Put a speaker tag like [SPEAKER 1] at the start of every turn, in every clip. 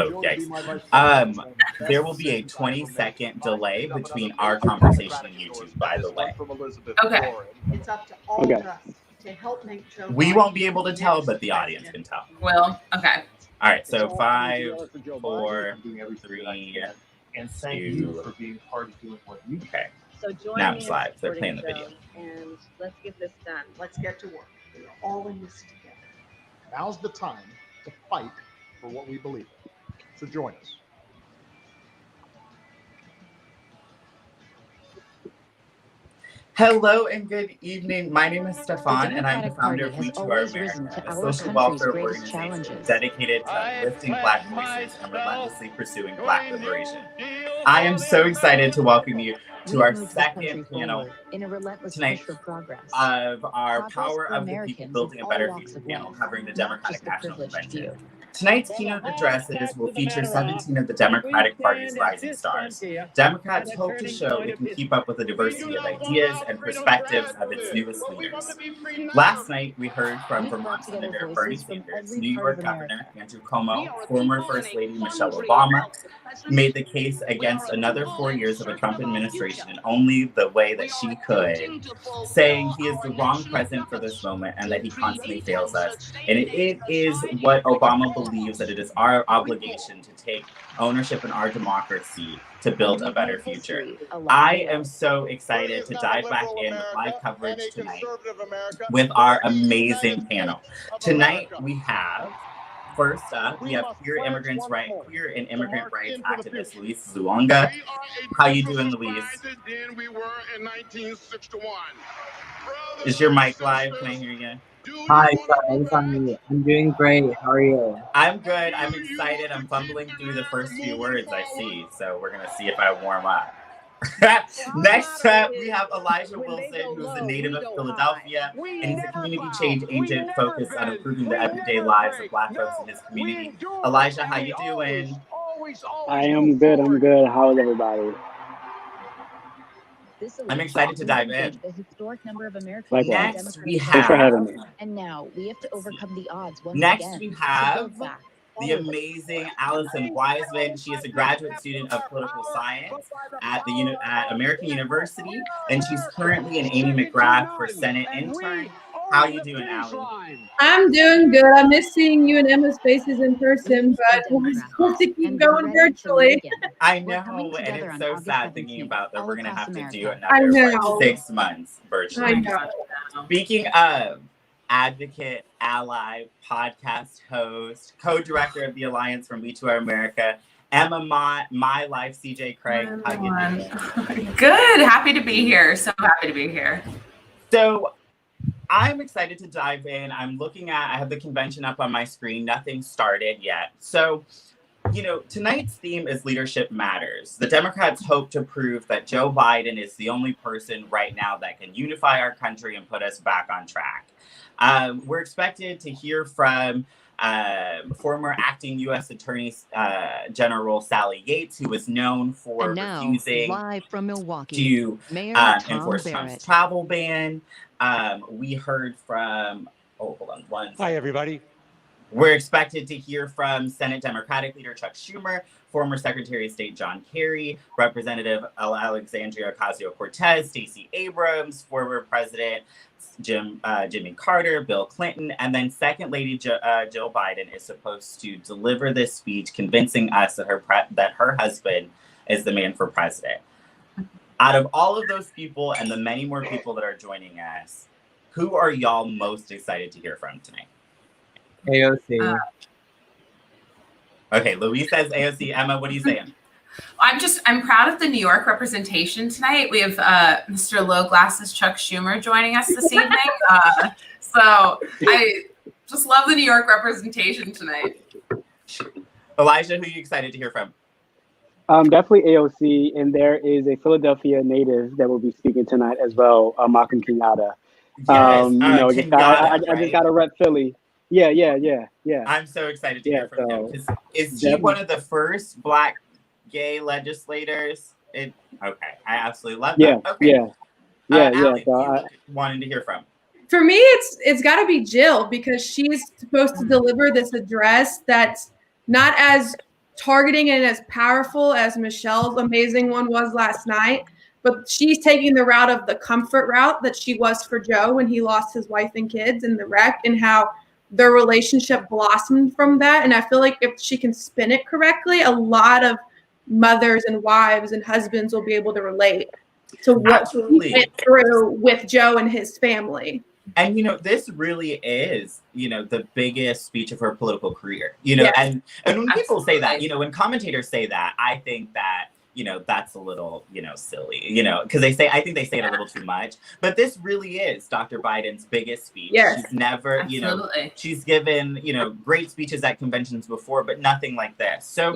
[SPEAKER 1] Oh, yikes. There will be a 20-second delay between our conversation and YouTube, by the way.
[SPEAKER 2] Okay.
[SPEAKER 3] It's up to all of us to help make Joe
[SPEAKER 1] We won't be able to tell, but the audience can tell.
[SPEAKER 2] Well, okay.
[SPEAKER 1] All right, so 5, 4, 3,
[SPEAKER 4] and thank you for being part of doing what you do.
[SPEAKER 1] Okay.
[SPEAKER 5] So join
[SPEAKER 1] Now
[SPEAKER 5] me
[SPEAKER 1] it's
[SPEAKER 5] in
[SPEAKER 1] live. They're
[SPEAKER 5] supporting
[SPEAKER 1] playing the video.
[SPEAKER 5] Joe, and let's get this done.
[SPEAKER 3] Let's get to work. We're all in this together.
[SPEAKER 6] Now's the time to fight for what we believe in. So join us.
[SPEAKER 1] Hello and good evening. My name is Stefan, and I'm the founder of W2AA America, a social welfare organization dedicated to uplifting Black voices and relentlessly pursuing Black liberation. I am so excited to welcome you to our second panel tonight of our Power of the People Building a Better Future panel covering the Democratic National Convention. Tonight's keynote addresses will feature 17 of the Democratic Party's rising stars. Democrats hope to show it can keep up with the diversity of ideas and perspectives of its newest leaders. Last night, we heard from Vermont Senator Bernie Sanders, New York Governor Andrew Cuomo, former First Lady Michelle Obama, made the case against another 4 years of a Trump administration in only the way that she could, saying he is the wrong president for this moment and that he constantly fails us. And it is what Obama believes, that it is our obligation to take ownership in our democracy to build a better future. I am so excited to dive back in with live coverage tonight with our amazing panel. Tonight we have, first up, we have queer and immigrant rights activist Luis Zulonga. How you doing, Luis? Is your mic live? Can I hear you?
[SPEAKER 7] Hi, sorry, I'm doing great. How are you?
[SPEAKER 1] I'm good. I'm excited. I'm fumbling through the first few words I see, so we're going to see if I warm up. Next up, we have Elijah Wilson, who's a native of Philadelphia, and he's a community change agent focused on improving the everyday lives of Black folks in his community. Elijah, how you doing?
[SPEAKER 7] I am good. I'm good. How is everybody?
[SPEAKER 1] I'm excited to dive in.
[SPEAKER 5] The historic number of Americans.
[SPEAKER 1] Next, we
[SPEAKER 7] Thanks for having me.
[SPEAKER 5] And now we have to overcome the odds once
[SPEAKER 1] Next,
[SPEAKER 5] again.
[SPEAKER 1] we have the amazing Allison Wiseman. She is a graduate student of political science at American University, and she's currently an Amy McGrath for Senate intern. How you doing, Allie?
[SPEAKER 8] I'm doing good. I miss seeing you and Emma's faces in person, but we're supposed to keep going virtually.
[SPEAKER 1] I know, and it's so sad thinking about that we're going to have to do another 6 months virtually.
[SPEAKER 8] I know.
[SPEAKER 1] Speaking of advocate, ally, podcast host, co-director of the Alliance from W2AA America, Emma Mott, My Life, CJ Craig. How you doing?
[SPEAKER 2] Good. Happy to be here. So happy to be here.
[SPEAKER 1] So I'm excited to dive in. I have the convention up on my screen. Nothing started yet. So, tonight's theme is Leadership Matters. The Democrats hope to prove that Joe Biden is the only person right now that can unify our country and put us back on track. We're expected to hear from former acting U.S. Attorney General Sally Yates, who was known for refusing
[SPEAKER 9] live from Milwaukee,
[SPEAKER 1] to enforce Trump's travel ban. We heard from,
[SPEAKER 10] Hi, everybody.
[SPEAKER 1] We're expected to hear from Senate Democratic Leader Chuck Schumer, former Secretary of State John Kerry, Representative Alexandria Ocasio-Cortez, Stacey Abrams, former President Jimmy Carter, Bill Clinton, and then Second Lady Jill Biden is supposed to deliver this speech convincing us that her husband is the man for president. Out of all of those people and the many more people that are joining us, who are y'all most excited to hear from tonight?
[SPEAKER 7] AOC.
[SPEAKER 1] Okay, Louise says AOC. Emma, what are you saying?
[SPEAKER 2] I'm proud of the New York representation tonight. We have Mr. Low Glasses Chuck Schumer joining us this evening. So I just love the New York representation tonight.
[SPEAKER 1] Elijah, who are you excited to hear from?
[SPEAKER 7] Definitely AOC, and there is a Philadelphia native that will be speaking tonight as well, Malcolm Kenyatta.
[SPEAKER 1] Yes,
[SPEAKER 7] I
[SPEAKER 1] Kenyatta,
[SPEAKER 7] just got to rep Philly. Yeah.
[SPEAKER 1] I'm so excited to hear from him. Is he one of the first Black gay legislators? Okay, I absolutely love that. Allie,
[SPEAKER 7] So
[SPEAKER 1] wanting to hear from.
[SPEAKER 8] For me, it's got to be Jill, because she's supposed to deliver this address that's not as targeting and as powerful as Michelle's amazing one was last night. But she's taking the route of the comfort route that she was for Joe when he lost his wife and kids in the wreck, and how their relationship blossomed from that. And I feel like if she can spin it correctly, a lot of mothers and wives and husbands will be able to relate to what he went through with Joe and his family.
[SPEAKER 1] And, this really is, the biggest speech of her political career, and when people say that, when commentators say that, I think that, that's a little, silly, because I think they say it a little too much, but this really is Dr. Biden's biggest speech.
[SPEAKER 8] Yes.
[SPEAKER 1] She's never, she's given, great speeches at conventions before, but nothing like this. So,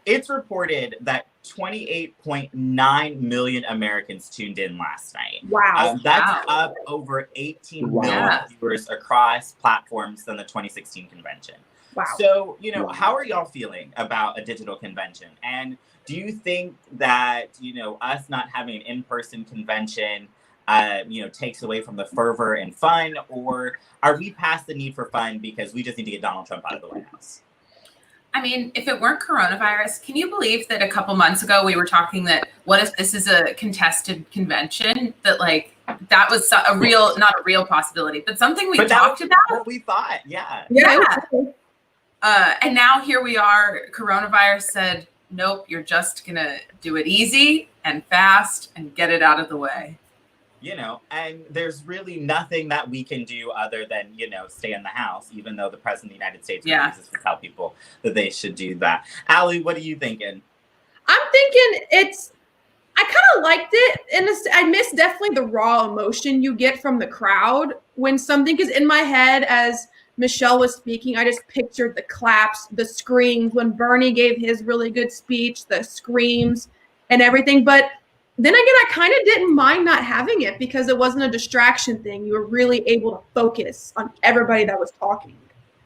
[SPEAKER 1] it's reported that 28.9 million Americans tuned in last night.
[SPEAKER 8] Wow.
[SPEAKER 1] That's up over 18 million viewers across platforms than the 2016 convention.
[SPEAKER 8] Wow.
[SPEAKER 1] So, how are y'all feeling about a digital convention? And do you think that, us not having an in-person convention, takes away from the fervor and fun? Or are we past the need for fun because we just need to get Donald Trump out of the White House?
[SPEAKER 2] I mean, if it weren't coronavirus, can you believe that a couple months ago we were talking that what if this is a contested convention? That that was not a real possibility, but something we talked about.
[SPEAKER 1] What we thought, yeah.
[SPEAKER 2] And now here we are. Coronavirus said, nope, you're just gonna do it easy and fast and get it out of the way.
[SPEAKER 1] And there's really nothing that we can do other than, stay in the house, even though the president of the United States refuses to tell people that they should do that. Allie, what are you thinking?
[SPEAKER 8] I'm thinking I kind of liked it. And I miss definitely the raw emotion you get from the crowd when something is in my head. As Michelle was speaking, I just pictured the claps, the screams when Bernie gave his really good speech, the screams and everything. But then again, I kind of didn't mind not having it because it wasn't a distraction thing. You were really able to focus on everybody that was talking.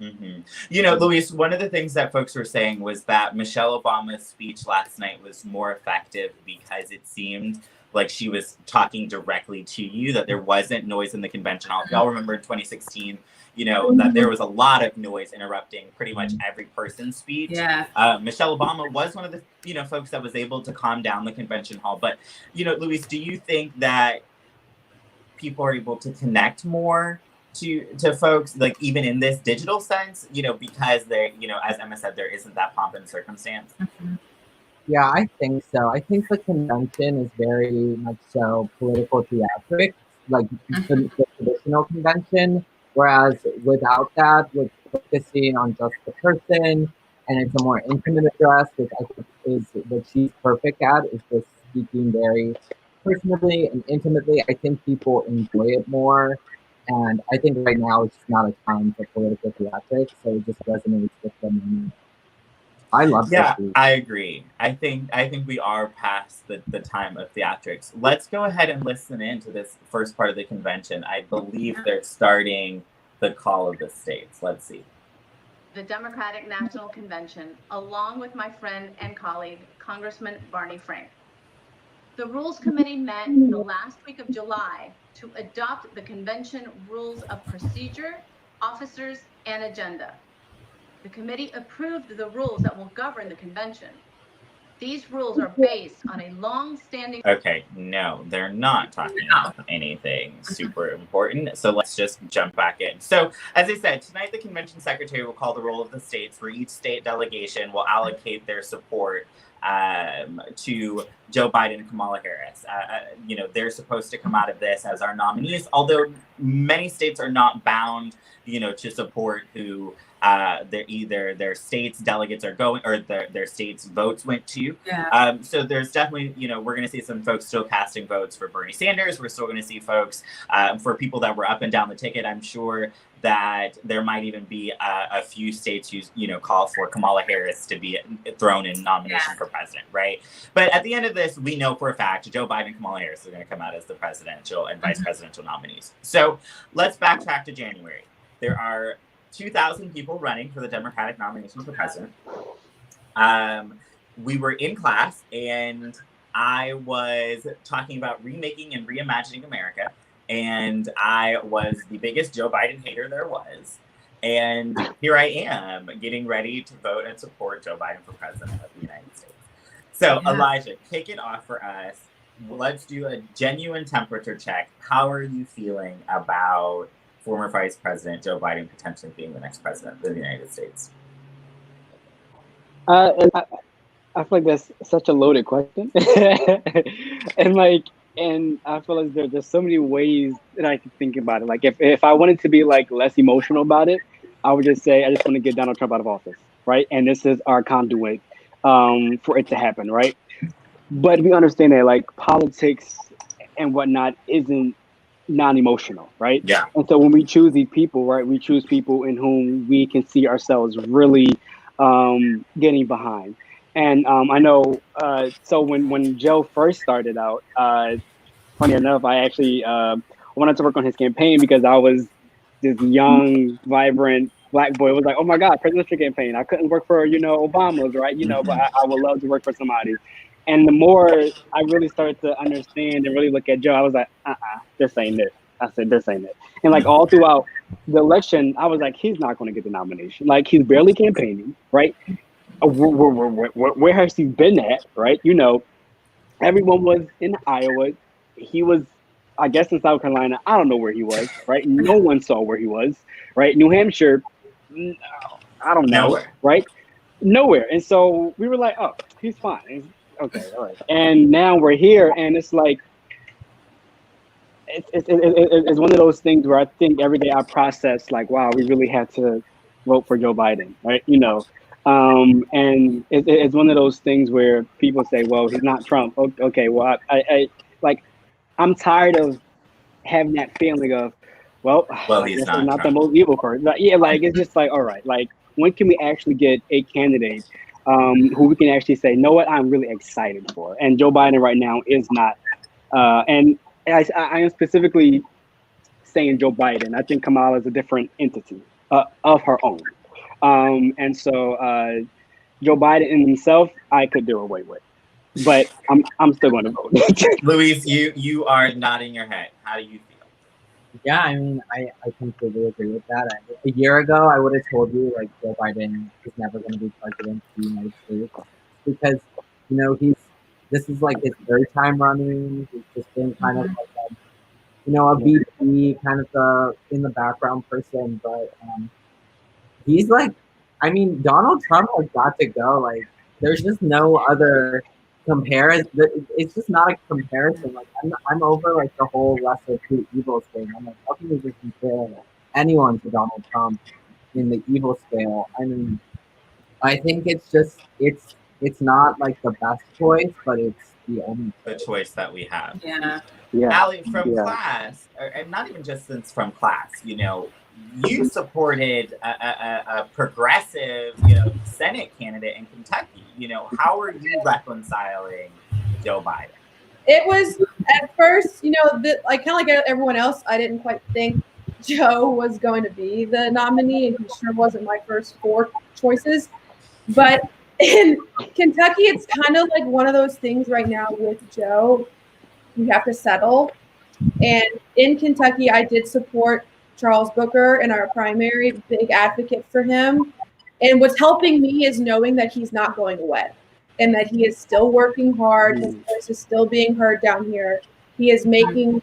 [SPEAKER 1] Mm-hmm. Luis, one of the things that folks were saying was that Michelle Obama's speech last night was more effective because it seemed like she was talking directly to you, that there wasn't noise in the convention hall. If y'all remember in 2016, that there was a lot of noise interrupting pretty much every person's speech.
[SPEAKER 2] Yeah.
[SPEAKER 1] Michelle Obama was one of the, folks that was able to calm down the convention hall. But, Luis, do you think that people are able to connect more to folks, like even in this digital sense, because they, as Emma said, there isn't that pomp and circumstance?
[SPEAKER 2] Mm-hmm.
[SPEAKER 9] Yeah, I think so. I think the convention is very much so political theatrics, like the traditional convention. Whereas without that, with focusing on just the person, and it's a more intimate address, which I think is what she's perfect at, is just speaking very personally and intimately. I think people enjoy it more. And I think right now it's just not a time for political theatrics, so it just resonates with them. I love that.
[SPEAKER 1] Yeah, I agree. I think we are past the time of theatrics. Let's go ahead and listen in to this first part of the convention. I believe they're starting the call of the states. Let's see.
[SPEAKER 11] The Democratic National Convention, along with my friend and colleague, Congressman Barney Frank. The Rules Committee met the last week of July to adopt the convention rules of procedure, officers, and agenda. The committee approved the rules that will govern the convention. These rules are based on a long-standing...
[SPEAKER 1] Okay, no, they're not talking about anything super important, so let's just jump back in. So, as I said, tonight the convention secretary will call the roll of the states, where each state delegation will allocate their support to Joe Biden and Kamala Harris. They're supposed to come out of this as our nominees, although many states are not bound, to support who their states delegates are going, or their states votes went to.
[SPEAKER 2] Yeah.
[SPEAKER 1] So there's definitely, we're going to see some folks still casting votes for Bernie Sanders. We're still going to see folks for people that were up and down the ticket. I'm sure that there might even be a few states who, call for Kamala Harris to be thrown in nomination for president, right? But at the end of this, we know for a fact Joe Biden and Kamala Harris are going to come out as the presidential and vice presidential nominees. So let's backtrack to January. There are 2,000 people running for the Democratic nomination for president. We were in class and I was talking about remaking and reimagining America. And I was the biggest Joe Biden hater there was. And here I am getting ready to vote and support Joe Biden for president of the United States. So Elijah, kick it off for us. Let's do a genuine temperature check. How are you feeling about former Vice President Joe Biden potentially being the next president of the United States?
[SPEAKER 7] And I feel like that's such a loaded question. And I feel like there's so many ways that I can think about it. Like if I wanted to be like less emotional about it, I would just say I just want to get Donald Trump out of office, right? And this is our conduit for it to happen, right? But we understand that like politics and whatnot isn't non-emotional, right?
[SPEAKER 1] Yeah.
[SPEAKER 7] And so when we choose these people, right, we choose people in whom we can see ourselves really getting behind. And I know, so when Joe first started out, funny enough, I actually wanted to work on his campaign because I was this young, vibrant Black boy. It was like, oh my God, presidential campaign. I couldn't work for, Obama's, right? But I would love to work for somebody. And the more I really started to understand and really look at Joe, I was like, this ain't it. I said, this ain't it. And like all throughout the election, I was like, he's not going to get the nomination. Like he's barely campaigning, right? Where has he been at, right? Everyone was in Iowa. He was, I guess, in South Carolina. I don't know where he was, right? No one saw where he was, right? New Hampshire, I don't know, right? Nowhere. And so we were like, oh, he's fine. Okay, all right. And now we're here, and it's like, it's one of those things where I think every day I process like, wow, we really had to vote for Joe Biden, right? And it's one of those things where people say, well, he's not Trump. Okay, well, I'm tired of having that feeling of, well he's not Trump. The most evil person. Yeah, like it's just like, all right, like when can we actually get a candidate who we can actually say, know what, I'm really excited for? And Joe Biden right now is not. And I am specifically saying Joe Biden. I think Kamala is a different entity of her own. And so Joe Biden in himself, I could do away with, but I'm still going to vote.
[SPEAKER 1] Luis, you are nodding your head. How do you feel?
[SPEAKER 9] Yeah, I mean, I completely agree with that. A year ago, I would have told you like Joe Biden is never going to be president of the United States because this is like his third time running. He's just been kind of like a VP, kind of in the background person, but he's like, I mean, Donald Trump has got to go. Like, there's just no other comparison. It's just not a comparison. Like, I'm over like the whole lesser two evils thing. I'm like, how can you just compare anyone to Donald Trump in the evil scale? I mean, I think it's just it's not like the best choice, but it's the only
[SPEAKER 1] choice that we have.
[SPEAKER 2] Yeah.
[SPEAKER 1] Allie, from class, and not even just from class, you supported a progressive, Senate candidate in Kentucky. How are you reconciling Joe Biden?
[SPEAKER 8] It was at first, kind of like everyone else, I didn't quite think Joe was going to be the nominee, and he sure wasn't my first four choices. But in Kentucky, it's kind of like one of those things right now with Joe. You have to settle. And in Kentucky, I did support Charles Booker in our primary, big advocate for him. And what's helping me is knowing that he's not going away and that he is still working hard. His voice is still being heard down here. He is making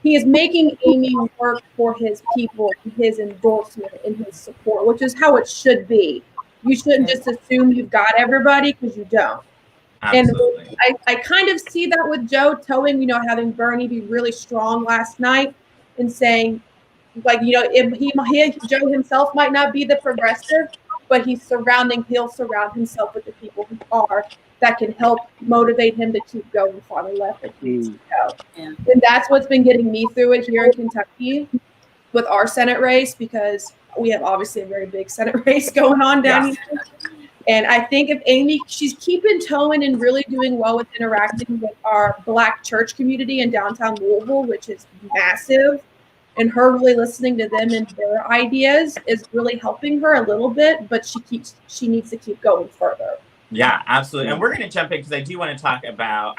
[SPEAKER 8] Amy work for his people, his endorsement and his support, which is how it should be. You shouldn't just assume you've got everybody because you don't.
[SPEAKER 1] Absolutely.
[SPEAKER 8] And I kind of see that with Joe towing, having Bernie be really strong last night and saying, like, Joe himself might not be the progressive, but he'll surround himself with the people who are, that can help motivate him to keep going farther left if he needs to go.
[SPEAKER 2] Yeah.
[SPEAKER 8] And that's what's been getting me through it here in Kentucky with our Senate race, because we have obviously a very big Senate race going on down here. And I think if Amy, she's keeping towing and really doing well with interacting with our Black church community in downtown Louisville, which is massive, and her really listening to them and their ideas is really helping her a little bit, but she needs to keep going further.
[SPEAKER 1] Yeah, absolutely. And we're going to jump in because I do want to talk about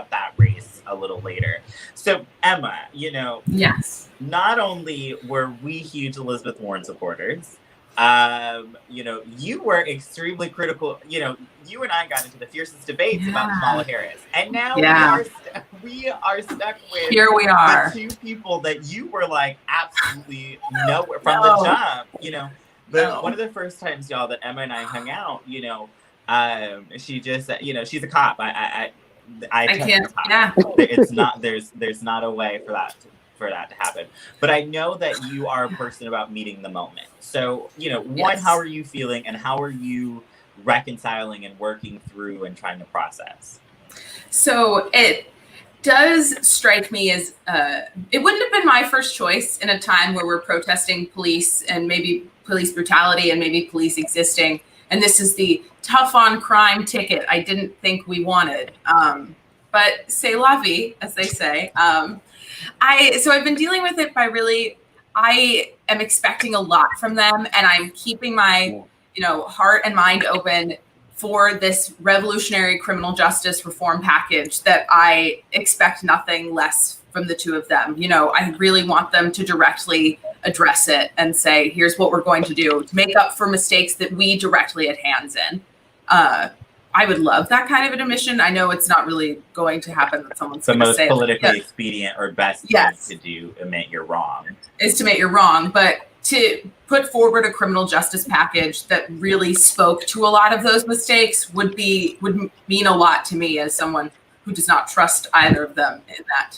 [SPEAKER 1] that race a little later. So Emma,
[SPEAKER 2] yes,
[SPEAKER 1] not only were we huge Elizabeth Warren supporters, you were extremely critical. You and I got into the fiercest debates about Kamala Harris, and now we are stuck with the two people that you were like absolutely nowhere from the jump. But one of the first times, y'all, that Emma and I hung out, she just said, she's a cop. I can't. Yeah. It's not. There's not a way for that to happen. But I know that you are a person about meeting the moment. So, one, how are you feeling, and how are you reconciling and working through and trying to process?
[SPEAKER 2] So it does strike me as it wouldn't have been my first choice in a time where we're protesting police and maybe police brutality and maybe police existing. And this is the tough on crime ticket I didn't think we wanted. But c'est la vie, as they say. So I've been dealing with it by I am expecting a lot from them, and I'm keeping my, heart and mind open for this revolutionary criminal justice reform package that I expect nothing less from the two of them. I really want them to directly address it and say, here's what we're going to do to make up for mistakes that we directly had hands in. I would love that kind of an admission. I know it's not really going to happen that someone's
[SPEAKER 1] the
[SPEAKER 2] going to
[SPEAKER 1] most
[SPEAKER 2] say
[SPEAKER 1] politically expedient or best thing to do, admit you're wrong.
[SPEAKER 2] Is to admit you're wrong, but to put forward a criminal justice package that really spoke to a lot of those mistakes would mean a lot to me as someone who does not trust either of them in that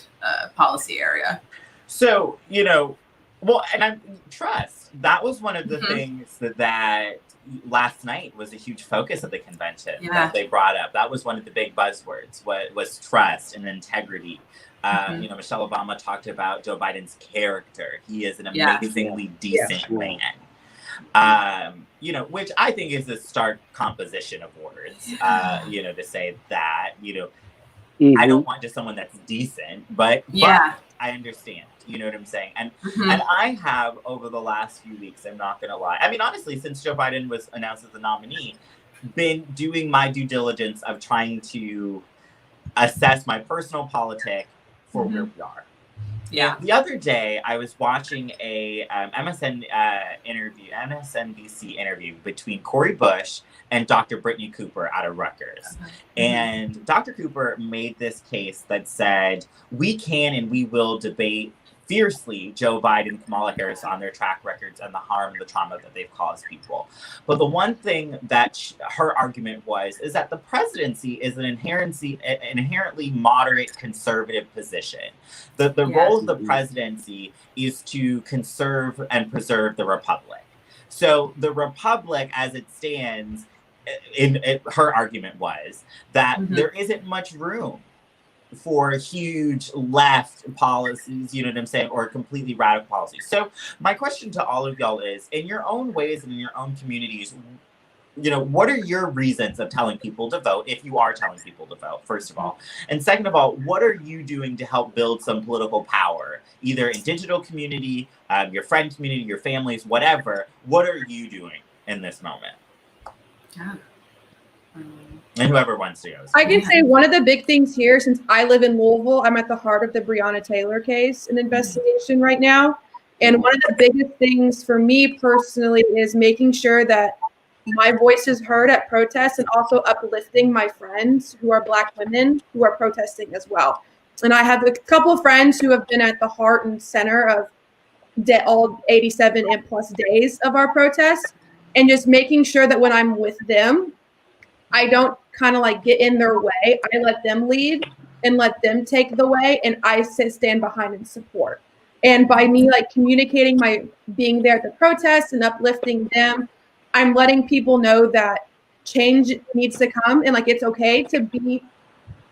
[SPEAKER 2] policy area.
[SPEAKER 1] So, and I trust. That was one of the things that last night was a huge focus of the convention that they brought up. That was one of the big buzzwords, was trust and integrity. Michelle Obama talked about Joe Biden's character. He is an amazingly decent man. Which I think is a stark composition of words, to say that, I don't want just someone that's decent, but I understand. You know what I'm saying? And and I have, over the last few weeks, I'm not going to lie. I mean, honestly, since Joe Biden was announced as the nominee, been doing my due diligence of trying to assess my personal politic for where we are.
[SPEAKER 2] Yeah.
[SPEAKER 1] The other day, I was watching a MSNBC interview between Cori Bush and Dr. Brittany Cooper out of Rutgers. And Dr. Cooper made this case that said, we can and we will debate fiercely Joe Biden and Kamala Harris on their track records and the harm and the trauma that they've caused people. But the one thing that her argument is that the presidency is an inherently moderate conservative position. The role of the presidency is to conserve and preserve the republic. So the republic as it stands, her argument was that there isn't much room for huge left policies, you know what I'm saying, or completely radical policies. So my question to all of y'all is, in your own ways and in your own communities, what are your reasons of telling people to vote, if you are telling people to vote, first of all? And second of all, what are you doing to help build some political power, either in digital community, your friend community, your families, whatever? What are you doing in this moment?
[SPEAKER 2] Yeah.
[SPEAKER 1] And whoever wants to go.
[SPEAKER 8] I can say one of the big things here, since I live in Louisville, I'm at the heart of the Breonna Taylor case and investigation right now. And one of the biggest things for me personally is making sure that my voice is heard at protests and also uplifting my friends who are Black women who are protesting as well. And I have a couple of friends who have been at the heart and center of all 87 and plus days of our protests, and just making sure that when I'm with them, I don't kind of like get in their way. I let them lead and let them take the way, and I stand behind and support. And by me like communicating my being there at the protests and uplifting them, I'm letting people know that change needs to come, and like it's okay to be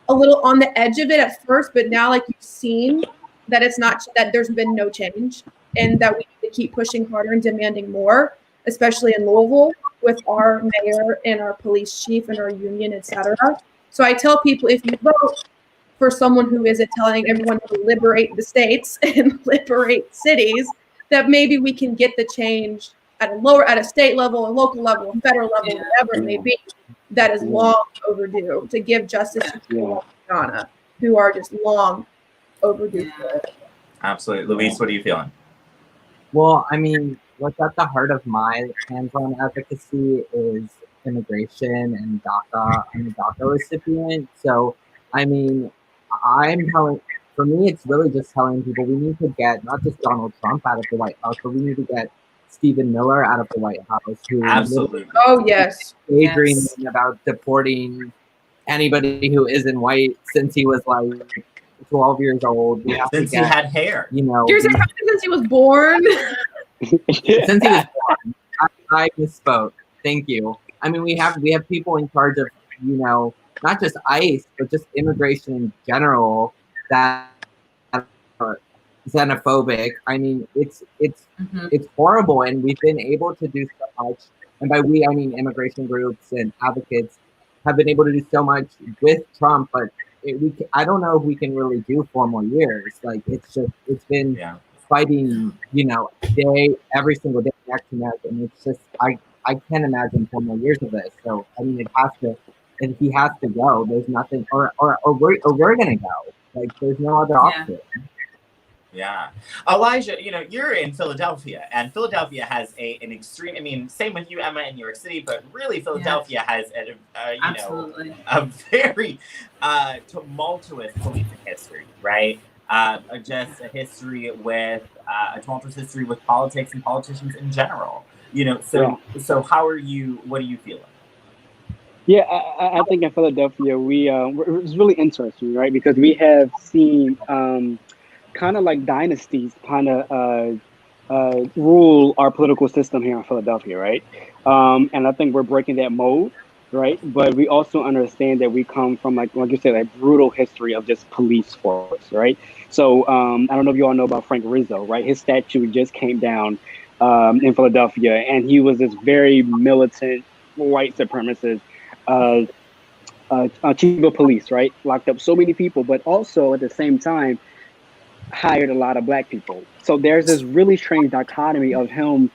[SPEAKER 8] a little on the edge of it at first, but now like you've seen that it's not, that there's been no change, and that we need to keep pushing harder and demanding more, especially in Louisville with our mayor and our police chief and our union, etc. So I tell people, if you vote for someone who isn't telling everyone to liberate the states and liberate cities, that maybe we can get the change at a state level, a local level, a federal level, whatever it may be. that is long overdue to give justice to people in Ghana who are just long overdue for it.
[SPEAKER 1] Absolutely. Luis, what are you feeling?
[SPEAKER 9] Well, I mean, what's at the heart of my hands-on advocacy is immigration and DACA. I'm a DACA recipient. So, I mean, for me, it's really just telling people we need to get not just Donald Trump out of the White House, but we need to get Stephen Miller out of the White House. Who
[SPEAKER 1] Absolutely.
[SPEAKER 8] Oh, yes.
[SPEAKER 9] Daydreaming about deporting anybody who isn't white since he was like 12 years old. We have
[SPEAKER 1] Since
[SPEAKER 9] to get,
[SPEAKER 1] he had hair.
[SPEAKER 9] You know,
[SPEAKER 8] You're saying since he was born?
[SPEAKER 9] since he was born. I misspoke. Thank you. I mean, we have people in charge of, you know, not just ICE, but just immigration in general that are xenophobic. I mean, it's horrible, and we've been able to do so much. And by we, I mean immigration groups and advocates have been able to do so much with Trump, but I don't know if we can really do 4 more years. Like, it's been fighting, you know, every single day, neck to neck, and it's just I can't imagine 4 more years of this. So I mean, he has to go. There's nothing, or we're gonna go. Like, there's no other option.
[SPEAKER 1] Yeah. Elijah, you know, you're in Philadelphia, and Philadelphia has an extreme, I mean, same with you, Emma, in New York City, but really Philadelphia has a very tumultuous policing history, right? Just a history with, a tumultuous history with politics and politicians in general. You know, so what are you feeling?
[SPEAKER 7] Yeah, I think in Philadelphia, it's really interesting, right? Because we have seen kind of like dynasties kind of rule our political system here in Philadelphia, right? And I think we're breaking that mold, right? But we also understand that we come from, like you said, a brutal history of just police force, right? So I don't know if you all know about Frank Rizzo, right? His statue just came down in Philadelphia, and he was this very militant white supremacist chief of police, right? Locked up so many people, but also at the same time hired a lot of black people. So there's this really strange dichotomy of him,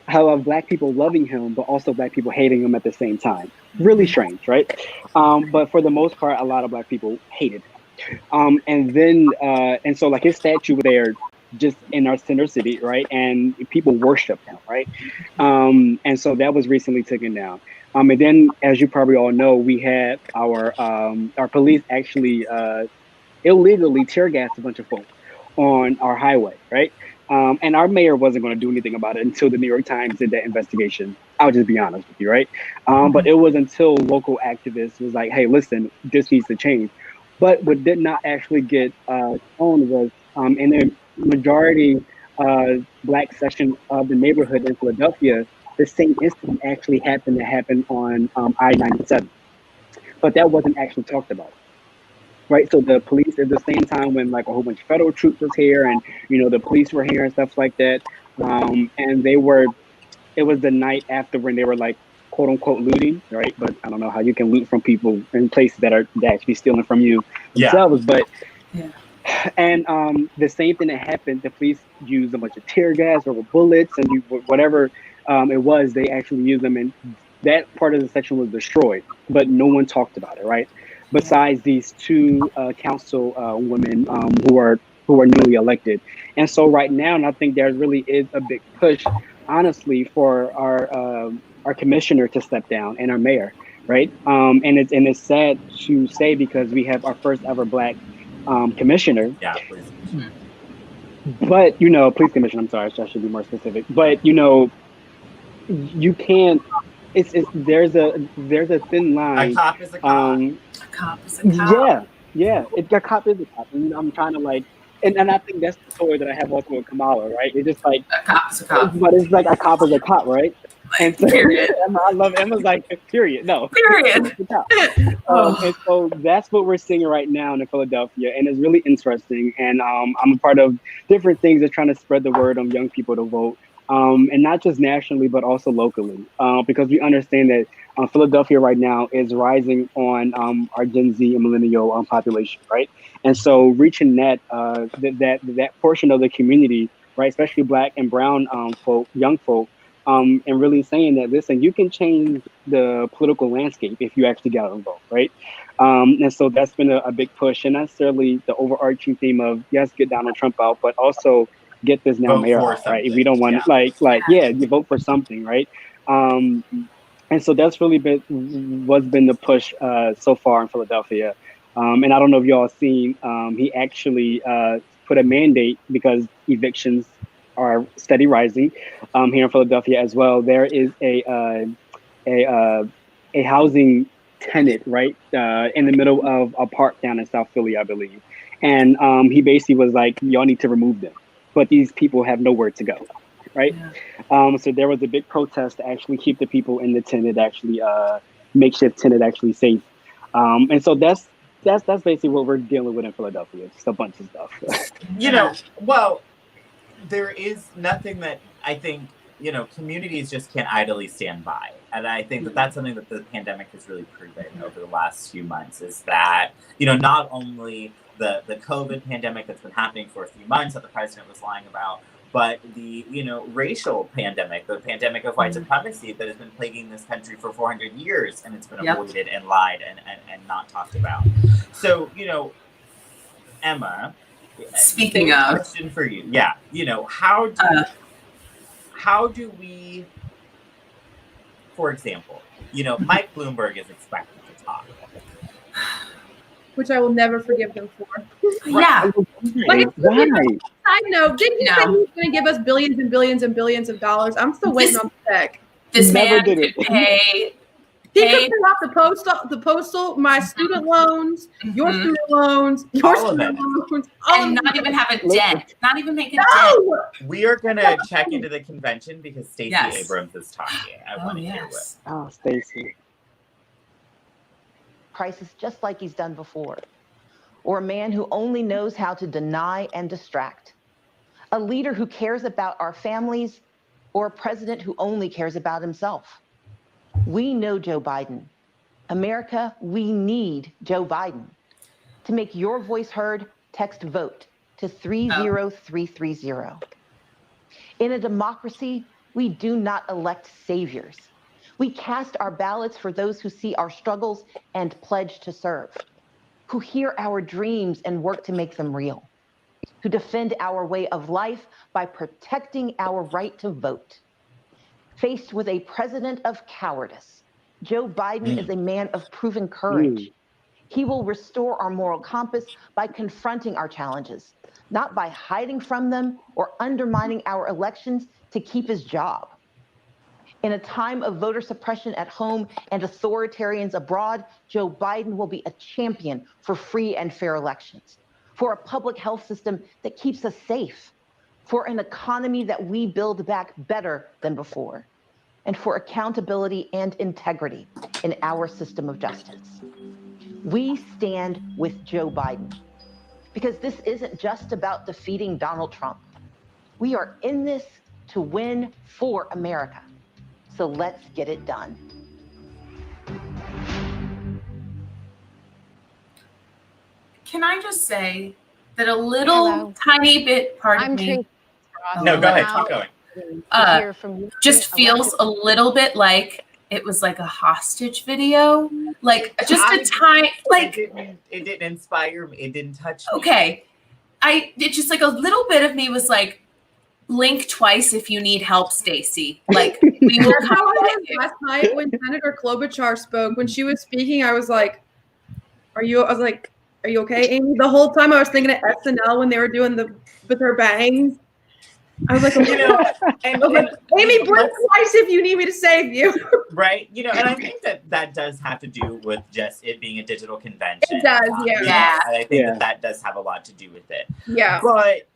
[SPEAKER 7] of black people loving him, but also black people hating him at the same time. Really strange, right? But for the most part, a lot of black people hated him. And so like his statue there, just in our center city, right? And people worship him, right? And so that was recently taken down. And then, as you probably all know, we had our police actually illegally tear gassed a bunch of folks on our highway, right? And our mayor wasn't going to do anything about it until the New York Times did that investigation. I'll just be honest with you, right? But it was until local activists was like, hey, listen, this needs to change. But what did not actually get on was in the majority black section of the neighborhood in Philadelphia, the same incident actually happened on I-97. But that wasn't actually talked about. Right, so the police at the same time when like a whole bunch of federal troops was here, and you know the police were here and stuff like that, and it was the night after when they were like quote unquote looting, right? But I don't know how you can loot from people in places that are actually stealing from you themselves. But and the same thing that happened, the police used a bunch of tear gas or bullets and whatever it was, they actually used them, and that part of the section was destroyed, but no one talked about it, right? Besides these 2 council women who are newly elected. And so right now, and I think there really is a big push, honestly, for our commissioner to step down and our mayor, right? And it's sad to say because we have our first ever black commissioner.
[SPEAKER 1] Yeah, please.
[SPEAKER 7] But, you know, police commissioner, I'm sorry, I should be more specific. But, you know, you can't, there's a thin line.
[SPEAKER 1] A cop is a cop.
[SPEAKER 2] A cop is a cop.
[SPEAKER 7] Yeah. A cop is a cop. And I'm trying to like, and I think that's the story that I have also with Kamala, right? It's just like
[SPEAKER 2] a cop is a cop.
[SPEAKER 7] But it's like a cop is a cop, right? And so,
[SPEAKER 2] period.
[SPEAKER 7] I love Emma's like, period. No.
[SPEAKER 2] Period.
[SPEAKER 7] And so that's what we're seeing right now in Philadelphia. And it's really interesting. And I'm a part of different things that's trying to spread the word on young people to vote. And not just nationally, but also locally, because we understand that Philadelphia right now is rising on our Gen Z and millennial population, right? And so reaching that portion of the community, right, especially Black and Brown folk, young folk, and really saying that, listen, you can change the political landscape if you actually get out and vote, right? And so that's been a big push, and not necessarily the overarching theme of, yes, get Donald Trump out, but also get this now mayor out, right? If we don't want you vote for something, right? And so that's really what's been the push so far in Philadelphia. And I don't know if y'all seen, he actually put a mandate, because evictions are steady rising here in Philadelphia as well. There is a housing tenant right in the middle of a park down in South Philly, I believe. And he basically was like, y'all need to remove them. But these people have nowhere to go, right? Yeah. So there was a big protest to actually keep the people in the tenant, actually makeshift tenant, actually safe. And so that's basically what we're dealing with in Philadelphia. Just a bunch of stuff.
[SPEAKER 1] Well, there is nothing that I think, communities just can't idly stand by. And I think that that's something that the pandemic has really proven over the last few months, is that, not only the COVID pandemic that's been happening for a few months that the president was lying about, but the, racial pandemic, the pandemic of white supremacy that has been plaguing this country for 400 years, and it's been avoided and lied and not talked about. So, Emma,
[SPEAKER 2] speaking of,
[SPEAKER 1] question for you. Yeah. How do we, for example, Mike Bloomberg is expected to talk.
[SPEAKER 8] Which I will never forgive him for.
[SPEAKER 2] Yeah.
[SPEAKER 8] Like, I know. Didn't you say he was going to give us billions and billions and billions of dollars? I'm still waiting on the check.
[SPEAKER 2] This man could pay.
[SPEAKER 8] He could pay off the postal, my student loans, your student loans, your student loans,
[SPEAKER 2] and not even have a dent. Not even make a dent.
[SPEAKER 1] We are going to check into the convention because Stacey Abrams is talking. I want to hear what.
[SPEAKER 7] Oh, Stacey.
[SPEAKER 12] Crisis just like he's done before, or a man who only knows how to deny and distract, a leader who cares about our families, or a president who only cares about himself. We know Joe Biden. America, we need Joe Biden. To make your voice heard, text VOTE to 30330. In a democracy, we do not elect saviors. We cast our ballots for those who see our struggles and pledge to serve, who hear our dreams and work to make them real, who defend our way of life by protecting our right to vote. Faced with a president of cowardice, Joe Biden is a man of proven courage. He will restore our moral compass by confronting our challenges, not by hiding from them or undermining our elections to keep his job. In a time of voter suppression at home and authoritarians abroad, Joe Biden will be a champion for free and fair elections, for a public health system that keeps us safe, for an economy that we build back better than before, and for accountability and integrity in our system of justice. We stand with Joe Biden because this isn't just about defeating Donald Trump. We are in this to win for America. So let's get it done.
[SPEAKER 2] Can I just say that a little tiny bit part of me...
[SPEAKER 1] No, go ahead, keep going.
[SPEAKER 2] Just feels a little bit like it was like a hostage video. Like just a time, like...
[SPEAKER 1] It didn't inspire me. It didn't touch me.
[SPEAKER 2] Okay. It's just like a little bit of me was like, blink twice if you need help, Stacey. Like we will come
[SPEAKER 8] last night when Senator Klobuchar spoke. When she was speaking, I was like, "Are you okay, Amy?" The whole time I was thinking of SNL when they were doing with her bangs. I was like, Amy, blink twice if you need me to save you.
[SPEAKER 1] Right. And I think that does have to do with just it being a digital convention.
[SPEAKER 8] It does, yeah.
[SPEAKER 1] And I think that does have a lot to do with it.
[SPEAKER 8] Yeah.
[SPEAKER 1] But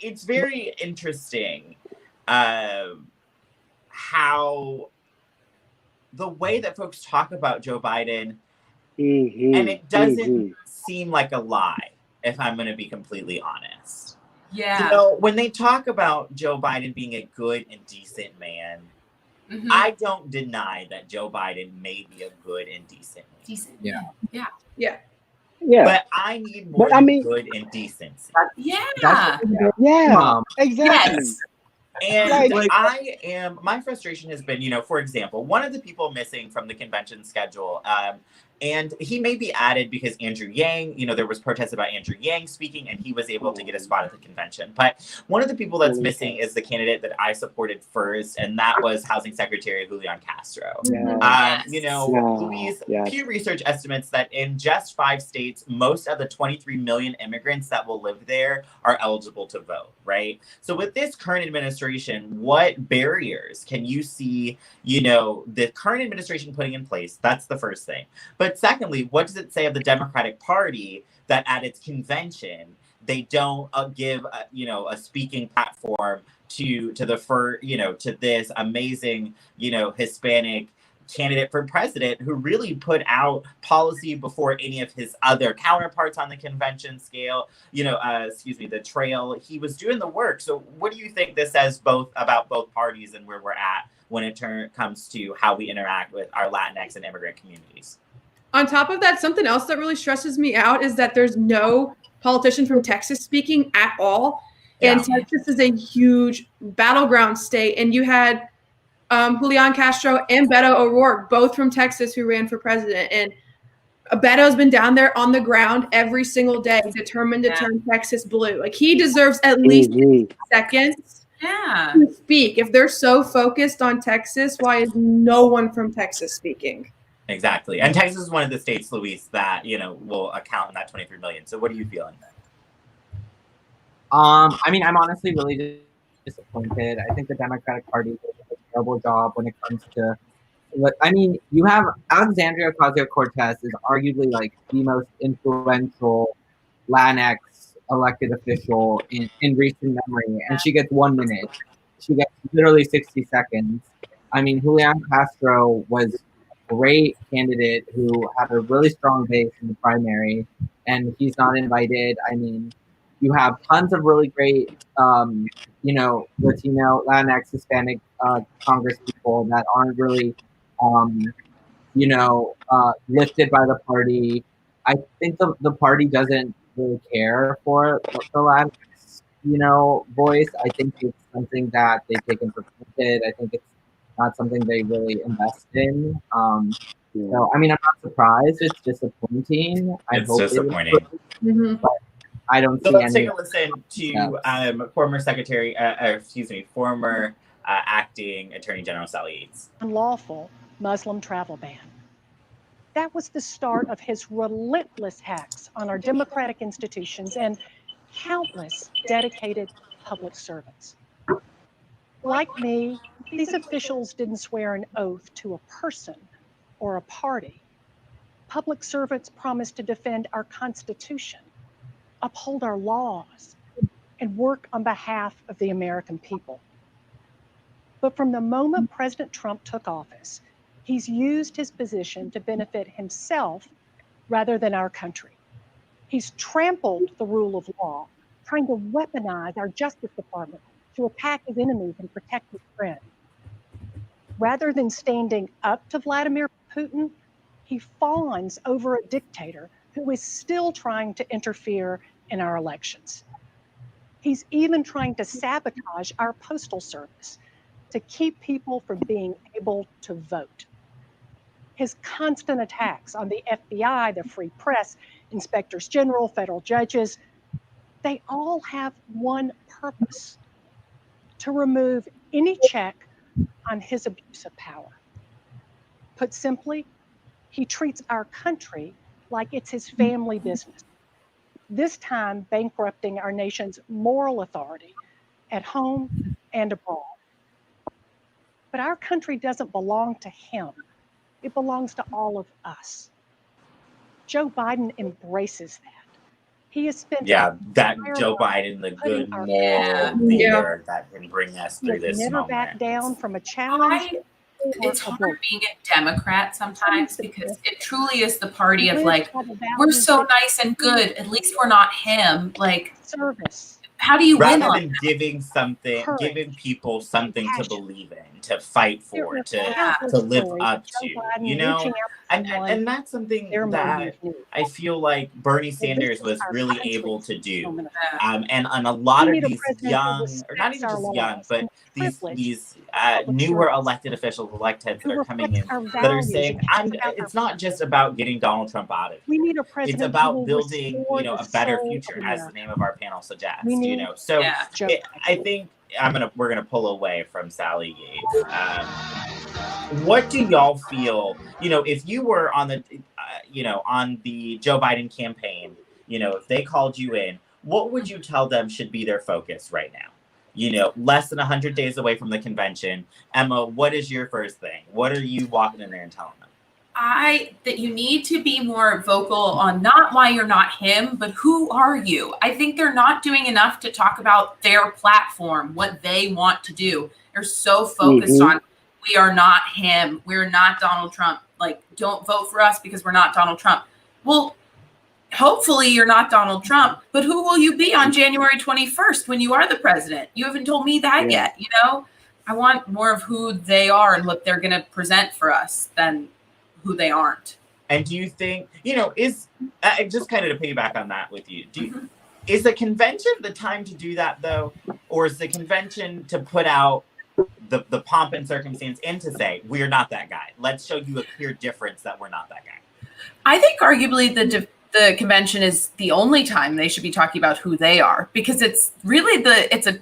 [SPEAKER 1] it's very interesting how the way that folks talk about Joe Biden, and it doesn't seem like a lie, if I'm going to be completely honest.
[SPEAKER 2] Yeah.
[SPEAKER 1] When they talk about Joe Biden being a good and decent man, I don't deny that Joe Biden may be a good and decent man.
[SPEAKER 2] Decent.
[SPEAKER 1] Yeah.
[SPEAKER 2] Yeah.
[SPEAKER 8] Yeah.
[SPEAKER 7] Yeah.
[SPEAKER 1] But I need more than good and decency.
[SPEAKER 2] Yeah.
[SPEAKER 7] Yeah. Exactly.
[SPEAKER 2] Yes.
[SPEAKER 1] And my frustration has been, for example, one of the people missing from the convention schedule, and he may be added because Andrew Yang, there was protests about Andrew Yang speaking, and he was able to get a spot at the convention. But one of the people that's missing is the candidate that I supported first, and that was Housing Secretary Julian Castro. Pew Research estimates that in just 5 states, most of the 23 million immigrants that will live there are eligible to vote, right? So with this current administration, what barriers can you see, the current administration putting in place? That's the first thing. But secondly, what does it say of the Democratic Party that at its convention, they don't give, a speaking platform to this amazing, Hispanic candidate for president who really put out policy before any of his other counterparts on the convention scale, the trail. He was doing the work. So what do you think this says about both parties and where we're at when it comes to how we interact with our Latinx and immigrant communities?
[SPEAKER 8] On top of that, something else that really stresses me out is that there's no politician from Texas speaking at all. Yeah. And Texas is a huge battleground state. And you had Julian Castro and Beto O'Rourke, both from Texas, who ran for president. And Beto's been down there on the ground every single day, determined to turn Texas blue. Like, he deserves at least seconds to speak. If they're so focused on Texas, why is no one from Texas speaking?
[SPEAKER 1] Exactly. And Texas is one of the states, Luis, that, will account in that 23 million. So what are you feeling?
[SPEAKER 9] I'm honestly really disappointed. I think the Democratic Party did a terrible job when it comes to you have Alexandria Ocasio-Cortez is arguably like the most influential Latinx elected official in recent memory, and she gets 1 minute. She gets literally 60 seconds. Julian Castro was great candidate who had a really strong base in the primary, and he's not invited. You have tons of really great, Latino, Latinx, Hispanic Congress people that aren't really, lifted by the party. I think the party doesn't really care for the Latinx, voice. I think it's something that they've taken for granted. I think it's not something they really invest in. So, I'm not surprised. It's disappointing.
[SPEAKER 1] It's disappointing.
[SPEAKER 9] But I don't see
[SPEAKER 1] let's
[SPEAKER 9] any.
[SPEAKER 1] take a listen to former acting Attorney General Sally Yates.
[SPEAKER 13] Unlawful Muslim travel ban. That was the start of his relentless hacks on our democratic institutions and countless dedicated public servants. Like me, these officials didn't swear an oath to a person or a party. Public servants promised to defend our Constitution, uphold our laws, and work on behalf of the American people. But from the moment President Trump took office, he's used his position to benefit himself rather than our country. He's trampled the rule of law, trying to weaponize our Justice Department to attack his enemies and protect his friends. Rather than standing up to Vladimir Putin, he fawns over a dictator who is still trying to interfere in our elections. He's even trying to sabotage our postal service to keep people from being able to vote. His constant attacks on the FBI, the free press, inspectors general, federal judges, they all have one purpose: to remove any check on his abuse of power. Put simply, he treats our country like it's his family business, this time bankrupting our nation's moral authority at home and abroad. But our country doesn't belong to him. It belongs to all of us. Joe Biden embraces that. He has spent
[SPEAKER 1] that Joe Biden, the good moral leader that can bring us through this moment.
[SPEAKER 13] Never back down from a challenge.
[SPEAKER 2] It's hard being a Democrat sometimes because it truly is the party of like, we're so nice and good. At least we're not him. Like,
[SPEAKER 13] service.
[SPEAKER 2] How do you win
[SPEAKER 1] rather
[SPEAKER 2] on
[SPEAKER 1] than
[SPEAKER 2] that?
[SPEAKER 1] giving people something to believe in? to fight for, to live up to, you know? And that's something that I feel like Bernie Sanders was really able to do. And on a lot of these young, or not even just young, but these newer elected officials, electeds that are coming in, that are saying, it's not just about getting Donald Trump out of here. It's about building, you know, a better future, as the name of our panel suggests, you know? So I think we're gonna pull away from Sally Yates. What do y'all feel, you know, if you were on the, you know, on the Joe Biden campaign, you know, if they called you in, what would you tell them should be their focus right now? You know, less than 100 days away from the convention. Emma, what is your first thing? What are you walking in there and telling them?
[SPEAKER 2] That you need to be more vocal on not why you're not him, but who are you? I think they're not doing enough to talk about their platform, what they want to do. They're so focused on, we are not him. We're not Donald Trump. Like, don't vote for us because we're not Donald Trump. Well, hopefully you're not Donald Trump, but who will you be on January 21st when you are the president? You haven't told me that yet, you know? I want more of who they are and what they're going to present for us than who they aren't.
[SPEAKER 1] And do you think, you know, is just kind of to piggyback on that with you, is the convention the time to do that though? Or is the convention to put out the pomp and circumstance and to say, we're not that guy. Let's show you a clear difference that we're not that guy.
[SPEAKER 2] I think arguably the convention is the only time they should be talking about who they are, because it's really it's a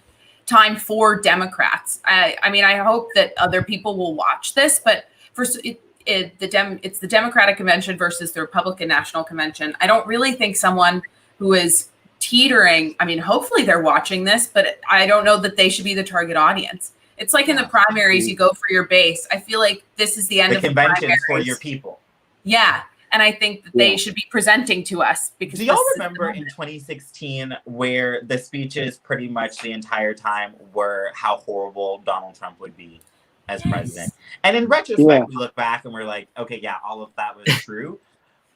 [SPEAKER 2] time for Democrats. I mean, I hope that other people will watch this, but first it's the Democratic convention versus the Republican National Convention. I don't really think someone who is teetering, I mean, hopefully they're watching this, but I don't know that they should be the target audience. It's like in the primaries, you go for your base. I feel like this is the end of the primaries.
[SPEAKER 1] For your people.
[SPEAKER 2] Yeah. And I think that they should be presenting to us. Because
[SPEAKER 1] do y'all remember in 2016 where the speeches pretty much the entire time were how horrible Donald Trump would be as president? And in retrospect, we look back and we're like, okay, yeah, all of that was true.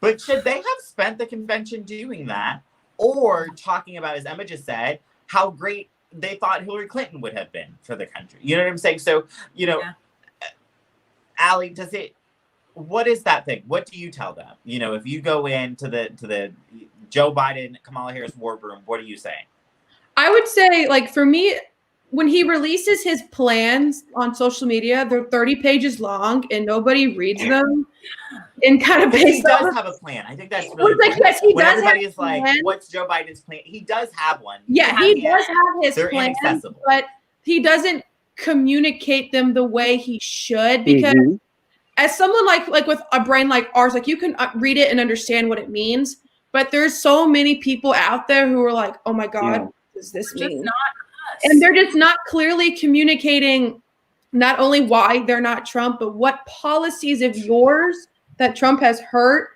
[SPEAKER 1] But should they have spent the convention doing that, or talking about, as Emma just said, how great they thought Hillary Clinton would have been for the country? You know what I'm saying? So, you know, Allie, what is that thing? What do you tell them? You know, if you go into the Joe Biden, Kamala Harris war room, what are you saying?
[SPEAKER 8] I would say, like, for me, when he releases his plans on social media, they're 30 pages long and nobody reads them. And kind of
[SPEAKER 1] he does have a plan. I think that's really
[SPEAKER 8] like, yes, he
[SPEAKER 1] when
[SPEAKER 8] does
[SPEAKER 1] everybody
[SPEAKER 8] have
[SPEAKER 1] is like,
[SPEAKER 8] plan.
[SPEAKER 1] what's Joe Biden's plan? He does have one.
[SPEAKER 8] Yeah, he does have his
[SPEAKER 1] They're
[SPEAKER 8] plans,
[SPEAKER 1] inaccessible.
[SPEAKER 8] but he doesn't communicate them the way he should, because as someone like with a brain like ours, like, you can read it and understand what it means, but there's so many people out there who are like, oh my God, what does this mean?
[SPEAKER 2] Just not us.
[SPEAKER 8] And they're just not clearly communicating not only why they're not Trump, but what policies of yours that Trump has hurt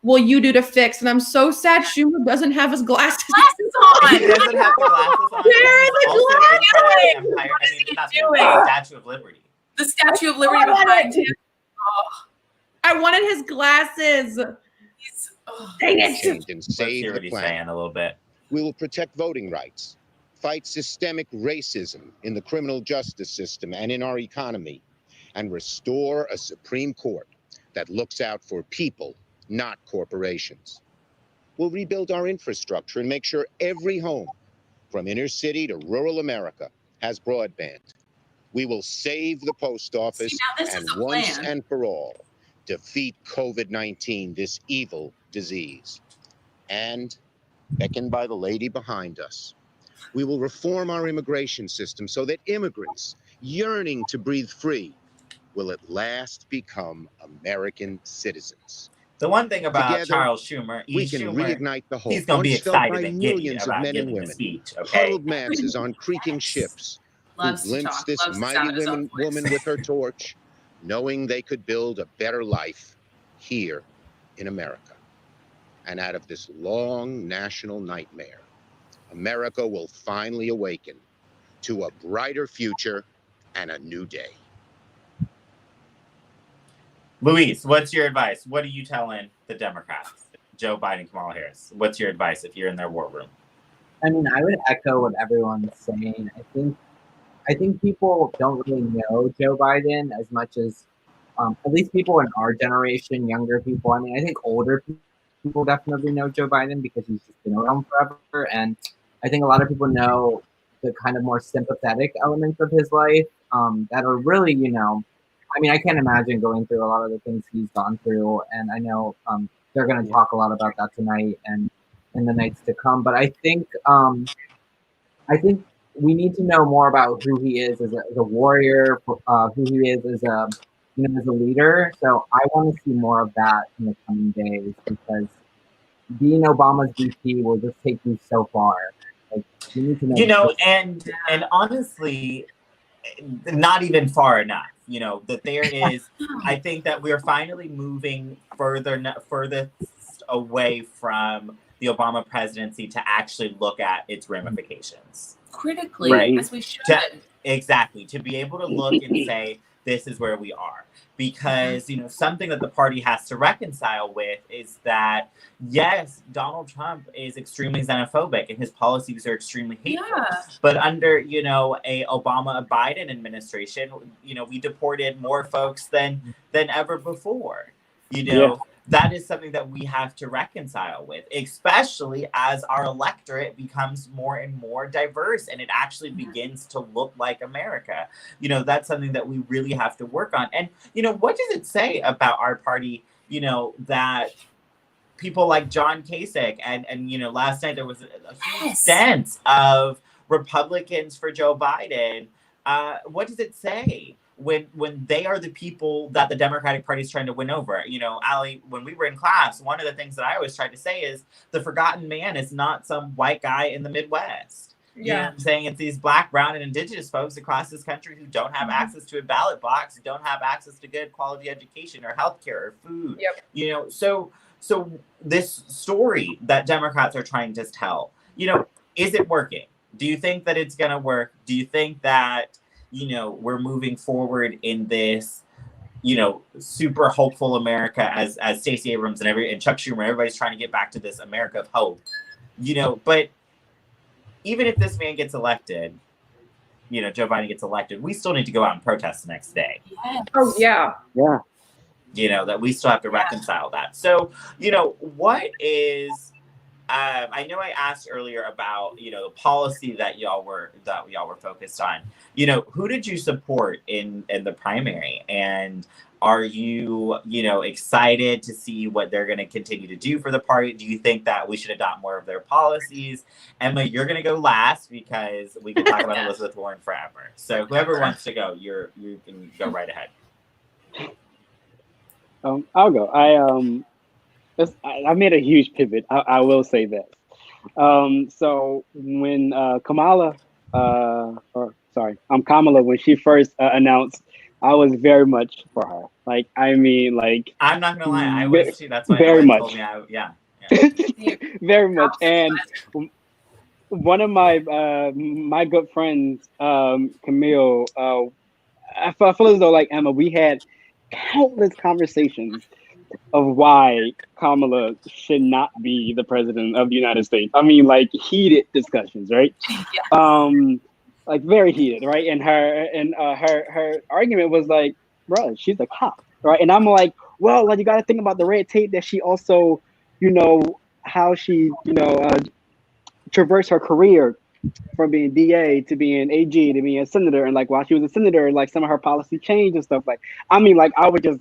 [SPEAKER 8] will you do to fix. And I'm so sad Schumer doesn't have his glasses
[SPEAKER 2] on.
[SPEAKER 1] He doesn't have the glasses on.
[SPEAKER 8] Where are the glasses?
[SPEAKER 2] What is he
[SPEAKER 1] The
[SPEAKER 2] doing?
[SPEAKER 1] Statue of Liberty.
[SPEAKER 2] The Statue of Liberty behind him.
[SPEAKER 8] I wanted his glasses. Dang it.
[SPEAKER 14] And save the planet.
[SPEAKER 1] A little bit.
[SPEAKER 14] We will protect voting rights, fight systemic racism in the criminal justice system and in our economy, and restore a Supreme Court that looks out for people, not corporations. We'll rebuild our infrastructure and make sure every home, from inner city to rural America, has broadband. We will save the post office and once and for all defeat COVID-19, this evil disease. And, beckoned by the lady behind us, we will reform our immigration system so that immigrants yearning to breathe free will at last become American citizens.
[SPEAKER 1] The one thing about
[SPEAKER 14] Together,
[SPEAKER 1] Charles Schumer,
[SPEAKER 14] we can reignite the hope
[SPEAKER 1] he's going to be
[SPEAKER 14] once felt
[SPEAKER 1] excited
[SPEAKER 14] by
[SPEAKER 1] and giddy
[SPEAKER 14] millions of
[SPEAKER 1] about
[SPEAKER 14] men and
[SPEAKER 1] giving the
[SPEAKER 14] women,
[SPEAKER 1] speech. Okay,
[SPEAKER 14] huddled masses on creaking ships, who glimpsed this mighty woman with her torch, knowing they could build a better life here in America. And out of this long national nightmare, America will finally awaken to a brighter future and a new day.
[SPEAKER 1] Luis, what's your advice? What are you telling the Democrats, Joe Biden, Kamala Harris? What's your advice if you're in their war room?
[SPEAKER 9] I mean, I would echo what everyone's saying. I think people don't really know Joe Biden as much as, at least people in our generation, younger people. I mean, I think older people definitely know Joe Biden because he's just been around forever. And I think a lot of people know the kind of more sympathetic elements of his life that are really, I mean, I can't imagine going through a lot of the things he's gone through. And I know they're going to talk a lot about that tonight and in the nights to come. But I think we need to know more about who he is as a warrior, who he is as a leader. So I want to see more of that in the coming days because being Obama's VP will just take you so far. Like you need to know.
[SPEAKER 1] And honestly, not even far enough. That there is. I think that we're finally moving further away from the Obama presidency to actually look at its ramifications
[SPEAKER 2] critically,
[SPEAKER 1] right?
[SPEAKER 2] As we should.
[SPEAKER 1] Exactly, to be able to look and say, this is where we are. Because, something that the party has to reconcile with is that, yes, Donald Trump is extremely xenophobic and his policies are extremely hateful. Yeah. But under, a Obama-Biden administration, we deported more folks than ever before. That is something that we have to reconcile with, especially as our electorate becomes more and more diverse and it actually begins to look like America. That's something that we really have to work on. And, what does it say about our party, that people like John Kasich and last night there was a huge sense of Republicans for Joe Biden. What does it say? When they are the people that the Democratic Party is trying to win over. Allie, when we were in class, one of the things that I always tried to say is the forgotten man is not some white guy in the Midwest. You know what I'm saying? It's these Black, brown, and indigenous folks across this country who don't have access to a ballot box, who don't have access to good quality education or healthcare or food. Yep. So this story that Democrats are trying to tell, is it working? Do you think that it's going to work? Do you think that we're moving forward in this, super hopeful America as Stacey Abrams and Chuck Schumer, everybody's trying to get back to this America of hope, but even if this man gets elected, Joe Biden gets elected, we still need to go out and protest the next day.
[SPEAKER 8] Yes. Oh, yeah.
[SPEAKER 7] Yeah.
[SPEAKER 1] That we still have to reconcile that. So, what is, I know I asked earlier about, the policy that y'all were focused on. Who did you support in the primary? And are you, excited to see what they're going to continue to do for the party? Do you think that we should adopt more of their policies? Emma, you're going to go last because we can talk about Elizabeth Warren forever. So whoever wants to go, you can go right ahead.
[SPEAKER 7] I'll go. I made a huge pivot. I will say that. So when Kamala, when she first announced, I was very much for her.
[SPEAKER 1] I'm not gonna lie, I was too. That's why
[SPEAKER 7] very much.
[SPEAKER 1] Told me
[SPEAKER 7] very much. And one of my good friends, Camille, I feel as though Emma, we had countless conversations of why Kamala should not be the president of the United States. I mean, heated discussions, right? Yes. Very heated, right? And her argument was bro, she's a cop, right? And I'm well, you got to think about the red tape that she also, how she, traversed her career from being DA to being AG to being a senator. And while she was a senator, some of her policy changed and stuff. I would just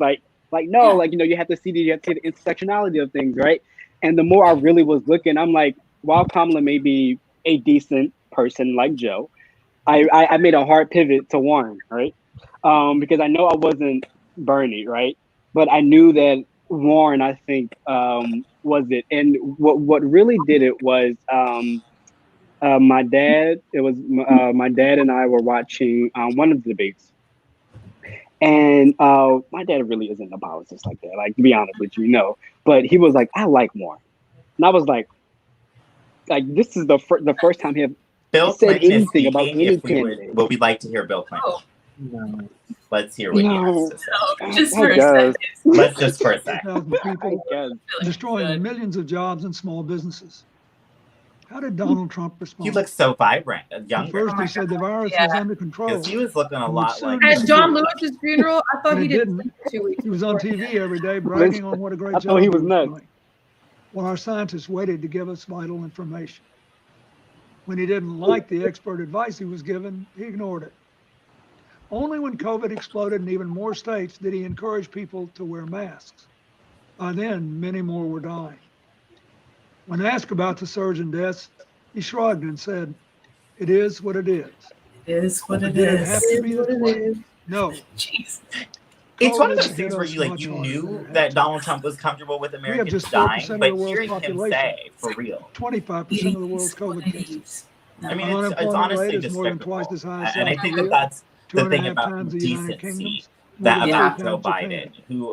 [SPEAKER 7] no, you have to see the intersectionality of things, right? And the more I really was looking, I'm while Kamala may be a decent person like Joe, I made a hard pivot to Warren, right? Because I know I wasn't Bernie, right? But I knew that Warren, I think, was it. And what really did it was my dad. It was my dad and I were watching one of the debates. And my dad really isn't a politics like that, to be honest with you, But he was I like Warren. And I was this is the first time he
[SPEAKER 1] Bill
[SPEAKER 7] said
[SPEAKER 1] Clinton
[SPEAKER 7] anything about any candidate.
[SPEAKER 1] Well, we'd like to hear Bill Clinton.
[SPEAKER 7] No.
[SPEAKER 1] Let's hear what he has to say.
[SPEAKER 2] Just for a second.
[SPEAKER 1] Let's just for a second.
[SPEAKER 15] People destroying millions of jobs in small businesses. How did Donald Trump respond?
[SPEAKER 1] He looked so vibrant, younger.
[SPEAKER 15] First, he said the virus
[SPEAKER 2] Yeah.
[SPEAKER 15] was under control.
[SPEAKER 1] Because he was looking a lot like.
[SPEAKER 8] At John Lewis's funeral, I thought
[SPEAKER 15] And
[SPEAKER 8] he
[SPEAKER 15] it
[SPEAKER 8] did
[SPEAKER 15] didn't.
[SPEAKER 8] 2 weeks.
[SPEAKER 15] He was on
[SPEAKER 8] before.
[SPEAKER 15] TV every day bragging on what a great
[SPEAKER 7] I
[SPEAKER 15] job
[SPEAKER 7] thought he was nuts.
[SPEAKER 15] doing. While our scientists waited to give us vital information. When he didn't like the expert advice he was given, he ignored it. Only when COVID exploded in even more states did he encourage people to wear masks. By then, many more were dying. When asked about the surge in deaths, he shrugged and said, "It is what it is."
[SPEAKER 2] It is what it
[SPEAKER 15] Did it
[SPEAKER 2] is.
[SPEAKER 15] have to be this way? No.
[SPEAKER 2] Jeez.
[SPEAKER 1] It's one of
[SPEAKER 15] COVID
[SPEAKER 1] those
[SPEAKER 15] hit
[SPEAKER 1] things where
[SPEAKER 15] us
[SPEAKER 1] you like
[SPEAKER 15] much
[SPEAKER 1] you
[SPEAKER 15] harder than
[SPEAKER 1] knew
[SPEAKER 15] it had
[SPEAKER 1] that
[SPEAKER 15] to.
[SPEAKER 1] Donald Trump was comfortable with
[SPEAKER 15] We have
[SPEAKER 1] Americans
[SPEAKER 15] just 4%
[SPEAKER 1] dying,
[SPEAKER 15] of the
[SPEAKER 1] but
[SPEAKER 15] world's
[SPEAKER 1] hearing him
[SPEAKER 15] population.
[SPEAKER 1] say for real.
[SPEAKER 15] 25% of the world's COVID cases.
[SPEAKER 1] I mean, it's
[SPEAKER 15] Unemployment
[SPEAKER 1] honestly
[SPEAKER 15] rate is more than
[SPEAKER 1] despicable.
[SPEAKER 15] twice as high as
[SPEAKER 1] And I
[SPEAKER 15] South
[SPEAKER 1] think that
[SPEAKER 15] Korea,
[SPEAKER 1] that's the thing
[SPEAKER 15] 2.5
[SPEAKER 1] about
[SPEAKER 15] times the United
[SPEAKER 1] decency
[SPEAKER 15] Kingdom's,
[SPEAKER 1] that
[SPEAKER 15] more than
[SPEAKER 1] about
[SPEAKER 15] 3
[SPEAKER 1] Joe
[SPEAKER 15] times Japan.
[SPEAKER 1] Biden,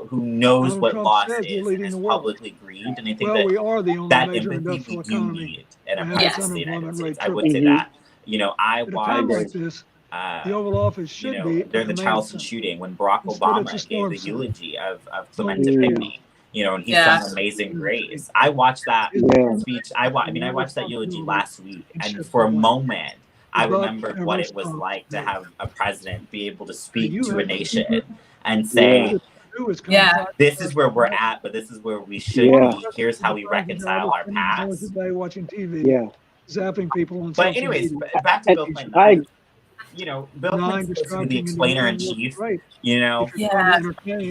[SPEAKER 1] who knows
[SPEAKER 15] Donald
[SPEAKER 1] what
[SPEAKER 15] Trump
[SPEAKER 1] loss
[SPEAKER 15] says we're
[SPEAKER 1] is and
[SPEAKER 15] leading
[SPEAKER 1] is
[SPEAKER 15] the world.
[SPEAKER 1] publicly grieved. And I think
[SPEAKER 15] Well,
[SPEAKER 1] that
[SPEAKER 15] we are the only
[SPEAKER 1] that
[SPEAKER 15] major
[SPEAKER 1] empathy we
[SPEAKER 15] industrial
[SPEAKER 1] do
[SPEAKER 15] economy
[SPEAKER 1] need in
[SPEAKER 15] that
[SPEAKER 1] a
[SPEAKER 15] has
[SPEAKER 1] place
[SPEAKER 15] its
[SPEAKER 1] like the United
[SPEAKER 15] unemployment
[SPEAKER 1] States.
[SPEAKER 15] rate
[SPEAKER 1] I would
[SPEAKER 15] tripled.
[SPEAKER 1] say that. You know, I
[SPEAKER 15] At a time like
[SPEAKER 1] watched
[SPEAKER 15] this, the Oval Office should be a
[SPEAKER 1] during the
[SPEAKER 15] command
[SPEAKER 1] Charleston
[SPEAKER 15] center.
[SPEAKER 1] shooting when Barack
[SPEAKER 15] Instead, it's a
[SPEAKER 1] Obama gave
[SPEAKER 15] storm
[SPEAKER 1] the
[SPEAKER 15] center.
[SPEAKER 1] eulogy of
[SPEAKER 15] So
[SPEAKER 1] Clementa
[SPEAKER 15] yeah.
[SPEAKER 1] Pinckney, you know, and he
[SPEAKER 2] Yeah.
[SPEAKER 1] sung Amazing Grace. I watched that
[SPEAKER 7] Yeah.
[SPEAKER 1] speech. I watched that eulogy last week, and for a moment, I remembered what it was like to have a president be able to speak to a nation and say,
[SPEAKER 2] Yeah.
[SPEAKER 1] "This is where we're at, but this is where we should
[SPEAKER 7] Yeah.
[SPEAKER 1] be. Here's how we reconcile our past."
[SPEAKER 15] Today watching TV,
[SPEAKER 7] Yeah.
[SPEAKER 15] zapping people on
[SPEAKER 1] But
[SPEAKER 15] social
[SPEAKER 1] anyways,
[SPEAKER 15] media.
[SPEAKER 1] back to Bill Clinton.
[SPEAKER 7] I
[SPEAKER 1] You know, Bill
[SPEAKER 15] Nine
[SPEAKER 1] Clinton's supposed to be the
[SPEAKER 15] distracting and
[SPEAKER 1] explainer in
[SPEAKER 15] unworked
[SPEAKER 1] chief.
[SPEAKER 15] race.
[SPEAKER 1] You know,
[SPEAKER 15] If you're trying
[SPEAKER 2] Yeah.
[SPEAKER 15] to entertain or
[SPEAKER 1] his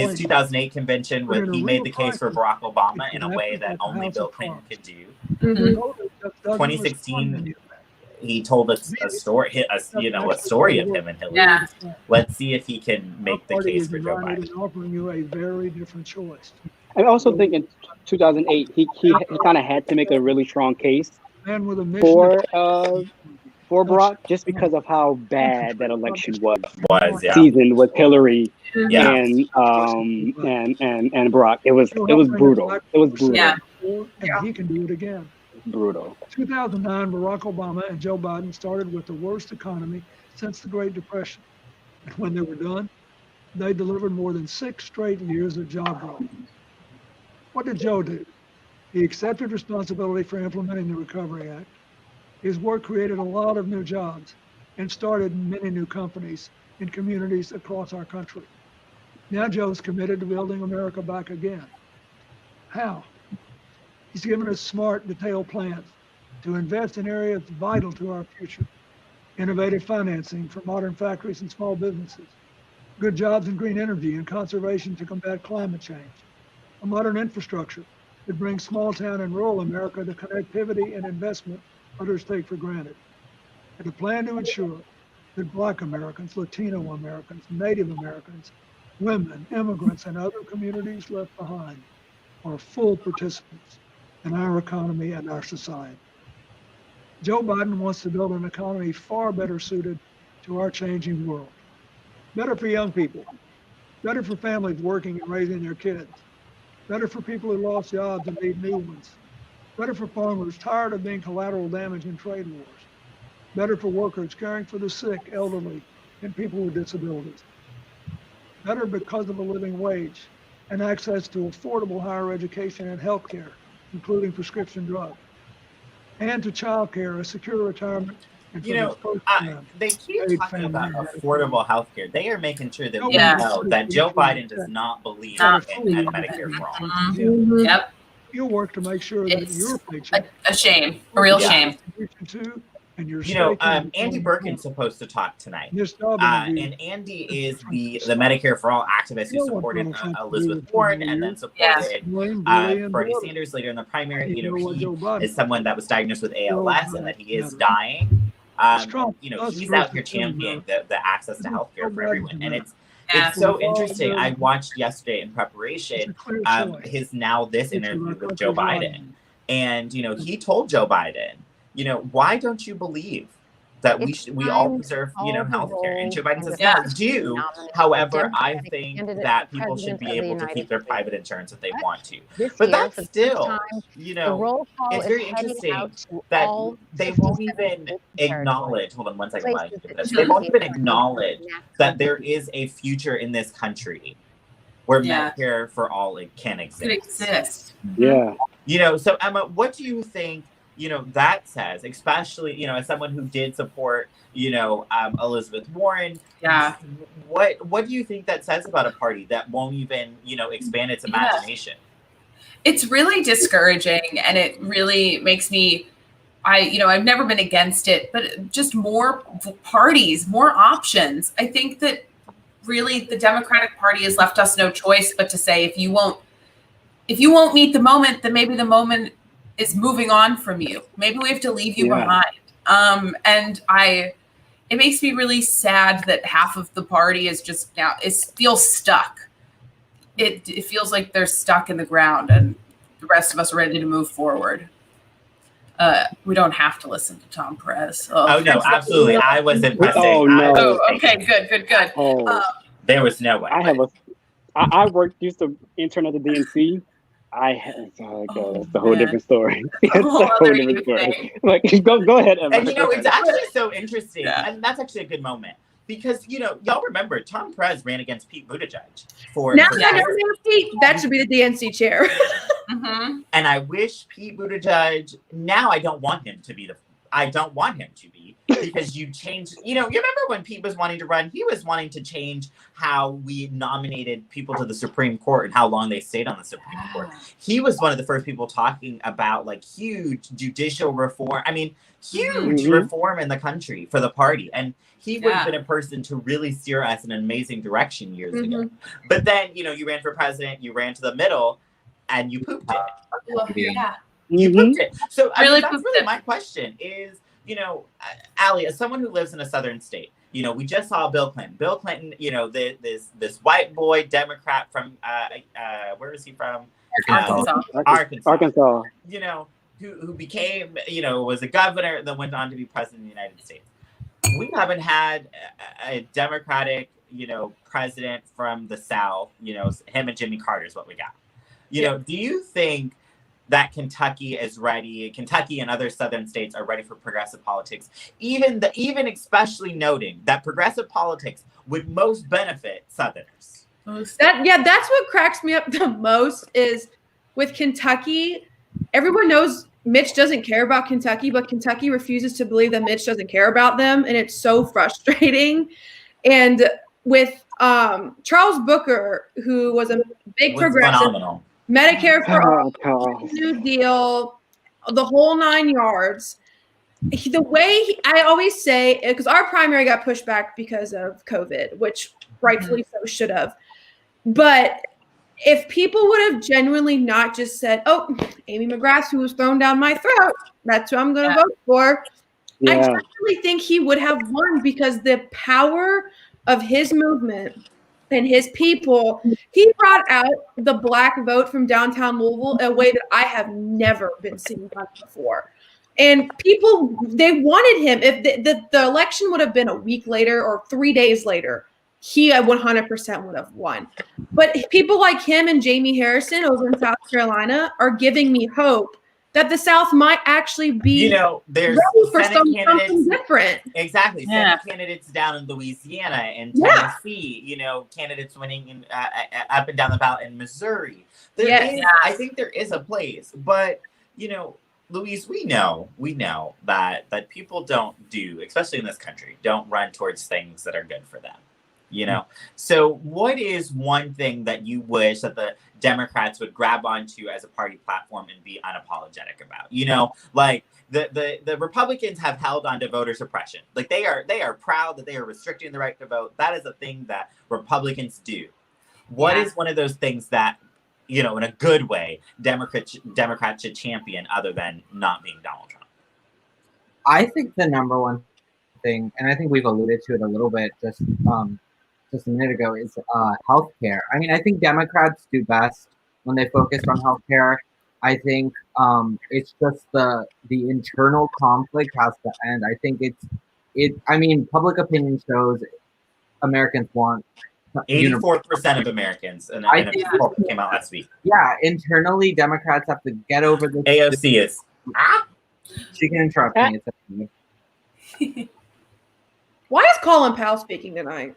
[SPEAKER 15] inflame,
[SPEAKER 1] 2008 convention,
[SPEAKER 15] we're in a
[SPEAKER 1] he made
[SPEAKER 15] real
[SPEAKER 1] the case for
[SPEAKER 15] crisis.
[SPEAKER 1] Barack Obama
[SPEAKER 15] It's
[SPEAKER 1] in a
[SPEAKER 15] an
[SPEAKER 1] way
[SPEAKER 15] epic
[SPEAKER 1] that
[SPEAKER 15] like the
[SPEAKER 1] only
[SPEAKER 15] House
[SPEAKER 1] Bill
[SPEAKER 15] of
[SPEAKER 1] Clinton
[SPEAKER 15] Cards.
[SPEAKER 1] could do.
[SPEAKER 8] Mhm.
[SPEAKER 15] COVID just doesn't
[SPEAKER 1] 2016,
[SPEAKER 15] respond to anything.
[SPEAKER 1] he told us a story, a story of him and Hillary.
[SPEAKER 2] Yeah.
[SPEAKER 1] Let's see if he can
[SPEAKER 15] Our
[SPEAKER 1] make the
[SPEAKER 15] party
[SPEAKER 1] case
[SPEAKER 15] is
[SPEAKER 1] for Joe
[SPEAKER 15] united
[SPEAKER 1] Biden.
[SPEAKER 15] in offering you a very different choice.
[SPEAKER 7] I also think in 2008 he kind of had to make a really strong case
[SPEAKER 15] Man with a mission
[SPEAKER 7] for Barack just because of how bad that election was.
[SPEAKER 1] Yeah.
[SPEAKER 7] Seasoned with Hillary
[SPEAKER 1] Yeah.
[SPEAKER 7] and Barack. It was brutal. It was brutal.
[SPEAKER 2] Yeah.
[SPEAKER 15] And he can do it again.
[SPEAKER 7] Brutal.
[SPEAKER 15] 2009, Barack Obama and Joe Biden started with the worst economy since the Great Depression. And when they were done, they delivered more than 6 straight years of job growth. What did Joe do? He accepted responsibility for implementing the Recovery Act. His work created a lot of new jobs and started many new companies in communities across our country. Now Joe's committed to building America back again. How? He's given us smart, detailed plans to invest in areas vital to our future. Innovative financing for modern factories and small businesses. Good jobs in green energy and conservation to combat climate change. A modern infrastructure that brings small town and rural America the connectivity and investment others take for granted. And a plan to ensure that Black Americans, Latino Americans, Native Americans, women, immigrants, and other communities left behind are full participants in our economy and our society. Joe Biden wants to build an economy far better suited to our changing world. Better for young people, better for families working and raising their kids, better for people who lost jobs and need new ones, better for farmers tired of being collateral damage in trade wars, better for workers caring for the sick, elderly, and people with disabilities, better because of a living wage and access to affordable higher education and health care, including prescription drugs, and to child care, a secure retirement, and
[SPEAKER 1] You know, they keep talking about affordable health care. They are making sure that we know that Joe Biden does not believe in Medicare for all.
[SPEAKER 2] Yep.
[SPEAKER 15] You'll work to make sure that your paycheck.
[SPEAKER 2] A shame. A real shame.
[SPEAKER 15] And your
[SPEAKER 1] You know, Andy Birkin's supposed to talk tonight. And Andy is the Medicare for All activist who supported Elizabeth Warren and then supported Bernie Sanders later in the primary. You know, he is someone that was diagnosed with ALS and that he is dying. You know, he's out here championing the access to healthcare for everyone. And it's so interesting. I watched yesterday in preparation his Now This interview with Joe Biden. And, you know, he told Joe Biden, you know, why don't you believe that we all deserve, you know, healthcare? And Joe Biden says, I do. However, I think that people should be able to keep their private insurance if they want to. But that's still, you know, it's very interesting that they won't even acknowledge, hold on one second, they won't even acknowledge that there is a future in this country where Medicare for all can exist.
[SPEAKER 2] It exists.
[SPEAKER 7] Yeah.
[SPEAKER 1] You know, so Emma, what do you think that says, especially, as someone who did support, Elizabeth Warren.
[SPEAKER 2] Yeah.
[SPEAKER 1] What do you think that says about a party that won't even, expand its imagination?
[SPEAKER 2] It's really discouraging, and it really makes me, I've never been against it, but just more parties, more options. I think that really the Democratic Party has left us no choice but to say, if you won't meet the moment, then maybe the moment is moving on from you. Maybe we have to leave you behind. And it makes me really sad that half of the party is just now feels stuck. It feels like they're stuck in the ground, and the rest of us are ready to move forward. We don't have to listen to Tom Perez.
[SPEAKER 1] Oh no, absolutely. I was impressed.
[SPEAKER 7] Oh no.
[SPEAKER 2] Oh, okay, good.
[SPEAKER 7] Oh,
[SPEAKER 1] there was no way.
[SPEAKER 7] I used to intern at the DNC. That's a whole different story. It's a whole different story. Like, go ahead, Emma.
[SPEAKER 1] And it's actually so interesting, and that's actually a good moment. Because, y'all remember, Tom Perez ran against Pete Buttigieg
[SPEAKER 8] that should be the DNC chair.
[SPEAKER 2] Mm-hmm.
[SPEAKER 1] And I wish Pete Buttigieg, now I don't want him to be because you changed, you remember when Pete was wanting to run, he was wanting to change how we nominated people to the Supreme Court and how long they stayed on the Supreme Court. He was one of the first people talking about huge judicial reform. I mean, huge reform in the country for the party. And he would have been a person to really steer us in an amazing direction years ago. But then, you ran for president, you ran to the middle, and you pooped it. You pooped it. So that's really my question is, Allie, as someone who lives in a southern state, we just saw Bill Clinton. Bill Clinton, this white boy Democrat from where is he from?
[SPEAKER 7] Arkansas.
[SPEAKER 1] Who became, was a governor, then went on to be president of the United States. We haven't had a Democratic, president from the South. Him and Jimmy Carter is what we got. Do you think that Kentucky is ready? Kentucky and other southern states are ready for progressive politics, even especially noting that progressive politics would most benefit Southerners.
[SPEAKER 8] That's what cracks me up the most is with Kentucky. Everyone knows Mitch doesn't care about Kentucky, but Kentucky refuses to believe that Mitch doesn't care about them, and it's so frustrating. And with Charles Booker, who was a big progressive,
[SPEAKER 1] phenomenal.
[SPEAKER 8] Medicare for all, New Deal, the whole 9 yards. The way I always say, because our primary got pushed back because of COVID, which rightfully so should have. But if people would have genuinely not just said, "Oh, Amy McGrath, who was thrown down my throat, that's who I'm going to vote for," I actually think he would have won because the power of his movement and his people, he brought out the black vote from downtown Louisville in a way that I have never been seen before. And people, they wanted him. If the election would have been a week later or 3 days later, he 100% would have won. But people like him and Jamie Harrison over in South Carolina are giving me hope that the South might actually be
[SPEAKER 1] there's
[SPEAKER 8] ready for
[SPEAKER 1] something
[SPEAKER 8] something different.
[SPEAKER 1] Exactly. Senate candidates down in Louisiana and Tennessee, candidates winning in, up and down the ballot in Missouri. I think there is a place. But, Louise, we know that people don't do, especially in this country, don't run towards things that are good for them. So what is one thing that you wish that the Democrats would grab onto as a party platform and be unapologetic about? The Republicans have held on to voter suppression. They are proud that they are restricting the right to vote. That is a thing that Republicans do. What is one of those things that, in a good way, Democrats should champion other than not being Donald Trump?
[SPEAKER 9] I think the number one thing, and I think we've alluded to it a little bit just a minute ago, is healthcare. I mean, I think Democrats do best when they focus on healthcare. I think it's just the internal conflict has to end. I think I mean, public opinion shows Americans want
[SPEAKER 1] 84% of Americans, and a poll came out last week.
[SPEAKER 9] Yeah, internally, Democrats have to get over this.
[SPEAKER 1] AOC is.
[SPEAKER 9] She can interrupt me.
[SPEAKER 8] Why is Colin Powell speaking tonight?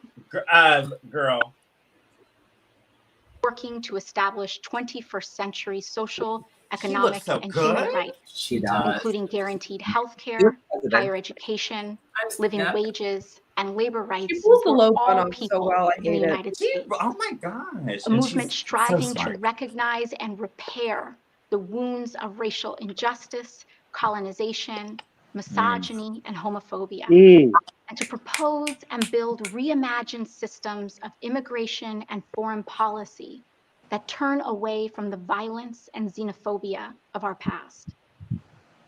[SPEAKER 16] Working to establish 21st century social
[SPEAKER 2] economic,
[SPEAKER 11] and human rights,
[SPEAKER 9] She does.
[SPEAKER 11] including guaranteed health care, higher education, living
[SPEAKER 2] Yep.
[SPEAKER 11] wages, and labor rights
[SPEAKER 8] She pulls the
[SPEAKER 11] for
[SPEAKER 8] low gun
[SPEAKER 11] all
[SPEAKER 8] off so
[SPEAKER 11] people
[SPEAKER 8] well. I
[SPEAKER 11] in the
[SPEAKER 8] hate it.
[SPEAKER 11] United States.
[SPEAKER 1] Oh my gosh.
[SPEAKER 11] A movement striving to
[SPEAKER 1] smart.
[SPEAKER 11] recognize and repair the wounds of racial injustice, colonization, misogyny, and homophobia, and to propose and build reimagined systems of immigration and foreign policy that turn away from the violence and xenophobia of our past.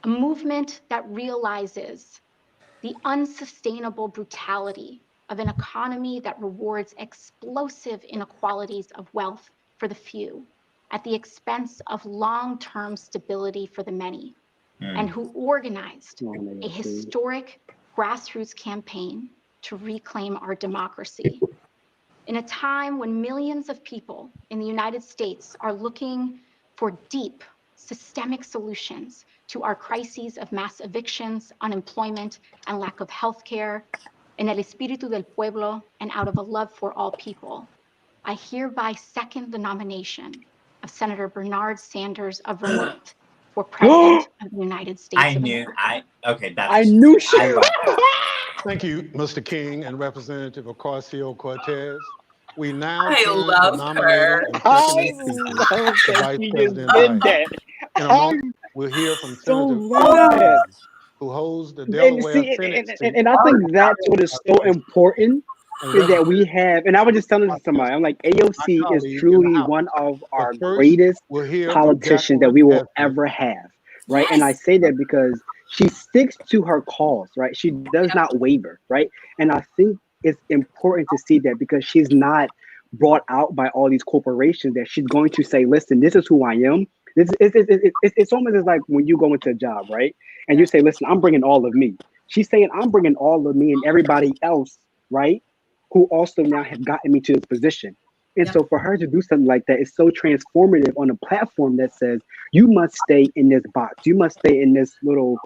[SPEAKER 11] A movement that realizes the unsustainable brutality of an economy that rewards explosive inequalities of wealth for the few at the expense of long-term stability for the many, and who organized a historic grassroots campaign to reclaim our democracy. In a time when millions of people in the United States are looking for deep, systemic solutions to our crises of mass evictions, unemployment, and lack of health care, en el espíritu del pueblo, and out of a love for all people, I hereby second the nomination of Senator Bernard Sanders of Vermont for President of the United States of America.
[SPEAKER 1] I
[SPEAKER 7] knew she.
[SPEAKER 16] Thank you, Mr. King and Representative Ocasio-Cortez. We now
[SPEAKER 2] I
[SPEAKER 16] turn
[SPEAKER 2] love
[SPEAKER 16] to nominating and seconding speakers for Vice President Biden. In a moment, we'll hear from Senator
[SPEAKER 7] glad.
[SPEAKER 16] who holds the
[SPEAKER 7] And
[SPEAKER 16] Delaware
[SPEAKER 7] see,
[SPEAKER 16] Senate seat.
[SPEAKER 7] and I think that's what is so important is that we have, and I was just telling this to somebody, I'm like, AOC is truly one of our greatest politicians that we will ever have, right? And I say that because she sticks to her cause, right? She does not waver, right? And I think it's important to see that because she's not brought out by all these corporations that she's going to say, listen, this is who I am. It's almost as like when you go into a job, right? And you say, listen, I'm bringing all of me. She's saying, I'm bringing all of me and everybody else, right? Who also now have gotten me to this position. And so for her to do something like that is so transformative on a platform that says, you must stay in this box. You must stay in this little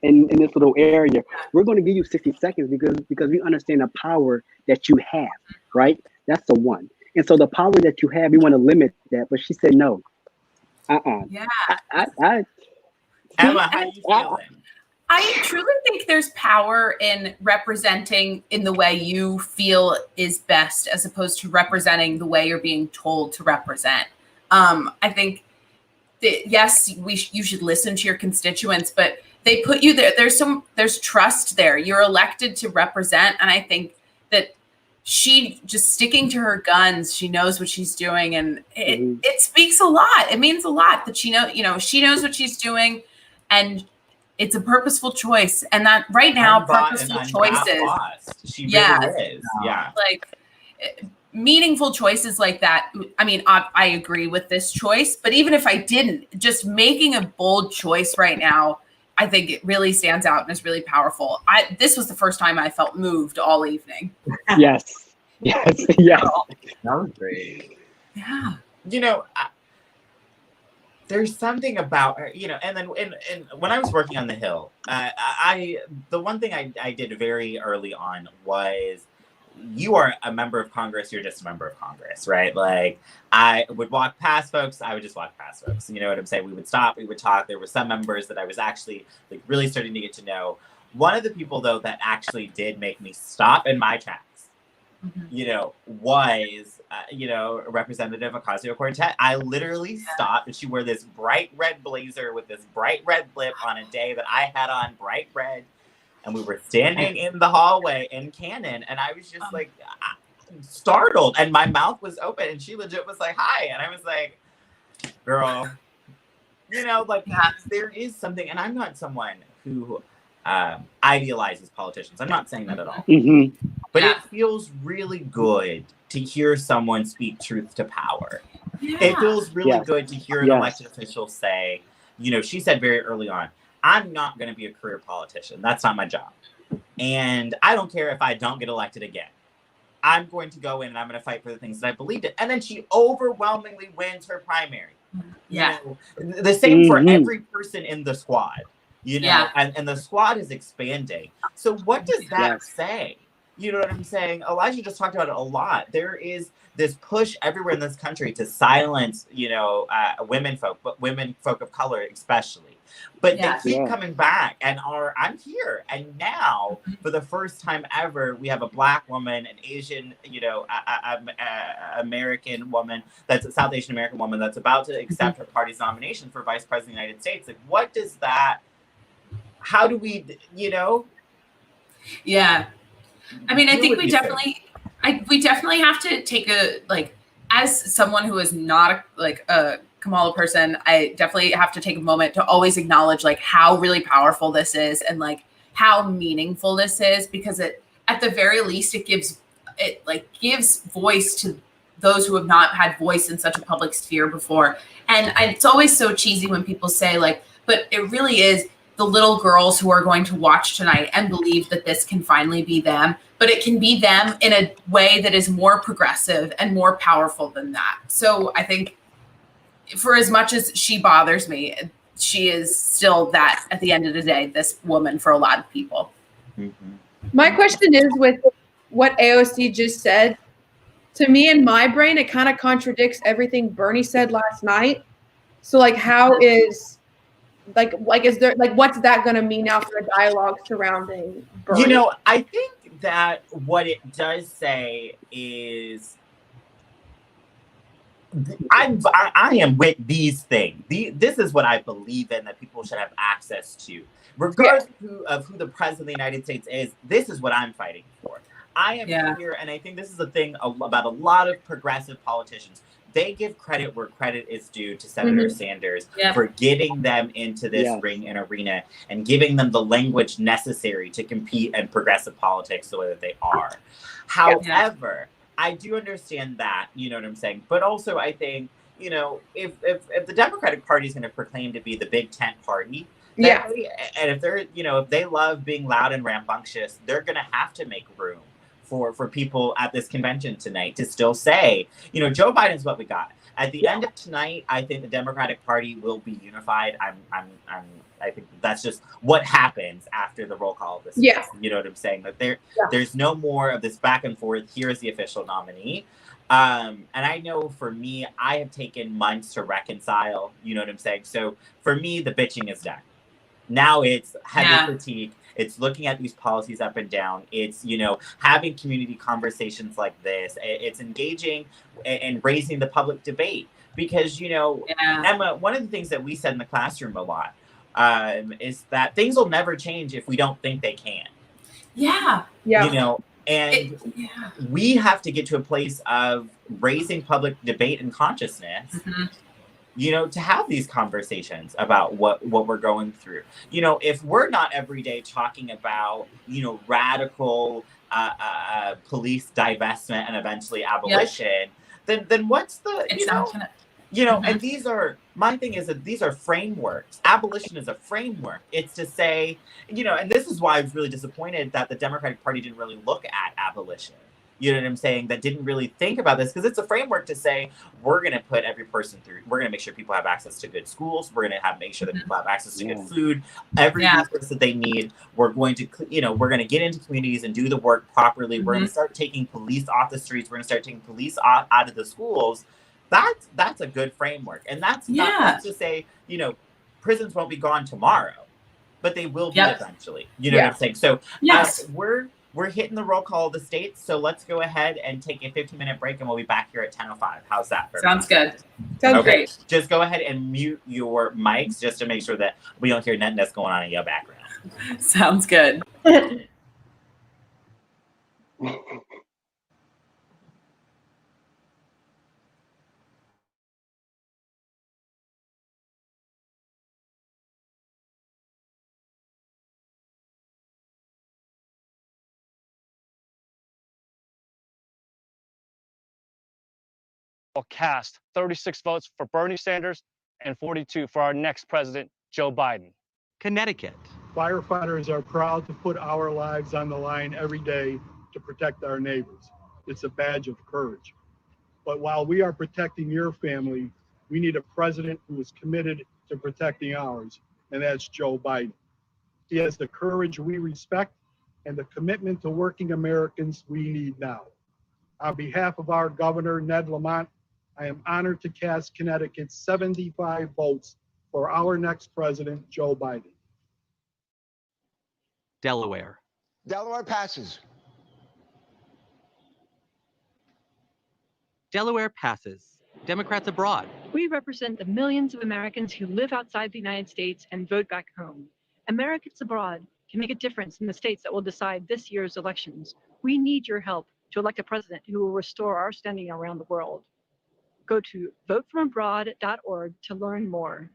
[SPEAKER 7] in this little area. We're going to give you 60 seconds because we understand the power that you have, right? That's the one. And so the power that you have, we want to limit that. But she said, no.
[SPEAKER 2] Yeah.
[SPEAKER 1] Emma, how are you feeling?
[SPEAKER 2] I truly think there's power in representing in the way you feel is best, as opposed to representing the way you're being told to represent. I think that, yes, you should listen to your constituents, but they put you there. There's trust there. You're elected to represent, and I think that she just sticking to her guns. She knows what she's doing, and it speaks a lot. It means a lot that she knows what she's doing, and it's a purposeful choice. And that right now, purposeful choices.
[SPEAKER 1] She really is. Yeah.
[SPEAKER 2] Like meaningful choices like that. I mean, I agree with this choice, but even if I didn't, just making a bold choice right now, I think it really stands out and is really powerful. This was the first time I felt moved all evening.
[SPEAKER 7] Yes. That
[SPEAKER 9] was great.
[SPEAKER 2] Yeah.
[SPEAKER 1] There's something about her, and then and when I was working on the Hill, the one thing I did very early on was, you are a member of Congress, you're just a member of Congress, right? Like, I would walk past folks, I would just walk past folks. You know what I'm saying? We would stop, we would talk. There were some members that I was actually like really starting to get to know. One of the people, though, that actually did make me stop in my tracks, was, Representative Ocasio-Cortez. I literally stopped, and she wore this bright red blazer with this bright red lip on a day that I had on bright red. And we were standing in the hallway in Cannon, and I was just like startled, and my mouth was open, and she legit was like, hi. And I was like, girl, there is something, and I'm not someone who idealizes politicians. I'm not saying that at all. But it feels really good to hear someone speak truth to power. Yeah. It feels really good to hear an elected official say, she said very early on, I'm not going to be a career politician. That's not my job. And I don't care if I don't get elected again. I'm going to go in and I'm going to fight for the things that I believed in. And then she overwhelmingly wins her primary.
[SPEAKER 2] Yeah.
[SPEAKER 1] The same for every person in the squad, and the squad is expanding. So what does that say? You know what I'm saying? Elijah just talked about it a lot. There is this push everywhere in this country to silence, women folk, but women folk of color especially. But
[SPEAKER 2] Yes.
[SPEAKER 1] they keep coming back and I'm here. And now, for the first time ever, we have a Black woman, an Asian, American woman, that's a South Asian American woman that's about to accept her party's nomination for Vice President of the United States. Like, what does that, how do we,
[SPEAKER 2] Yeah. I mean, I
[SPEAKER 1] deal
[SPEAKER 2] think
[SPEAKER 1] with
[SPEAKER 2] we
[SPEAKER 1] these
[SPEAKER 2] definitely have to take a, like, as someone who is not a Kamala person, I definitely have to take a moment to always acknowledge like how really powerful this is and like how meaningful this is, because it, at the very least, it gives voice to those who have not had voice in such a public sphere before. And it's always so cheesy when people say like, but it really is the little girls who are going to watch tonight and believe that this can finally be them, but it can be them in a way that is more progressive and more powerful than that. So I think for as much as she bothers me, she is still that at the end of the day, this woman for a lot of people.
[SPEAKER 8] My question is, with what AOC just said, to me in my brain, it kind of contradicts everything Bernie said last night. So like, how is is there what's that going to mean now for a dialogue surrounding Bernie?
[SPEAKER 1] I think that what it does say is I am with these things. This is what I believe in, that people should have access to. Regardless of who the president of the United States is, this is what I'm fighting for. I am here, and I think this is the thing about a lot of progressive politicians. They give credit where credit is due to Senator Sanders for getting them into this ring and arena and giving them the language necessary to compete in progressive politics the way that they are. However, I do understand that, you know what I'm saying? But also I think, if the Democratic Party is going to proclaim to be the big tent party, and if they're, if they love being loud and rambunctious, they're going to have to make room for people at this convention tonight to still say, Joe Biden's what we got. At the end of tonight, I think the Democratic Party will be unified. I think that's just what happens after the roll call of this.
[SPEAKER 8] Yeah.
[SPEAKER 1] You know what I'm saying? That there's no more of this back and forth. Here's the official nominee. And I know for me, I have taken months to reconcile. You know what I'm saying? So for me, the bitching is done. Now it's heavy critique. It's looking at these policies up and down. It's, having community conversations like this. It's engaging and raising the public debate. Because, Emma, one of the things that we said in the classroom a lot is that things will never change if we don't think they can.
[SPEAKER 2] Yeah.
[SPEAKER 1] We have to get to a place of raising public debate and consciousness. To have these conversations about what we're going through. If we're not every day talking about, radical police divestment and eventually abolition, then what's the, and these are, my thing is that these are frameworks. Abolition is a framework. It's to say, and this is why I was really disappointed that the Democratic Party didn't really look at abolition. You know what I'm saying? That didn't really think about this, because it's a framework to say, we're going to put every person through, we're going to make sure people have access to good schools. We're going to make sure that people have access to good food, every resource that they need. We're going to, we're going to get into communities and do the work properly. We're going to start taking police off the streets. We're going to start taking police out of the schools. That's a good framework. And that's not to say, prisons won't be gone tomorrow, but they will be eventually. You know what I'm saying? So we're hitting the roll call of the states, so let's go ahead and take a 15-minute break, and we'll be back here at 10:05. How's that?
[SPEAKER 2] Sounds good. Sounds great.
[SPEAKER 1] Just go ahead and mute your mics just to make sure that we don't hear nothing that's going on in your background.
[SPEAKER 2] Sounds good.
[SPEAKER 17] Will cast 36 votes for Bernie Sanders and 42 for our next president, Joe Biden.
[SPEAKER 18] Connecticut.
[SPEAKER 19] Firefighters are proud to put our lives on the line every day to protect our neighbors. It's a badge of courage. But while we are protecting your family, we need a president who is committed to protecting ours, and that's Joe Biden. He has the courage we respect, and the commitment to working Americans we need now. On behalf of our governor, Ned Lamont, I am honored to cast Connecticut's 75 votes for our next president, Joe Biden.
[SPEAKER 18] Delaware.
[SPEAKER 14] Delaware passes.
[SPEAKER 18] Delaware passes. Democrats abroad.
[SPEAKER 20] We represent the millions of Americans who live outside the United States and vote back home. Americans abroad can make a difference in the states that will decide this year's elections. We need your help to elect a president who will restore our standing around the world. Go to votefromabroad.org to learn more.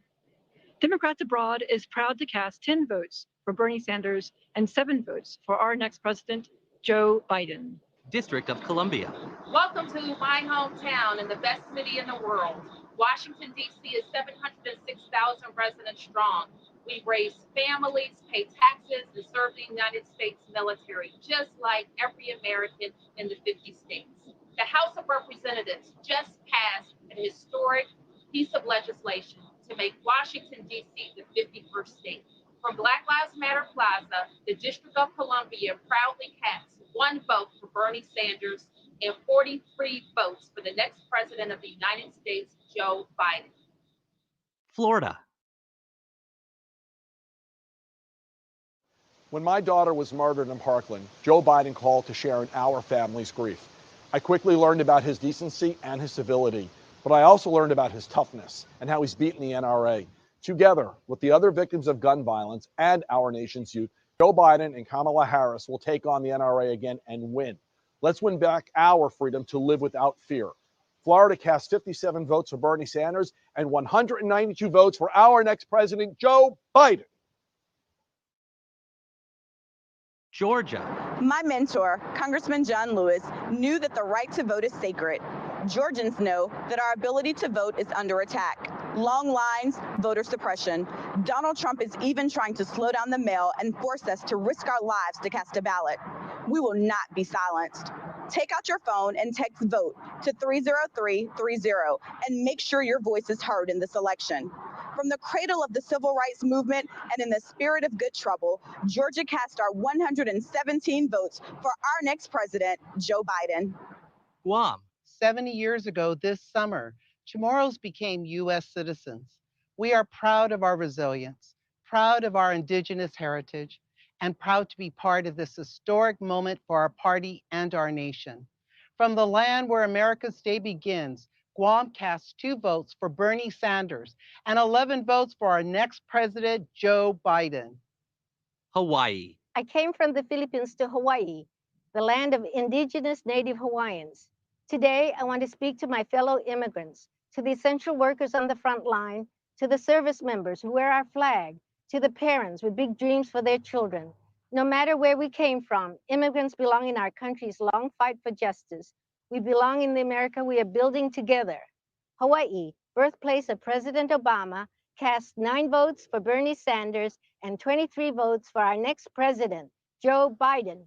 [SPEAKER 20] Democrats Abroad is proud to cast 10 votes for Bernie Sanders and 7 votes for our next president, Joe Biden.
[SPEAKER 18] District of Columbia.
[SPEAKER 21] Welcome to my hometown and the best city in the world. Washington, D.C. is 706,000 residents strong. We raise families, pay taxes, and serve the United States military, just like every American in the 50 states. The House of Representatives just passed an historic piece of legislation to make Washington, D.C. the 51st state. From Black Lives Matter Plaza, the District of Columbia proudly casts 1 vote for Bernie Sanders and 43 votes for the next president of the United States, Joe Biden.
[SPEAKER 18] Florida.
[SPEAKER 6] When my daughter was murdered in Parkland, Joe Biden called to share in our family's grief. I quickly learned about his decency and his civility, but I also learned about his toughness and how he's beaten the NRA. Together with the other victims of gun violence and our nation's youth, Joe Biden and Kamala Harris will take on the NRA again and win. Let's win back our freedom to live without fear. Florida cast 57 votes for Bernie Sanders and 192 votes for our next president, Joe Biden.
[SPEAKER 18] Georgia.
[SPEAKER 22] My mentor, Congressman John Lewis, knew that the right to vote is sacred. Georgians know that our ability to vote is under attack. Long lines, voter suppression. Donald Trump is even trying to slow down the mail and force us to risk our lives to cast a ballot. We will not be silenced. Take out your phone and text VOTE to 30330 and make sure your voice is heard in this election. From the cradle of the civil rights movement and in the spirit of good trouble, Georgia cast our 117 votes for our next president, Joe Biden.
[SPEAKER 18] Guam.
[SPEAKER 23] 70 years ago this summer, Chamorros became U.S. citizens. We are proud of our resilience, proud of our indigenous heritage, and proud to be part of this historic moment for our party and our nation. From the land where America's day begins, Guam cast 2 votes for Bernie Sanders and 11 votes for our next president, Joe Biden.
[SPEAKER 18] Hawaii.
[SPEAKER 24] I came from the Philippines to Hawaii, the land of indigenous Native Hawaiians. Today, I want to speak to my fellow immigrants, to the essential workers on the front line, to the service members who wear our flag, to the parents with big dreams for their children. No matter where we came from, immigrants belong in our country's long fight for justice. We belong in the America we are building together. Hawaii, birthplace of President Obama, cast 9 votes for Bernie Sanders and 23 votes for our next president, Joe Biden.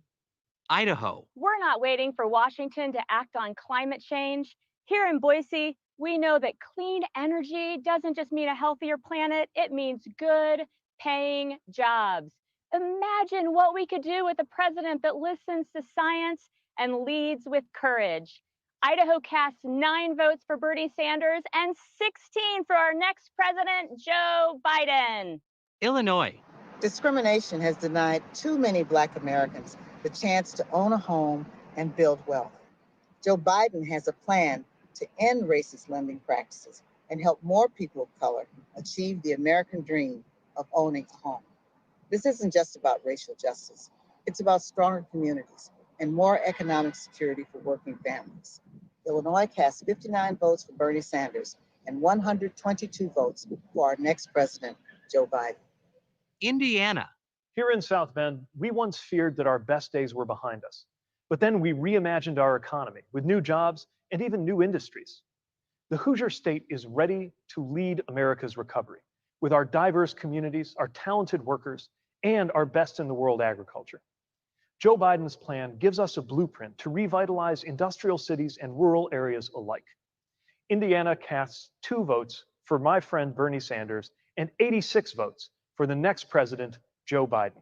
[SPEAKER 18] Idaho.
[SPEAKER 25] We're not waiting for Washington to act on climate change. Here in Boise, we know that clean energy doesn't just mean a healthier planet, it means good paying jobs. Imagine what we could do with a president that listens to science and leads with courage. Idaho cast 9 votes for Bernie Sanders and 16 for our next president, Joe Biden.
[SPEAKER 18] Illinois.
[SPEAKER 26] Discrimination has denied too many Black Americans the chance to own a home and build wealth. Joe Biden has a plan to end racist lending practices and help more people of color achieve the American dream of owning a home. This isn't just about racial justice. It's about stronger communities and more economic security for working families. Illinois cast 59 votes for Bernie Sanders and 122 votes for our next president, Joe Biden.
[SPEAKER 18] Indiana.
[SPEAKER 4] Here in South Bend, we once feared that our best days were behind us. But then we reimagined our economy with new jobs and even new industries. The Hoosier State is ready to lead America's recovery with our diverse communities, our talented workers, and our best in the world agriculture. Joe Biden's plan gives us a blueprint to revitalize industrial cities and rural areas alike. Indiana casts 2 votes for my friend Bernie Sanders and 86 votes for the next president, Joe Biden.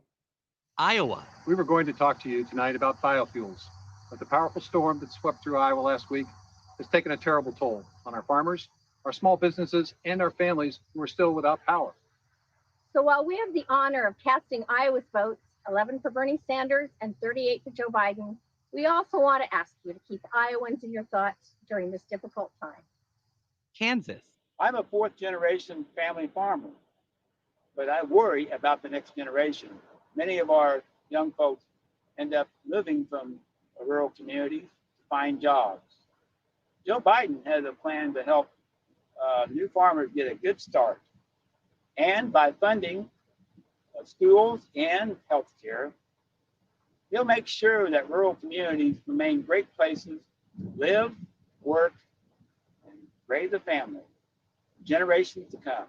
[SPEAKER 18] Iowa.
[SPEAKER 3] We were going to talk to you tonight about biofuels, but the powerful storm that swept through Iowa last week has taken a terrible toll on our farmers, our small businesses, and our families who are still without power.
[SPEAKER 25] So while we have the honor of casting Iowa's votes, 11 for Bernie Sanders and 38 for Joe Biden, we also want to ask you to keep Iowans in your thoughts during this difficult time.
[SPEAKER 18] Kansas.
[SPEAKER 5] I'm a fourth-generation family farmer, but I worry about the next generation. Many of our young folks end up living from rural communities to find jobs. Joe Biden has a plan to help new farmers get a good start. And by funding schools and healthcare, he'll make sure that rural communities remain great places to live, work, and raise a family for generations to come.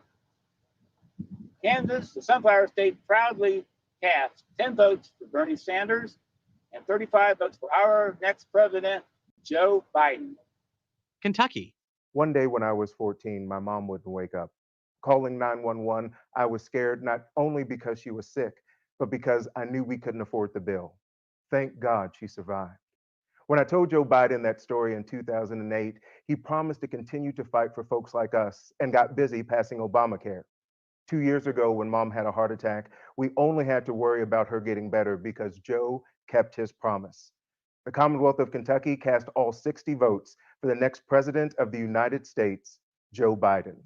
[SPEAKER 5] Kansas, the Sunflower State, proudly cast 10 votes for Bernie Sanders and 35 votes for our next president, Joe Biden.
[SPEAKER 18] Kentucky.
[SPEAKER 10] One day when I was 14, my mom wouldn't wake up. Calling 911, I was scared not only because she was sick, but because I knew we couldn't afford the bill. Thank God she survived. When I told Joe Biden that story in 2008, he promised to continue to fight for folks like us and got busy passing Obamacare. 2 years ago, when mom had a heart attack, we only had to worry about her getting better because Joe kept his promise. The Commonwealth of Kentucky cast all 60 votes for the next president of the United States, Joe Biden.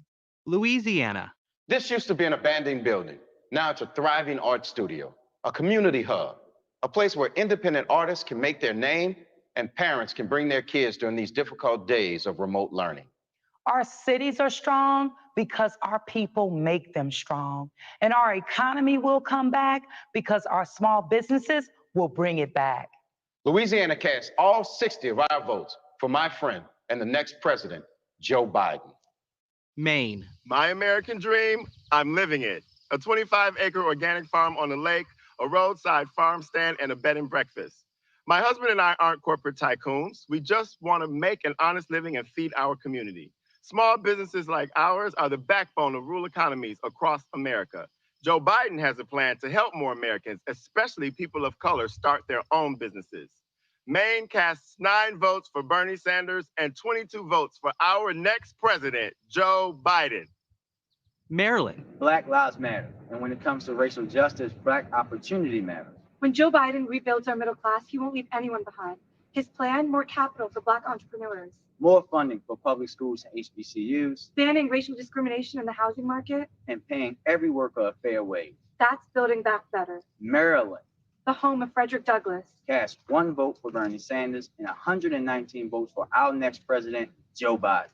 [SPEAKER 18] Louisiana.
[SPEAKER 12] This used to be an abandoned building. Now it's a thriving art studio, a community hub, a place where independent artists can make their name and parents can bring their kids during these difficult days of remote learning.
[SPEAKER 13] Our cities are strong because our people make them strong. And our economy will come back because our small businesses will bring it back.
[SPEAKER 12] Louisiana cast all 60 of our votes for my friend and the next president, Joe Biden.
[SPEAKER 18] Maine.
[SPEAKER 15] My American dream, I'm living it. A 25-acre organic farm on the lake, a roadside farm stand, and a bed and breakfast. My husband and I aren't corporate tycoons. We just want to make an honest living and feed our community. Small businesses like ours are the backbone of rural economies across America. Joe Biden has a plan to help more Americans, especially people of color, start their own businesses. Maine casts 9 votes for Bernie Sanders and 22 votes for our next president, Joe Biden.
[SPEAKER 18] Maryland.
[SPEAKER 27] Black lives matter. And when it comes to racial justice, Black opportunity matters.
[SPEAKER 28] When Joe Biden rebuilds our middle class, he won't leave anyone behind. His plan, more capital for Black entrepreneurs.
[SPEAKER 27] More funding for public schools and HBCUs.
[SPEAKER 28] Banning racial discrimination in the housing market.
[SPEAKER 27] And paying every worker a fair wage.
[SPEAKER 28] That's building back better.
[SPEAKER 27] Maryland.
[SPEAKER 28] The home of Frederick Douglass.
[SPEAKER 27] Cast 1 vote for Bernie Sanders and 119 votes for our next president, Joe Biden.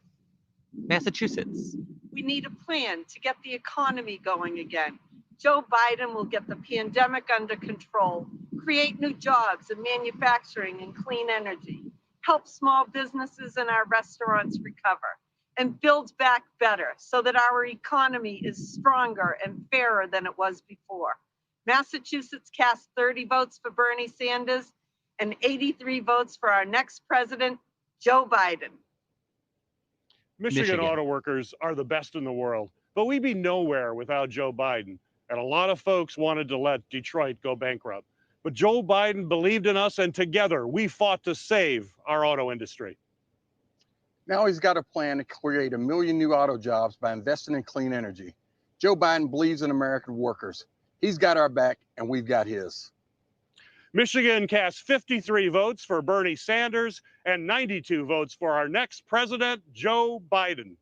[SPEAKER 18] Massachusetts.
[SPEAKER 29] We need a plan to get the economy going again. Joe Biden will get the pandemic under control, create new jobs in manufacturing and clean energy, help small businesses and our restaurants recover, and build back better so that our economy is stronger and fairer than it was before. Massachusetts cast 30 votes for Bernie Sanders and 83 votes for our next president, Joe Biden.
[SPEAKER 30] Michigan auto workers are the best in the world, but we'd be nowhere without Joe Biden. And a lot of folks wanted to let Detroit go bankrupt. But Joe Biden believed in us, and together we fought to save our auto industry.
[SPEAKER 16] Now he's got a plan to create 1 million new auto jobs by investing in clean energy. Joe Biden believes in American workers. He's got our back, and we've got his.
[SPEAKER 30] Michigan cast 53 votes for Bernie Sanders and 92 votes for our next president, Joe Biden.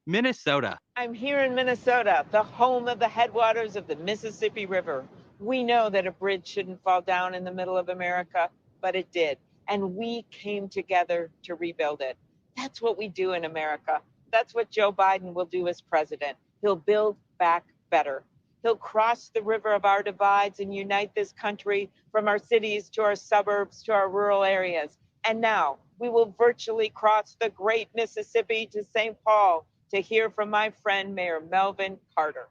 [SPEAKER 18] Minnesota.
[SPEAKER 31] I'm here in Minnesota, the home of the headwaters of the Mississippi River. We know that a bridge shouldn't fall down in the middle of America, but it did. And we came together to rebuild it. That's what we do in America. That's what Joe Biden will do as president. He'll build back better. He'll cross the river of our divides and unite this country from our cities to our suburbs to our rural areas. And now we will virtually cross the great Mississippi to St. Paul to hear from my friend, Mayor Melvin Carter.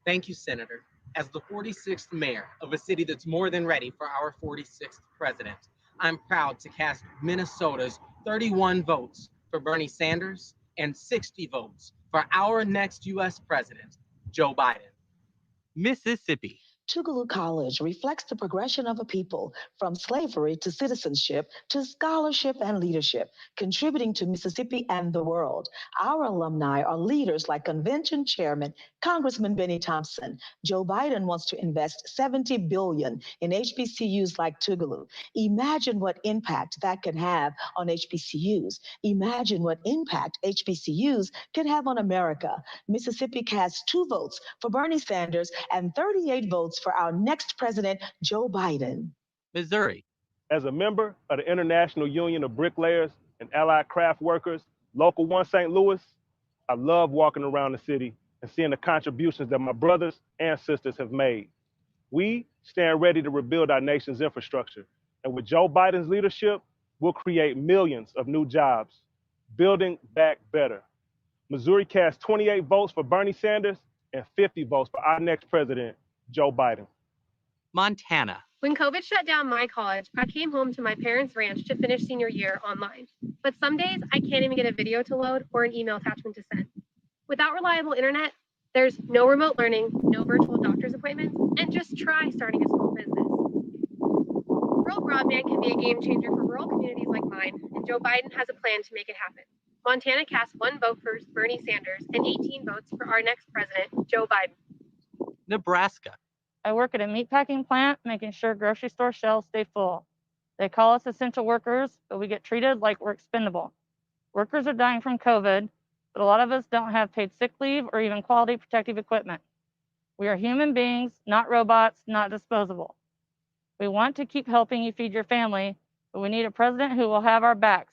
[SPEAKER 32] Thank you, Senator. As the 46th mayor of a city that's more than ready for our 46th president, I'm proud to cast Minnesota's 31 votes for Bernie Sanders and 60 votes for our next U.S. president, Joe Biden.
[SPEAKER 18] Mississippi.
[SPEAKER 1] Tougaloo College reflects the progression of a people from slavery to citizenship to scholarship and leadership, contributing to Mississippi and the world. Our alumni are leaders like Convention Chairman Congressman Benny Thompson. Joe Biden wants to invest $70 billion in HBCUs like Tougaloo. Imagine what impact that could have on HBCUs. Imagine what impact HBCUs could have on America. Mississippi cast 2 votes for Bernie Sanders and 38 votes for our next president, Joe Biden.
[SPEAKER 18] Missouri.
[SPEAKER 2] As a member of the International Union of Bricklayers and Allied Craft Workers, Local 1 St. Louis, I love walking around the city and seeing the contributions that my brothers and sisters have made. We stand ready to rebuild our nation's infrastructure. And with Joe Biden's leadership, we'll create millions of new jobs, building back better. Missouri cast 28 votes for Bernie Sanders and 50 votes for our next president, Joe Biden.
[SPEAKER 18] Montana.
[SPEAKER 6] When COVID shut down my college, I came home to my parents' ranch to finish senior year online. But some days I can't even get a video to load or an email attachment to send. Without reliable internet, there's no remote learning, no virtual doctor's appointments, and just try starting a small business. Rural broadband can be a game changer for rural communities like mine, and Joe Biden has a plan to make it happen. Montana cast 1 vote for Bernie Sanders and 18 votes for our next president, Joe Biden.
[SPEAKER 18] Nebraska.
[SPEAKER 7] I work at a meatpacking plant, making sure grocery store shelves stay full. They call us essential workers, but we get treated like we're expendable. Workers are dying from COVID, but a lot of us don't have paid sick leave or even quality protective equipment. We are human beings, not robots, not disposable. We want to keep helping you feed your family, but we need a president who will have our backs.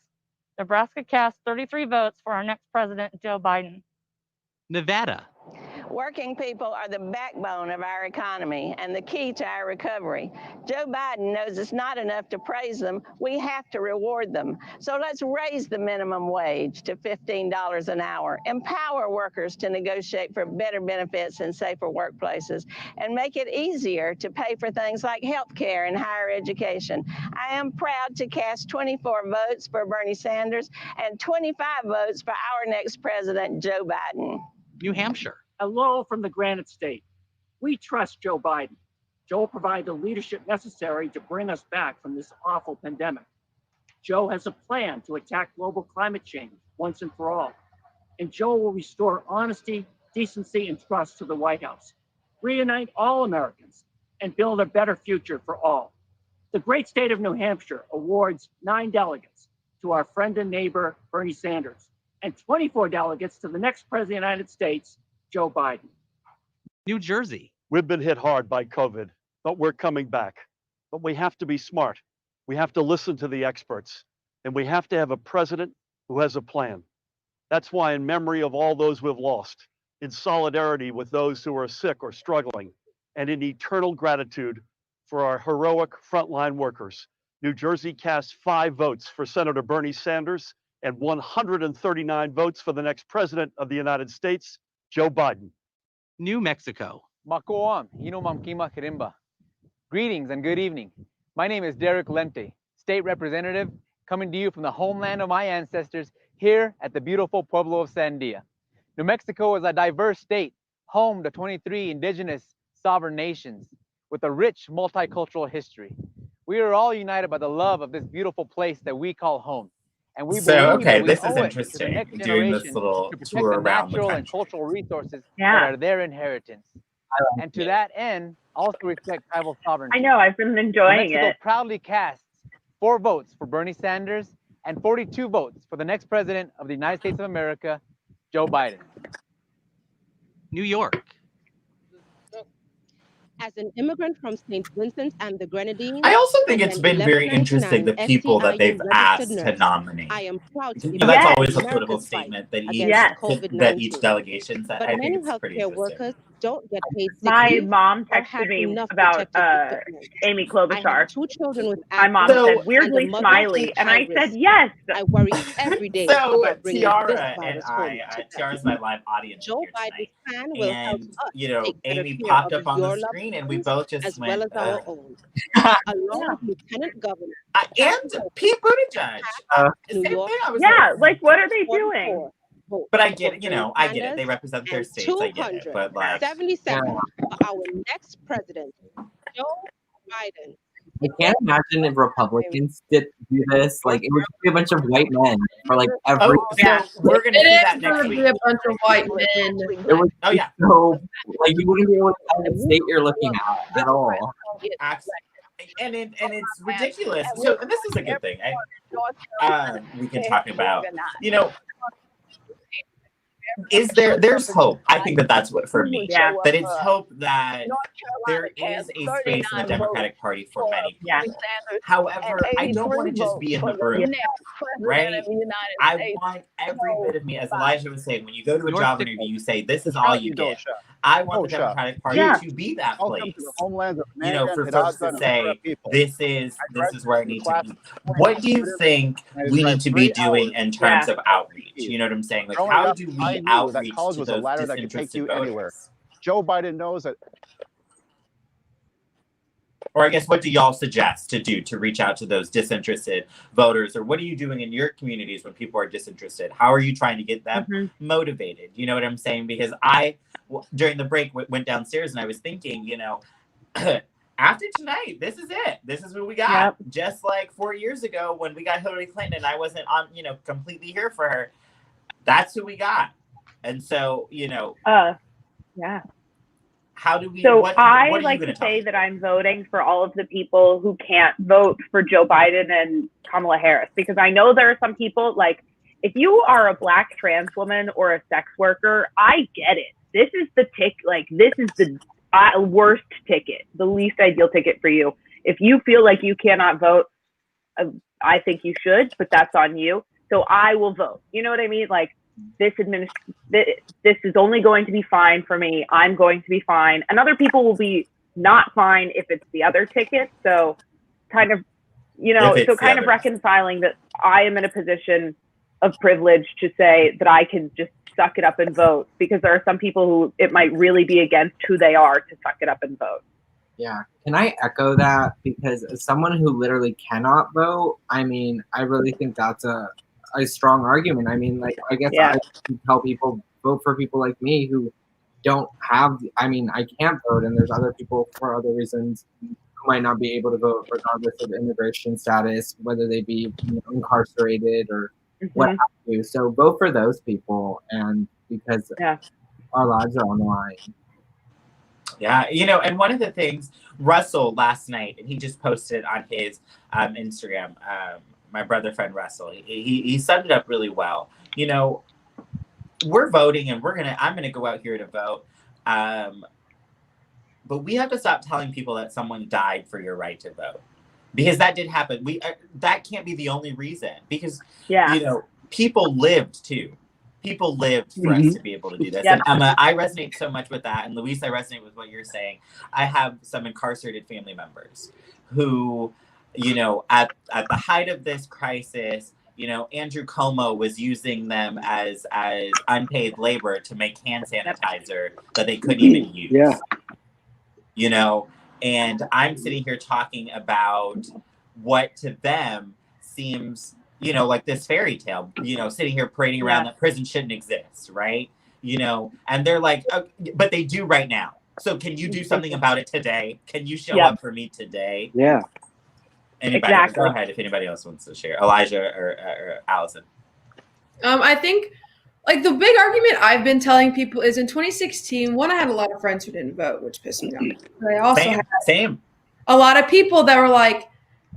[SPEAKER 7] Nebraska cast 33 votes for our next president, Joe Biden.
[SPEAKER 18] Nevada.
[SPEAKER 8] Working people are the backbone of our economy and the key to our recovery. Joe Biden knows it's not enough to praise them. We have to reward them. So let's raise the minimum wage to $15 an hour, empower workers to negotiate for better benefits and safer workplaces, and make it easier to pay for things like health care and higher education. I am proud to cast 24 votes for Bernie Sanders and 25 votes for our next president, Joe Biden.
[SPEAKER 18] New Hampshire.
[SPEAKER 9] Hello from the Granite State. We trust Joe Biden. Joe will provide the leadership necessary to bring us back from this awful pandemic. Joe has a plan to attack global climate change once and for all. And Joe will restore honesty, decency, and trust to the White House, reunite all Americans, and build a better future for all. The great state of New Hampshire awards 9 delegates to our friend and neighbor, Bernie Sanders, and 24 delegates to the next president of the United States, Joe Biden.
[SPEAKER 18] New Jersey.
[SPEAKER 11] We've been hit hard by COVID, but we're coming back. But we have to be smart. We have to listen to the experts, and we have to have a president who has a plan. That's why, in memory of all those we've lost, in solidarity with those who are sick or struggling, and in eternal gratitude for our heroic frontline workers, New Jersey cast 5 votes for Senator Bernie Sanders and 139 votes for the next president of the United States, Joe Biden.
[SPEAKER 18] New Mexico.
[SPEAKER 14] Makoam, Mamkima Kirimba. Greetings and good evening. My name is Derek Lente, State Representative, coming to you from the homeland of my ancestors here at the beautiful Pueblo of Sandia. New Mexico is a diverse state, home to 23 indigenous sovereign nations with a rich multicultural history. We are all united by the love of this beautiful place that we call home. And we believe that we
[SPEAKER 17] this
[SPEAKER 14] owe
[SPEAKER 17] is
[SPEAKER 14] it
[SPEAKER 17] interesting.
[SPEAKER 14] to the next
[SPEAKER 17] Doing this
[SPEAKER 14] generation
[SPEAKER 17] little
[SPEAKER 14] to protect
[SPEAKER 17] tour
[SPEAKER 14] the
[SPEAKER 17] around the
[SPEAKER 14] natural and
[SPEAKER 17] country.
[SPEAKER 14] cultural resources that are their inheritance. And to that end, also respect tribal sovereignty.
[SPEAKER 19] I know, I've been enjoying
[SPEAKER 14] New Mexico
[SPEAKER 19] it.
[SPEAKER 14] proudly casts 4 votes for Bernie Sanders and 42 votes for the next president of the United States of America, Joe Biden.
[SPEAKER 18] New York.
[SPEAKER 20] As an immigrant from St. Vincent and the Grenadines,
[SPEAKER 17] I also think
[SPEAKER 20] and
[SPEAKER 17] it's
[SPEAKER 20] an
[SPEAKER 17] been very interesting the
[SPEAKER 20] 1199
[SPEAKER 17] people that they've
[SPEAKER 20] SEIU
[SPEAKER 17] asked
[SPEAKER 20] registered
[SPEAKER 17] to
[SPEAKER 20] nurse.
[SPEAKER 17] nominate.
[SPEAKER 20] I am proud to be
[SPEAKER 17] But that's
[SPEAKER 20] part of
[SPEAKER 17] always a political
[SPEAKER 20] America's fight
[SPEAKER 17] statement that
[SPEAKER 20] against
[SPEAKER 17] that each
[SPEAKER 20] COVID-19.
[SPEAKER 17] delegation said.
[SPEAKER 20] But
[SPEAKER 17] I
[SPEAKER 20] many
[SPEAKER 17] think it's pretty
[SPEAKER 20] healthcare
[SPEAKER 17] interesting.
[SPEAKER 20] workers don't get paid sick
[SPEAKER 19] My
[SPEAKER 20] leave
[SPEAKER 19] mom
[SPEAKER 20] or have
[SPEAKER 19] texted me
[SPEAKER 20] enough
[SPEAKER 19] about
[SPEAKER 20] protective equipment.
[SPEAKER 19] Amy
[SPEAKER 20] I
[SPEAKER 19] Klobuchar.
[SPEAKER 20] have 2 children with
[SPEAKER 19] My mom
[SPEAKER 20] asthma
[SPEAKER 19] said
[SPEAKER 20] and a
[SPEAKER 19] weirdly
[SPEAKER 20] mother
[SPEAKER 19] smiley,
[SPEAKER 20] who's
[SPEAKER 19] and
[SPEAKER 20] high
[SPEAKER 19] I said
[SPEAKER 20] risk.
[SPEAKER 19] yes.
[SPEAKER 20] I worry every day
[SPEAKER 17] So
[SPEAKER 20] about bringing this
[SPEAKER 17] Tiara and
[SPEAKER 20] virus home to
[SPEAKER 17] Tiara's my live audience
[SPEAKER 20] Joe
[SPEAKER 17] here
[SPEAKER 20] Biden's
[SPEAKER 17] tonight.
[SPEAKER 20] plan will help
[SPEAKER 17] And,
[SPEAKER 20] us
[SPEAKER 17] you know,
[SPEAKER 20] take better
[SPEAKER 17] Amy
[SPEAKER 20] care
[SPEAKER 17] popped
[SPEAKER 20] of
[SPEAKER 17] up on the
[SPEAKER 20] your loved
[SPEAKER 17] screen and we
[SPEAKER 20] ones
[SPEAKER 17] both just
[SPEAKER 20] as
[SPEAKER 17] went,
[SPEAKER 20] well as our own. Along with Lieutenant Governor
[SPEAKER 17] and Pete Buttigieg.
[SPEAKER 20] New
[SPEAKER 17] Same
[SPEAKER 20] York
[SPEAKER 17] thing. I was
[SPEAKER 19] Yeah,
[SPEAKER 17] like,
[SPEAKER 19] what are they doing?
[SPEAKER 17] But I get it, I get it. They represent their
[SPEAKER 20] and
[SPEAKER 17] states. I get it. But like,
[SPEAKER 20] 270 seconds for our next president, Joe Biden.
[SPEAKER 17] I can't imagine if Republicans did do this. Like, it would just be a bunch of white men for like every.
[SPEAKER 3] Oh, yeah.
[SPEAKER 17] We're gonna
[SPEAKER 3] It
[SPEAKER 17] see
[SPEAKER 3] is
[SPEAKER 17] that next
[SPEAKER 3] gonna
[SPEAKER 17] week.
[SPEAKER 3] be a bunch of white men.
[SPEAKER 17] It would so like you wouldn't be able to tell what state you're looking at all. And it's ridiculous. So and this is a good thing. We can talk about, is there's hope. I think that's what for me.
[SPEAKER 3] Yeah.
[SPEAKER 17] That it's hope that there is a space in the Democratic Party for many people. However, I don't want to just be in the room. Right? I want every bit of me, as Elijah was saying, when you go to a job interview, you say, this is all you get. I want the Democratic Party to be that place. For folks to say, this is where I need to be. What do you think we need to be doing in terms of outreach? You know what I'm saying? Like, how do we outreach to those disinterested voters?
[SPEAKER 4] Joe Biden knows that.
[SPEAKER 17] Or I guess, what do y'all suggest to do to reach out to those disinterested voters? Or what are you doing in your communities when people are disinterested? How are you trying to get them motivated? You know what I'm saying? Because during the break, went downstairs and I was thinking, after tonight, this is it. This is what we got. Yep. Just like 4 years ago when we got Hillary Clinton and I wasn't on, completely here for her. That's who we got. And so,
[SPEAKER 5] yeah.
[SPEAKER 17] How do we?
[SPEAKER 5] So
[SPEAKER 17] what
[SPEAKER 5] I
[SPEAKER 17] are
[SPEAKER 5] like to say that I'm voting for all of the people who can't vote for Joe Biden and Kamala Harris, because I know there are some people, like, if you are a Black trans woman or a sex worker, I get it. This is the this is the worst ticket, the least ideal ticket for you. If you feel like you cannot vote, I think you should, but that's on you. So I will vote. You know what I mean? Like, this is only going to be fine for me. I'm going to be fine. And other people will be not fine if it's the other ticket. So kind of, reconciling that I am in a position of privilege to say that I can just suck it up and vote, because there are some people who it might really be against who they are to suck it up and vote.
[SPEAKER 17] Yeah. Can I echo that? Because as someone who literally cannot vote, I really think that's a strong argument. I can tell people, vote for people like me who don't have, I can't vote, and there's other people for other reasons who might not be able to vote regardless of immigration status, whether they be incarcerated or what have you. So vote for those people, and because our lives are on the line. Yeah, and one of the things, Russell last night, and he just posted on his Instagram, my brother friend Russell, he summed it up really well. We're voting, and I'm gonna go out here to vote. But we have to stop telling people that someone died for your right to vote, because that did happen. That can't be the only reason, because people lived too. People lived for us to be able to do this. Yep. And I resonate so much with that. And Luis, I resonate with what you're saying. I have some incarcerated family members who, at the height of this crisis, Andrew Cuomo was using them as unpaid labor to make hand sanitizer that they couldn't even use. Yeah. And I'm sitting here talking about what to them seems, like this fairy tale, sitting here parading around that prison shouldn't exist, right? And they're like, oh, but they do right now. So can you do something about it today? Can you show up for me today?
[SPEAKER 4] Yeah.
[SPEAKER 17] Anybody? Go ahead if anybody else wants to share. Elijah or Allison.
[SPEAKER 3] I think, like, the big argument I've been telling people is in 2016, I had a lot of friends who didn't vote, which pissed me off. But I also had a lot of people that were like,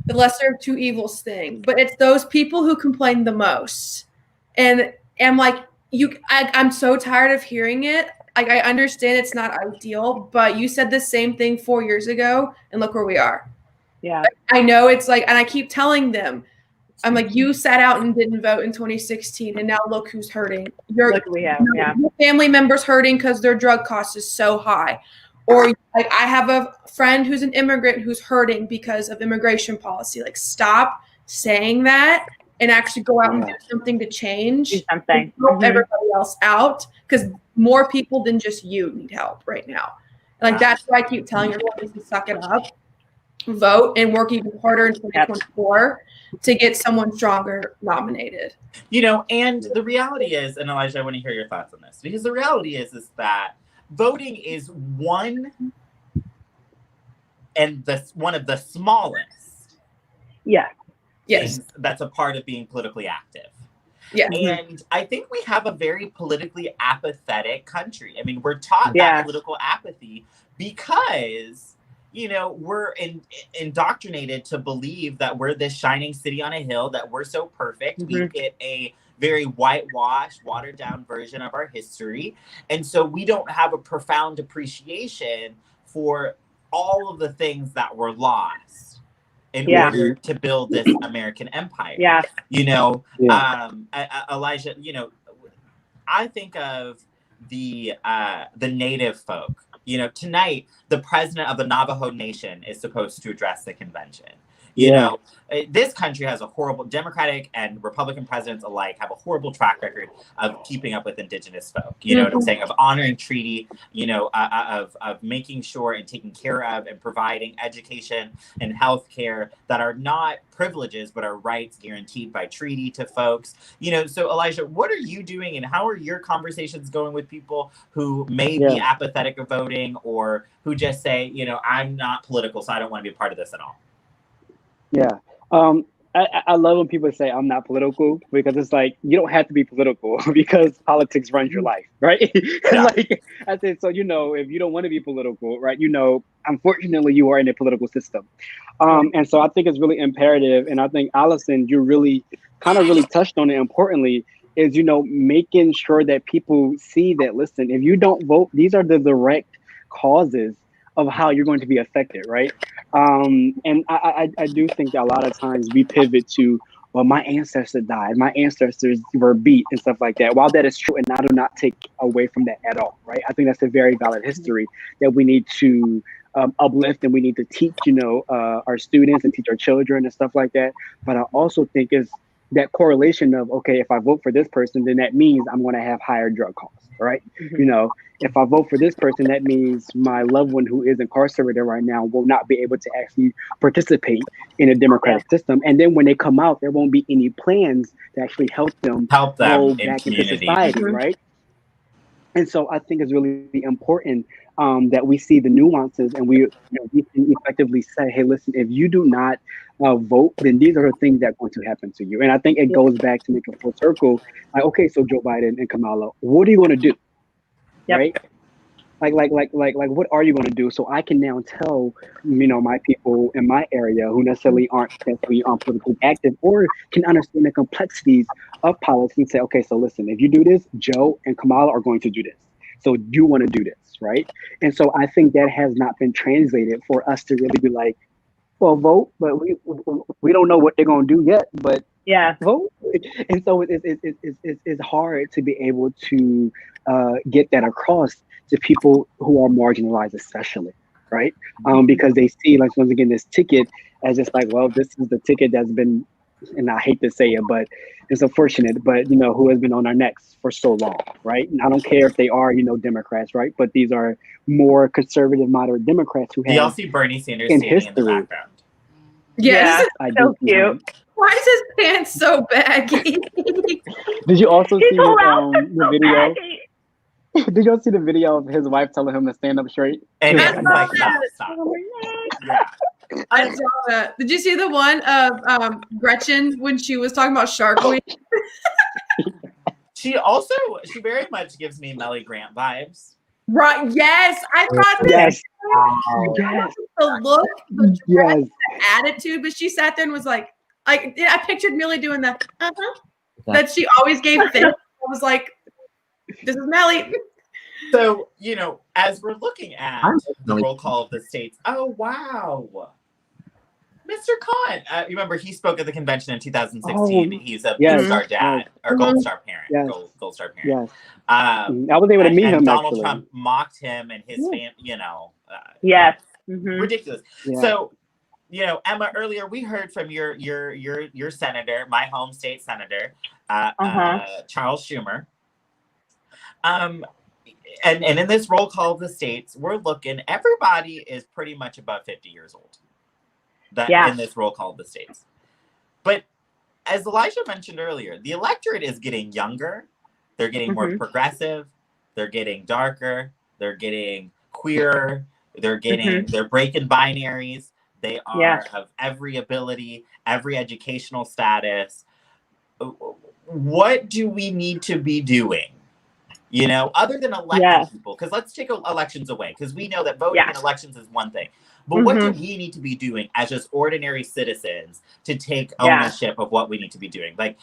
[SPEAKER 3] the lesser of two evils thing. But it's those people who complain the most. And I'm like, I'm so tired of hearing it. Like, I understand it's not ideal, but you said the same thing 4 years ago, and look where we are.
[SPEAKER 5] Yeah.
[SPEAKER 3] Like, I know it's like, and I keep telling them, I'm like, you sat out and didn't vote in 2016, and now look who's hurting. Your family members hurting because their drug cost is so high. Or like, I have a friend who's an immigrant who's hurting because of immigration policy. Like, stop saying that and actually go out and do something to change.
[SPEAKER 5] Do something.
[SPEAKER 3] Help everybody else out, because more people than just you need help right now. Like, that's why I keep telling everyone to suck it up. vote and work even harder in 2024 to get someone stronger nominated.
[SPEAKER 17] And the reality is, and Elijah, I want to hear your thoughts on this, because the reality is that voting is one of the smallest things that's a part of being politically active.
[SPEAKER 3] Yeah.
[SPEAKER 17] And I think we have a very politically apathetic country. I mean, we're taught that political apathy because, we're indoctrinated to believe that we're this shining city on a hill, that we're so perfect. We get a very whitewashed, watered down version of our history. And so we don't have a profound appreciation for all of the things that were lost in order to build this American empire. Elijah, I think of the native folk. Tonight, the president of the Navajo Nation is supposed to address the convention. This country has a horrible, Democratic and Republican presidents alike have a horrible track record of keeping up with indigenous folk. You know what I'm saying? Of honoring treaty, of making sure and taking care of and providing education and health care that are not privileges, but are rights guaranteed by treaty to folks. So Elijah, what are you doing and how are your conversations going with people who may be apathetic of voting or who just say, I'm not political, so I don't want to be a part of this at all?
[SPEAKER 4] Yeah. I love when people say I'm not political, because it's like, you don't have to be political because politics runs your life, right? Like I said, so, if you don't want to be political, right, unfortunately you are in a political system. And so I think it's really imperative. And I think, Allison, you really touched on it importantly, is, making sure that people see that, listen, if you don't vote, these are the direct causes of how you're going to be affected, right? And I do think that a lot of times we pivot to, well, my ancestors died, my ancestors were beat and stuff like that. While that is true, and I do not take away from that at all, right? I think that's a very valid history that we need to uplift, and we need to teach, our students and teach our children and stuff like that. But I also think is that correlation of, okay, if I vote for this person, then that means I'm going to have higher drug costs, right? If I vote for this person, that means my loved one who is incarcerated right now will not be able to actually participate in a democratic system. And then when they come out, there won't be any plans to actually help them go back into society, right? And so I think it's really important that we see the nuances, and we can effectively say, hey, listen, if you do not vote, then these are the things that are going to happen to you. And I think it goes back to make a full circle. Like, okay, so Joe Biden and Kamala, what are you going to do? Right? Like, what are you going to do? So I can now tell, my people in my area who necessarily aren't politically active or can understand the complexities of politics and say, okay, so listen, if you do this, Joe and Kamala are going to do this. So you want to do this, right? And so I think that has not been translated for us to really be like, well, vote, but we don't know what they're going to do yet, but vote. And so it's hard to be able to get that across to people who are marginalized, especially, right? Because they see, like, once again, this ticket as just like, well, this is the ticket that's been, and I hate to say it, but it's unfortunate, but who has been on our necks for so long, right? And I don't care if they are, Democrats, right? But these are more conservative, moderate Democrats who have.
[SPEAKER 17] Do y'all see Bernie Sanders standing in the background?
[SPEAKER 3] Yes,
[SPEAKER 5] so cute.
[SPEAKER 3] Why is his pants so baggy?
[SPEAKER 4] Did you also see the video? Did y'all see the video of his wife telling him to stand up straight?
[SPEAKER 17] And it's like, stop.
[SPEAKER 3] I saw that. Did you see the one of Gretchen when she was talking about Shark Week?
[SPEAKER 17] She very much gives me Melly Grant vibes.
[SPEAKER 3] Right. Yes. I thought that.
[SPEAKER 4] Yes.
[SPEAKER 3] The look, the dress, the attitude, but she sat there and was like I pictured Millie doing the that she always gave Finn. I was like, this is Melly.
[SPEAKER 17] So, as we're looking at the roll call of the states, oh, wow. Mr. Khan, you remember he spoke at the convention in 2016. He's a Gold Star dad, or Gold Star parent. Gold Star parent.
[SPEAKER 4] I was able to meet him,
[SPEAKER 17] Donald
[SPEAKER 4] actually.
[SPEAKER 17] Trump mocked him and his family, ridiculous.
[SPEAKER 4] Yeah.
[SPEAKER 17] So, Emma, earlier we heard from your senator, my home state senator, Charles Schumer. And in this roll call of the states, we're looking, everybody is pretty much above 50 years old. that in this roll call of the states. But as Elijah mentioned earlier, the electorate is getting younger. They're getting more progressive. They're getting darker. They're getting queerer. They're getting, they're breaking binaries. They are of every ability, every educational status. What do we need to be doing? You know, other than electing people, because let's take elections away, because we know that voting in elections is one thing. But what do we need to be doing as just ordinary citizens to take ownership of what we need to be doing? Like,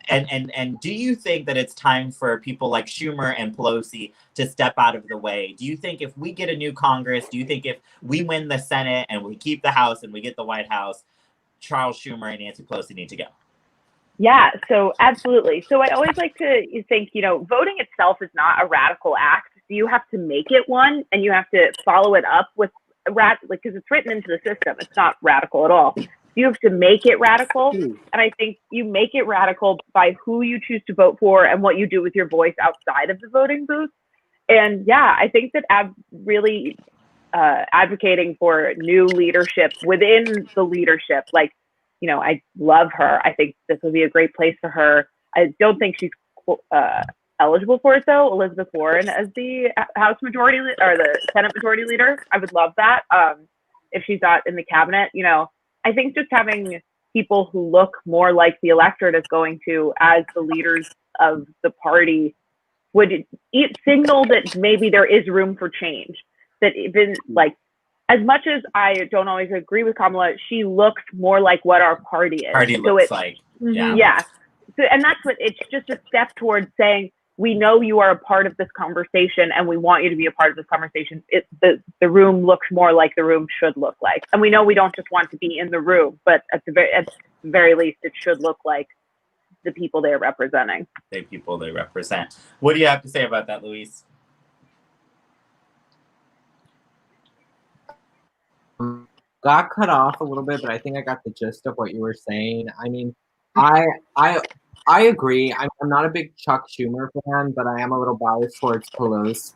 [SPEAKER 17] and do you think that it's time for people like Schumer and Pelosi to step out of the way? Do you think if we get a new Congress, do you think if we win the Senate and we keep the House and we get the White House, Charles Schumer and Nancy Pelosi need to go?
[SPEAKER 5] Yeah, so absolutely. So I always like to think, you know, voting itself is not a radical act. You have to make it one, and you have to follow it up with because it's written into the system. It's not radical at all. You have to make it radical, and I think you make it radical by who you choose to vote for and what you do with your voice outside of the voting booth. And yeah, I think that really advocating for new leadership within the leadership, like, you know, I love her. I think this would be a great place for her. I don't think she's eligible for it though. Elizabeth Warren as the House Majority or the Senate Majority Leader. I would love that if she's not in the cabinet. You know, I think just having people who look more like the electorate is going to, as the leaders of the party, would signal that maybe there is room for change. That even like, as much as I don't always agree with Kamala, she looks more like what our party is.
[SPEAKER 17] Party looks like.
[SPEAKER 5] Yeah. So, and that's what, it's just a step towards saying, we know you are a part of this conversation and we want you to be a part of this conversation. The room looks more like the room should look like. And we know we don't just want to be in the room, but at the very least, it should look like the people they're representing.
[SPEAKER 17] The people they represent. What do you have to say about that, Luis?
[SPEAKER 10] Got cut off a little bit, but I think I got the gist of what you were saying. I mean, I agree. I'm not a big Chuck Schumer fan, but I am a little biased towards Pelosi.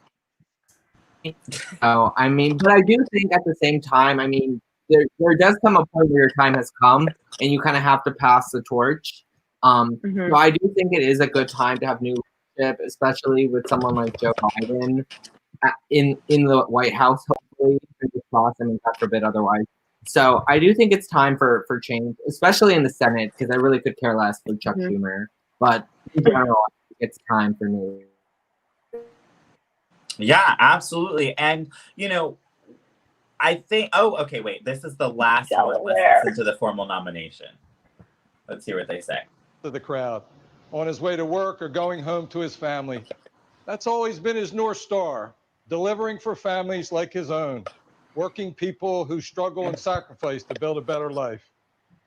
[SPEAKER 10] So, I mean, but I do think at the same time, I mean, there does come a point where your time has come and you kind of have to pass the torch. So I do think it is a good time to have new leadership, especially with someone like Joe Biden in the White House, hopefully, God forbid otherwise. So I do think it's time for change, especially in the Senate, because I really could care less for Chuck Schumer. But in general, I think it's time for new.
[SPEAKER 17] Yeah, absolutely. And, you know, I think, okay, wait, this is the last one. Let's listen to the formal nomination. Let's hear what they say.
[SPEAKER 12] To the crowd, on his way to work or going home to his family. That's always been his North Star, delivering for families like his own, working people who struggle and sacrifice to build a better life.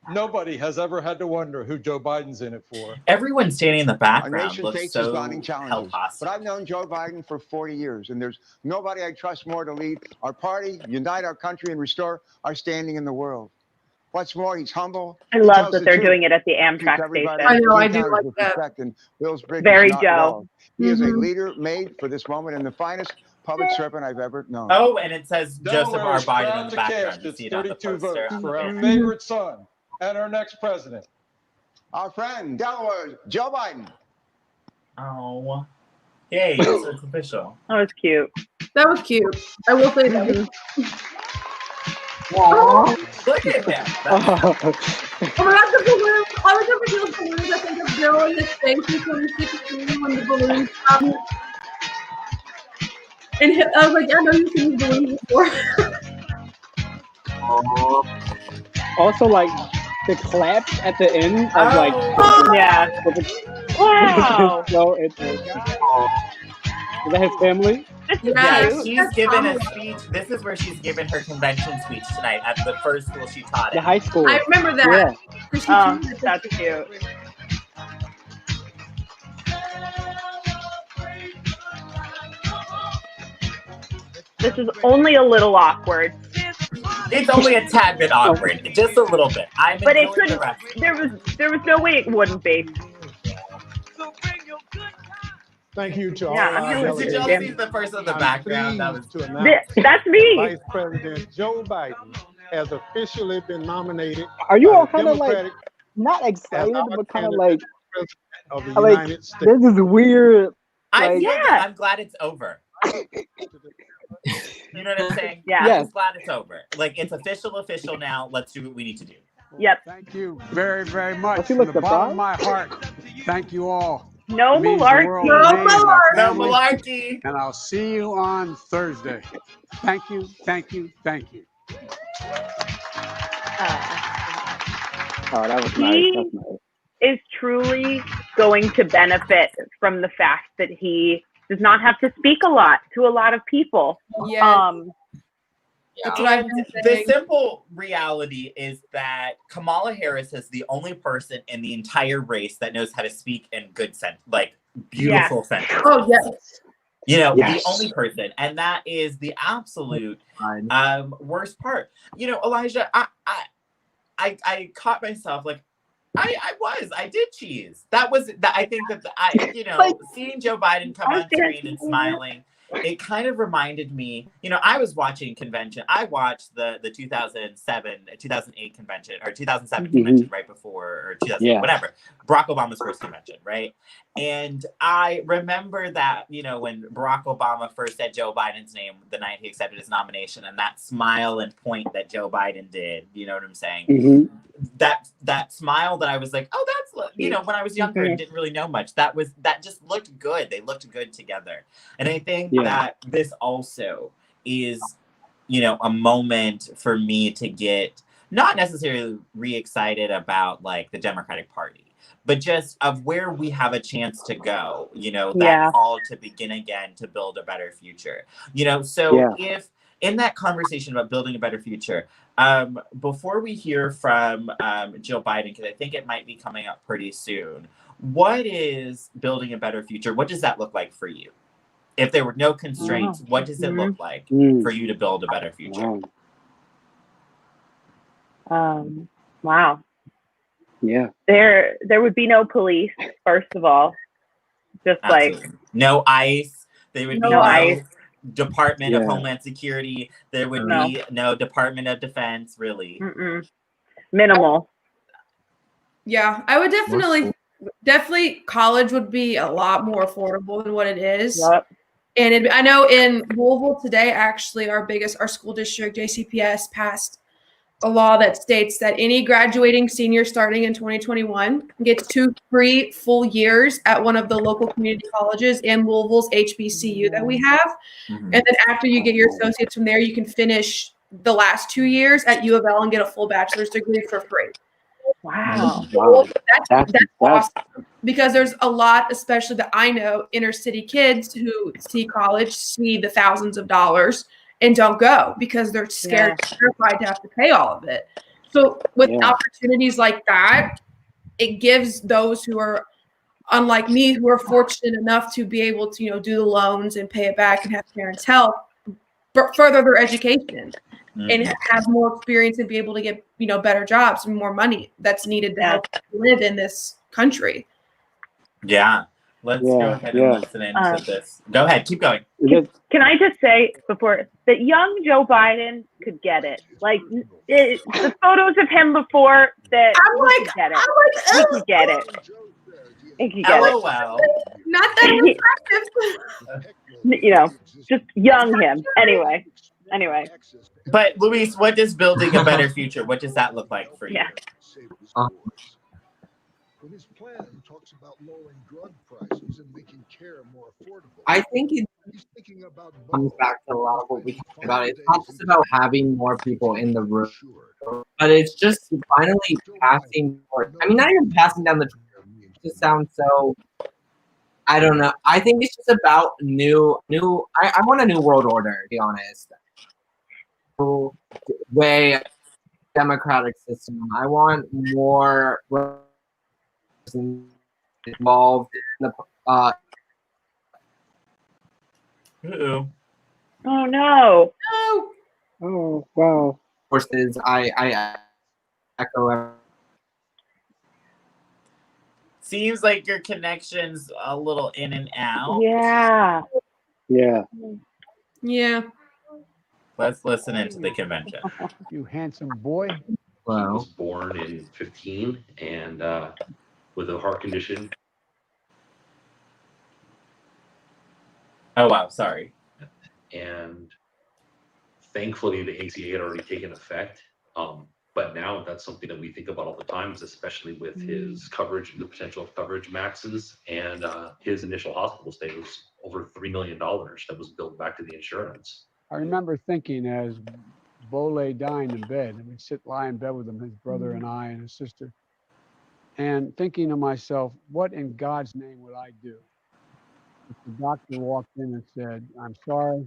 [SPEAKER 12] Nobody has ever had to wonder who Joe Biden's in it for.
[SPEAKER 17] Everyone standing in the
[SPEAKER 13] Our
[SPEAKER 17] background
[SPEAKER 13] nation
[SPEAKER 17] looks
[SPEAKER 13] faces
[SPEAKER 17] so
[SPEAKER 13] daunting challenges, but I've known Joe Biden for 40 years, and there's nobody I trust more to lead our party, unite our country, and restore our standing in the world. What's more, he's humble.
[SPEAKER 5] I love that they're doing it at the Amtrak station.
[SPEAKER 3] I know, I do like that.
[SPEAKER 5] Very Joe.
[SPEAKER 13] He is a leader made for this moment and the finest public servant I've ever known.
[SPEAKER 17] Oh, and it says Joseph
[SPEAKER 12] Delaware
[SPEAKER 17] R.
[SPEAKER 12] is
[SPEAKER 17] Biden
[SPEAKER 12] proud
[SPEAKER 17] in the
[SPEAKER 12] to
[SPEAKER 17] background.
[SPEAKER 12] cast
[SPEAKER 17] You
[SPEAKER 12] its
[SPEAKER 17] see it on the
[SPEAKER 12] 32
[SPEAKER 17] poster.
[SPEAKER 12] votes for our favorite son and our next president.
[SPEAKER 13] Our friend, Delaware, Joe Biden.
[SPEAKER 17] Oh, yay, so it's official.
[SPEAKER 5] That was cute.
[SPEAKER 3] That was cute. I will say that.
[SPEAKER 17] Look at him.
[SPEAKER 3] Oh my God, the balloons! I was over here with balloons. I think of Bill in his face in 2016 when the balloons stopped. And I was like, yeah, I know you've seen these balloons before.
[SPEAKER 4] Also, like, the claps at the end of, like,
[SPEAKER 5] yeah. Wow.
[SPEAKER 4] So is that his family?
[SPEAKER 17] Yeah, she's given a speech. This is where she's given her convention speech tonight at the first school she taught at.
[SPEAKER 4] The high school.
[SPEAKER 3] I remember that.
[SPEAKER 5] Yeah. That's cute. This is only a little awkward.
[SPEAKER 17] It's only a tad bit awkward, just a little bit.
[SPEAKER 5] But it couldn't. There was no way it wouldn't be.
[SPEAKER 15] Thank you to all
[SPEAKER 5] Yeah,
[SPEAKER 15] our
[SPEAKER 17] Did y'all see the person in the background? That was
[SPEAKER 15] to announce
[SPEAKER 5] That's me.
[SPEAKER 15] Vice President Joe Biden has officially been nominated.
[SPEAKER 4] Are you
[SPEAKER 15] by
[SPEAKER 4] all
[SPEAKER 15] the
[SPEAKER 4] kind of like
[SPEAKER 15] Democratic
[SPEAKER 4] not
[SPEAKER 15] as
[SPEAKER 4] excited,
[SPEAKER 15] our
[SPEAKER 4] but kind of
[SPEAKER 15] candidate
[SPEAKER 4] like
[SPEAKER 15] for president of the
[SPEAKER 4] like
[SPEAKER 15] United States?
[SPEAKER 4] this is weird?
[SPEAKER 17] I
[SPEAKER 4] Like,
[SPEAKER 17] feel that I'm glad it's over. You know what I'm saying?
[SPEAKER 5] Yeah.
[SPEAKER 17] I'm
[SPEAKER 4] yes.
[SPEAKER 17] just glad it's over. Like, it's official now. Let's do what we need to do.
[SPEAKER 5] Yep.
[SPEAKER 15] Thank you very, very much.
[SPEAKER 4] Does he
[SPEAKER 15] From
[SPEAKER 4] look
[SPEAKER 15] the bottom of
[SPEAKER 4] surprised?
[SPEAKER 15] my heart, thank you all.
[SPEAKER 5] No
[SPEAKER 15] It means the world
[SPEAKER 5] malarkey.
[SPEAKER 15] to me and my
[SPEAKER 17] No
[SPEAKER 15] family.
[SPEAKER 17] malarkey.
[SPEAKER 15] And I'll see you on Thursday. Thank you, thank you, thank you.
[SPEAKER 4] Oh, that was nice.
[SPEAKER 5] He
[SPEAKER 4] That's nice.
[SPEAKER 5] is truly going to benefit from the fact that he does not have to speak a lot to a lot of people.
[SPEAKER 3] Yeah. That's what I've
[SPEAKER 17] And
[SPEAKER 3] been
[SPEAKER 17] the
[SPEAKER 3] saying.
[SPEAKER 17] simple reality is that Kamala Harris is the only person in the entire race that knows how to speak in good sense, like beautiful sentences.
[SPEAKER 3] Oh, yes.
[SPEAKER 17] You know,
[SPEAKER 4] Yes.
[SPEAKER 17] the only person, and that is the absolute worst part. You know, Elijah, I caught myself like I did cheese. That was that. I think that seeing Joe Biden come on screen and smiling, it kind of reminded me. You know, I was watching convention. I watched the 2008 convention or 2007 convention right before or 2000 whatever Barack Obama's first convention, right? And I remember that when Barack Obama first said Joe Biden's name the night he accepted his nomination, and that smile and point that Joe Biden did. You know what I'm saying? That smile that I was like, oh, that's when I was younger and didn't really know much. That just looked good. They looked good together. And I think that this also is, a moment for me to get not necessarily re-excited about like the Democratic Party, but just of where we have a chance to go, that call to begin again, to build a better future, so if in that conversation about building a better future, before we hear from Joe Biden, because I think it might be coming up pretty soon, what is building a better future? What does that look like for you? If there were no constraints, what does it look like for you to build a better future?
[SPEAKER 5] Wow.
[SPEAKER 4] Yeah.
[SPEAKER 5] There would be no police, first of all. Just
[SPEAKER 17] Absolutely. No ICE. There would be no
[SPEAKER 5] ICE.
[SPEAKER 17] Department of Homeland Security. There would be no Department of Defense, really.
[SPEAKER 5] Minimal.
[SPEAKER 3] Yeah, I would definitely college would be a lot more affordable than what it is.
[SPEAKER 5] Yep.
[SPEAKER 3] And I know in Louisville today, actually, our school district, JCPS, passed a law that states that any graduating senior starting in 2021 gets 2 free full years at one of the local community colleges in Louisville's HBCU that we have. And then after you get your associates from there, you can finish the last 2 years at U of L and get a full bachelor's degree for free.
[SPEAKER 5] Wow.
[SPEAKER 3] That's awesome, because there's a lot, especially that I know, inner city kids who see college, see the thousands of dollars and don't go because they're scared, terrified to have to pay all of it. So with opportunities like that, it gives those who are unlike me, who are fortunate enough to be able to, do the loans and pay it back and have parents help, but further their education and have more experience and be able to get, better jobs and more money that's needed to help live in this country.
[SPEAKER 17] Yeah. Let's go ahead and listen into this. Go ahead. Keep going.
[SPEAKER 5] Can I just say before that young Joe Biden could get it? Like the photos of him before that, he could get it. He could get it. He could get it.
[SPEAKER 17] LOL.
[SPEAKER 3] Not that
[SPEAKER 5] attractive. Just young him. Anyway.
[SPEAKER 17] But Luis, what does building a better future? What does that look like for you?
[SPEAKER 16] His plan talks about lowering drug prices and making care more affordable.
[SPEAKER 10] I think it comes back to a lot of what we talked about. It's not just about having more people in the room, but it's just finally passing. Not even passing down the. It just sounds so. I don't know. I think it's just about new. I want a new world order, to be honest. Way democratic system. I want more involved in the
[SPEAKER 5] Oh no.
[SPEAKER 4] Oh wow.
[SPEAKER 10] Forces I echo.
[SPEAKER 17] Seems like your connection's a little in and out.
[SPEAKER 5] Yeah.
[SPEAKER 17] Let's listen into the convention.
[SPEAKER 15] You handsome boy.
[SPEAKER 19] Wow. He was born in 15 and with a heart condition.
[SPEAKER 17] Oh, wow. Sorry.
[SPEAKER 19] And thankfully, the ACA had already taken effect. But now that's something that we think about all the time, especially with his coverage, the potential of coverage maxes, and his initial hospital stay was over $3 million that was billed back to the insurance.
[SPEAKER 15] I remember thinking as Bo lay dying in bed, and we'd lie in bed with him, his brother and I and his sister, and thinking to myself, what in God's name would I do if the doctor walked in and said, I'm sorry,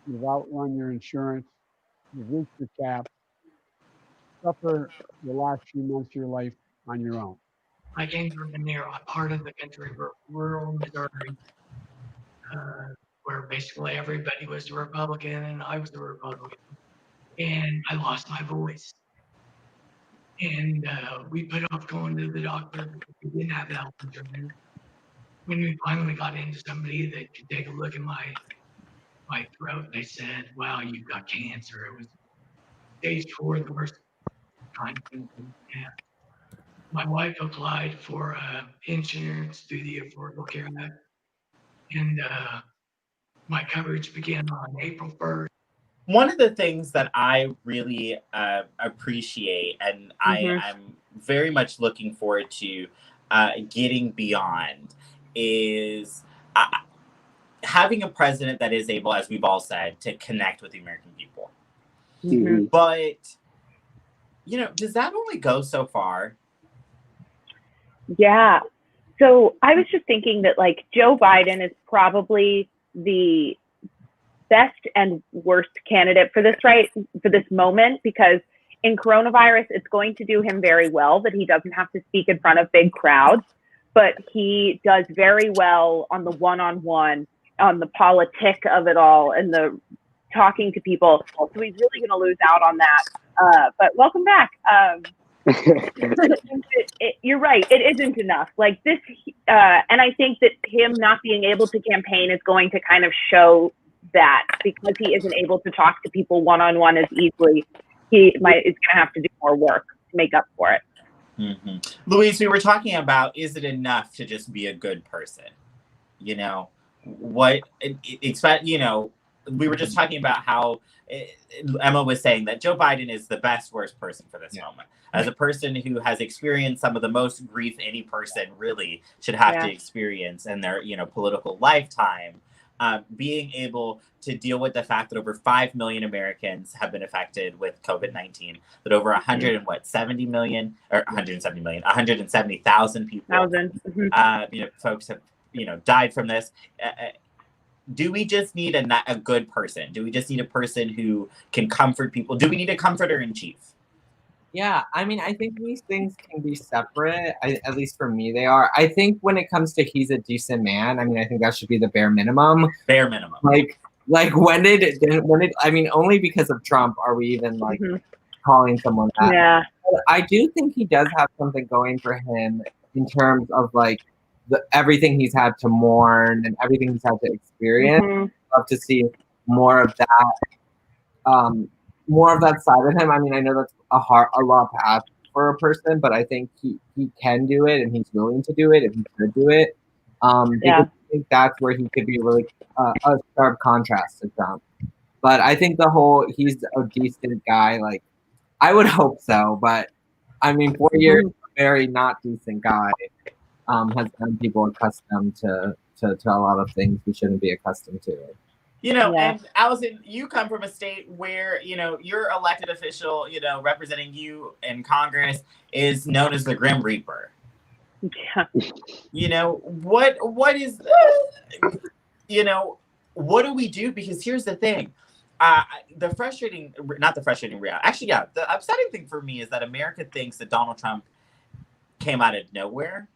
[SPEAKER 15] you've outrun your insurance, you've reached your cap, suffer the last few months of your life on your own.
[SPEAKER 21] I came from a narrow part of the country, rural Missouri, where basically everybody was a Republican and I was a Republican. And I lost my voice. And we put off going to the doctor because we didn't have health insurance. When we finally got into somebody that could take a look at my throat, they said, wow, you've got cancer. It was stage 4, the worst kind of cancer. My wife applied for insurance through the Affordable Care Act, and my coverage began on April 1st.
[SPEAKER 17] One of the things that I really appreciate, and I'm very much looking forward to getting beyond, is having a president that is able, as we've all said, to connect with the American people. But, does that only go so far?
[SPEAKER 5] Yeah. So I was just thinking that Joe Biden is probably the best and worst candidate for this moment, because in coronavirus, it's going to do him very well that he doesn't have to speak in front of big crowds, but he does very well on the one-on-one, on the politic of it all, and the talking to people. So he's really going to lose out on that. But welcome back. You're right. It isn't enough. This, and I think that him not being able to campaign is going to kind of show that, because he isn't able to talk to people one-on-one as easily. Is going to have to do more work to make up for it.
[SPEAKER 17] Louise, we were talking about, is it enough to just be a good person? We were just talking about how Emma was saying that Joe Biden is the best, worst person for this moment. As a person who has experienced some of the most grief any person really should have to experience in their, political lifetime, being able to deal with the fact that over 5 million Americans have been affected with COVID-19, that over 170,000 people, folks have, died from this. Do we just need a good person? Do we just need a person who can comfort people? Do we need a comforter in chief?
[SPEAKER 10] Yeah, I think these things can be separate. At least for me, they are. I think when it comes to he's a decent man, I think that should be the bare minimum.
[SPEAKER 17] Bare minimum.
[SPEAKER 10] When did only because of Trump are we even calling someone that?
[SPEAKER 5] Yeah.
[SPEAKER 10] But I do think he does have something going for him in terms of everything he's had to mourn and everything he's had to experience. I'd love to see more of that. More of that side of him. I know that's a lot to ask for a person, but I think he can do it, and he's willing to do it, and he could do it. Because I think that's where he could be really a sharp contrast to Trump. But I think he's a decent guy. I would hope so, but 4 years, a very not decent guy has done people accustomed to a lot of things we shouldn't be accustomed to.
[SPEAKER 17] And Allison, you come from a state where, your elected official, representing you in Congress is known as the Grim Reaper.
[SPEAKER 5] Yeah.
[SPEAKER 17] What is, what do we do? Because here's the thing. The upsetting thing for me is that America thinks that Donald Trump came out of nowhere.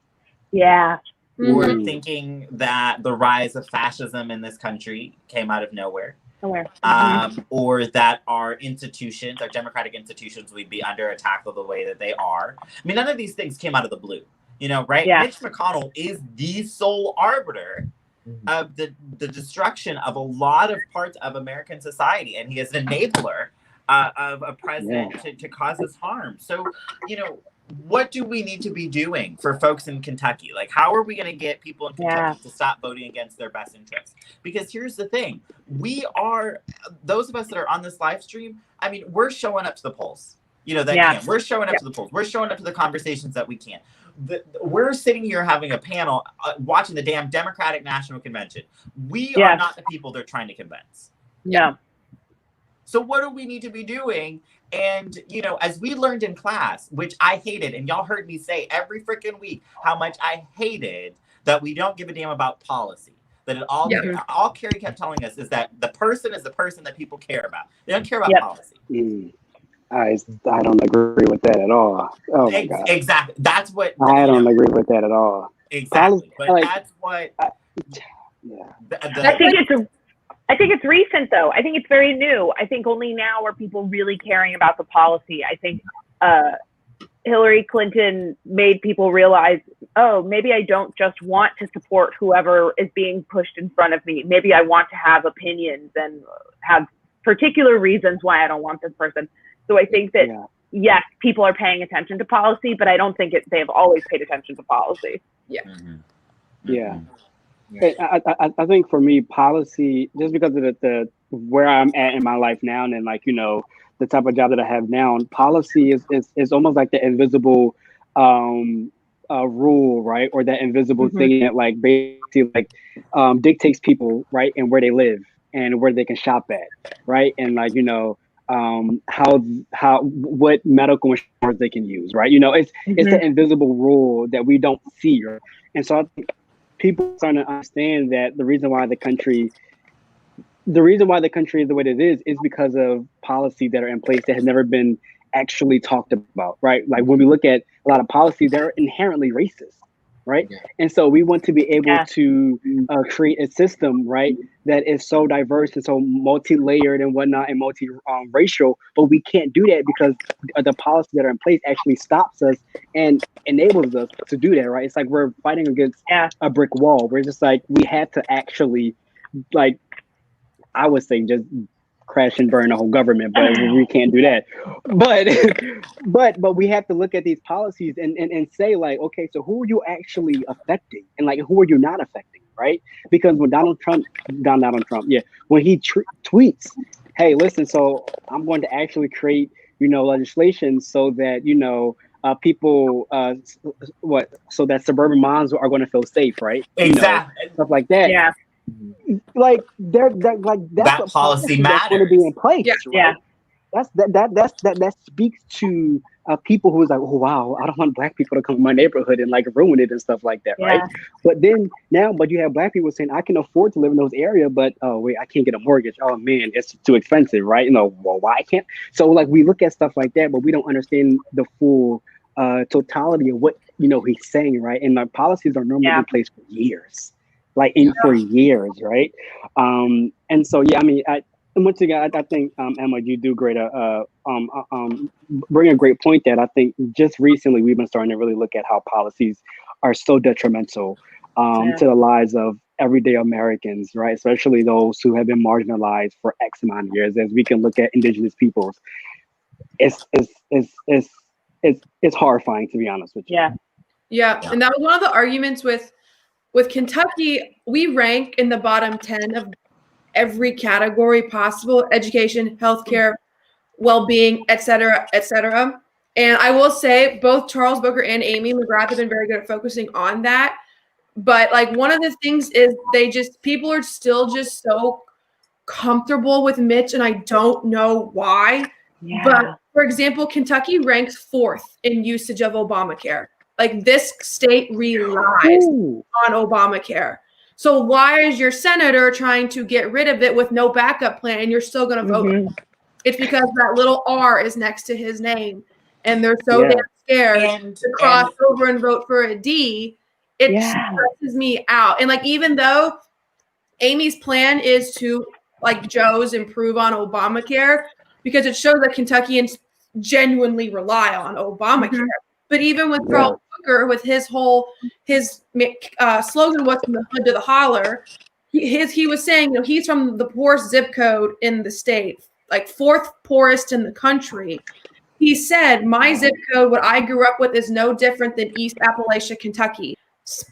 [SPEAKER 5] Yeah.
[SPEAKER 17] We're thinking that the rise of fascism in this country came out of nowhere. Or that our institutions, our democratic institutions, would be under attack of the way that they are. None of these things came out of the blue, right?
[SPEAKER 5] Yeah.
[SPEAKER 17] Mitch McConnell is the sole arbiter of the destruction of a lot of parts of American society, and he is an enabler of a president to cause us harm. So, what do we need to be doing for folks in Kentucky? Like, how are we going to get people in Kentucky to stop voting against their best interests? Because here's the thing. Those of us that are on this live stream, I mean, we're showing up to the polls. We're showing up to the polls. We're showing up to the conversations that we can. We're sitting here having a panel, watching the damn Democratic National Convention. We are not the people they're trying to convince.
[SPEAKER 5] Yeah.
[SPEAKER 17] So what do we need to be doing? And, as we learned in class, which I hated, and y'all heard me say every freaking week how much I hated that we don't give a damn about policy. That all Carrie kept telling us is that the person is the person that people care about. They don't care about policy.
[SPEAKER 4] I don't agree with that at all. Oh my God.
[SPEAKER 17] Exactly. That's what
[SPEAKER 4] I don't agree with that at all.
[SPEAKER 17] Exactly. But that's what.
[SPEAKER 5] I think it's recent though. I think it's very new. I think only now are people really caring about the policy. I think Hillary Clinton made people realize, oh, maybe I don't just want to support whoever is being pushed in front of me. Maybe I want to have opinions and have particular reasons why I don't want this person. So I think that, yes, people are paying attention to policy, but I don't think they've always paid attention to policy.
[SPEAKER 3] Yeah.
[SPEAKER 4] Yeah. I think for me, policy, just because of the where I'm at in my life now, and then the type of job that I have now, policy is almost like the invisible rule, right? Or that invisible thing that basically dictates people, right, and where they live and where they can shop at, right? And what medical insurance they can use, right? It's the invisible rule that we don't see, right? And so I think people are starting to understand that the reason why the country is the way it is because of policies that are in place that has never been actually talked about, right? Like when we look at a lot of policies, they're inherently racist, right? Yeah. And so we want to be able to create a system, right, that is so diverse and so multi-layered and whatnot and multi-racial, but we can't do that because the policies that are in place actually stops us and enables us to do that, right? It's like we're fighting against a brick wall. We're just like, we had to actually, I would say, just crash and burn the whole government, but we can't do that. But we have to look at these policies and say okay, so who are you actually affecting, and who are you not affecting, right? Because when Donald Trump, when he tweets, hey, listen, so I'm going to actually create legislation so that people so that suburban moms are going to feel safe, right?
[SPEAKER 17] Exactly.
[SPEAKER 4] Stuff like that.
[SPEAKER 5] Yeah.
[SPEAKER 17] That policy matters.
[SPEAKER 4] That's going to be in place.
[SPEAKER 5] Yeah.
[SPEAKER 4] Right? That speaks to people who is like, oh wow, I don't want black people to come to my neighborhood and ruin it and stuff like that, right? But then but you have black people saying, I can afford to live in those areas, but oh wait, I can't get a mortgage. Oh man, it's too expensive, right? Well, why can't? So we look at stuff like that, but we don't understand the full totality of what he's saying, right? And the policies are normally in place for years. For years, right? And so once again, I think Emma, you do great. Bring a great point that I think just recently we've been starting to really look at how policies are so detrimental to the lives of everyday Americans, right? Especially those who have been marginalized for X amount of years. As we can look at indigenous peoples, it's horrifying, to be honest with you.
[SPEAKER 3] Yeah, and that was one of the arguments with Kentucky. We rank in the bottom 10 of every category possible: education, healthcare, well-being, et cetera, et cetera. And I will say both Charles Booker and Amy McGrath have been very good at focusing on that. But one of the things is people are still just so comfortable with Mitch, and I don't know why. Yeah. But for example, Kentucky ranks 4th in usage of Obamacare. This state relies on Obamacare. So why is your senator trying to get rid of it with no backup plan and you're still going to vote? It's because that little R is next to his name and they're so damn scared to cross over and vote for a D. It stresses me out. And even though Amy's plan is to, Joe's, improve on Obamacare, because it shows that Kentuckians genuinely rely on Obamacare. But even with Charles Booker with his slogan was from the hood to the holler. He was saying, you know, he's from the poorest zip code in the state, like 4th poorest in the country. He said, my zip code, what I grew up with, is no different than East Appalachia, Kentucky.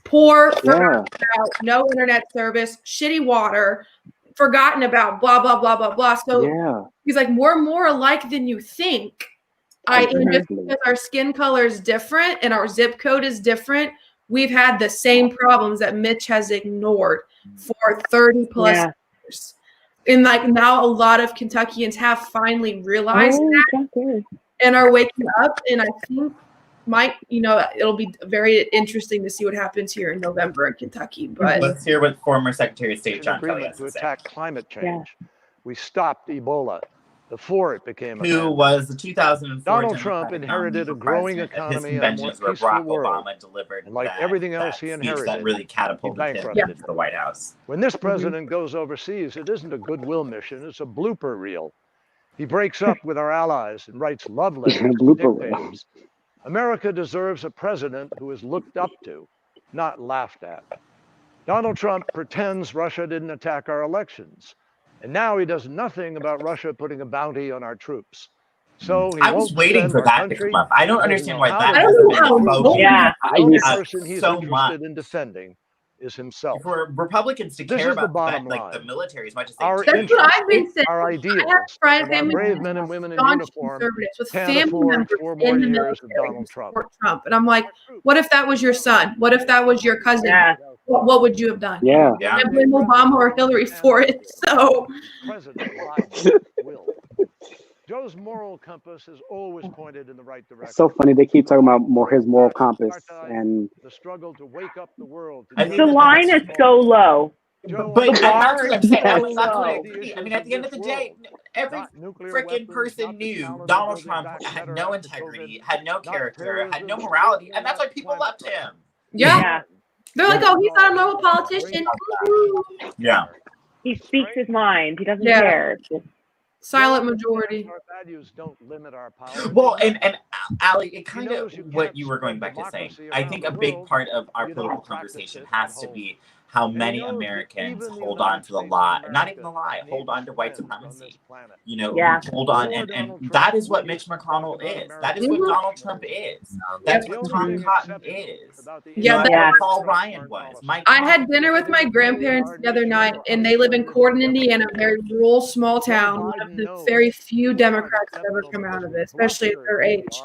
[SPEAKER 3] Poor, forgotten about, no internet service, shitty water, forgotten about, blah, blah, blah, blah, blah. So he's like, we're more alike than you think. And just because our skin color is different and our zip code is different, we've had the same problems that Mitch has ignored for 30 plus years. And like now a lot of Kentuckians have finally realized that and are waking up. And I think it'll be very interesting to see what happens here in November in Kentucky. But
[SPEAKER 17] let's hear what former Secretary of State John Kelly has
[SPEAKER 1] to
[SPEAKER 17] to say.
[SPEAKER 1] attack climate change. We stopped Ebola before it became a
[SPEAKER 17] Who was the 2004
[SPEAKER 1] Donald Trump inherited a growing economy and a more peaceful world.
[SPEAKER 17] Obama delivered
[SPEAKER 1] and like everything else he inherited,
[SPEAKER 17] that really catapulted him into the White House.
[SPEAKER 1] When this president goes overseas, it isn't a goodwill mission, it's a blooper reel. He breaks up with our allies and writes love letters to dictators. America deserves a president who is looked up to, not laughed at. Donald Trump pretends Russia didn't attack our elections. And now he does nothing about Russia putting a bounty on our troops. So
[SPEAKER 17] I was waiting for that to come up. I don't understand why that hasn't been
[SPEAKER 1] the only person he's interested in defending is himself.
[SPEAKER 17] For Republicans to care about the military as much as they
[SPEAKER 1] our
[SPEAKER 3] that's what I've been saying.
[SPEAKER 1] Our ideals,
[SPEAKER 3] I have family
[SPEAKER 1] brave men and women in uniform
[SPEAKER 3] with
[SPEAKER 1] can't
[SPEAKER 3] family
[SPEAKER 1] afford
[SPEAKER 3] members
[SPEAKER 1] 4 more
[SPEAKER 3] in the
[SPEAKER 1] years of
[SPEAKER 3] military
[SPEAKER 1] Donald Trump.
[SPEAKER 3] Trump. And I'm like, what if that was your son? What if that was your cousin? What would you have done?
[SPEAKER 4] Yeah.
[SPEAKER 3] And blame Obama or Hillary for it. So
[SPEAKER 1] President Biden will. Joe's moral compass has always pointed in the right direction.
[SPEAKER 4] It's so funny they keep talking about his moral compass and
[SPEAKER 1] the struggle to wake up the world.
[SPEAKER 5] The line is so low.
[SPEAKER 17] But that's what I'm saying. That's what I agree. I mean, at the end of the day, every freaking person knew Donald Trump had no integrity, had no character, had no morality, and that's why people loved him.
[SPEAKER 3] Yeah. They're like, oh, he's not a normal politician.
[SPEAKER 17] Yeah.
[SPEAKER 5] He speaks his mind. He doesn't care.
[SPEAKER 3] Silent majority.
[SPEAKER 1] Our values don't limit our power.
[SPEAKER 17] Well, and Ali, it kind of what you were going back to saying. I think a big part of our political conversation has to be how many Americans hold on to the lie, not even the lie, hold on to white supremacy. You know, hold on, and that is what Mitch McConnell is. That is what Donald Trump is. That's what Tom Cotton is. That's what Paul Ryan was.
[SPEAKER 3] I had dinner with my grandparents the other night, and they live in Corden, Indiana, a very rural, small town. One of the very few Democrats that ever come out of it, especially at their age.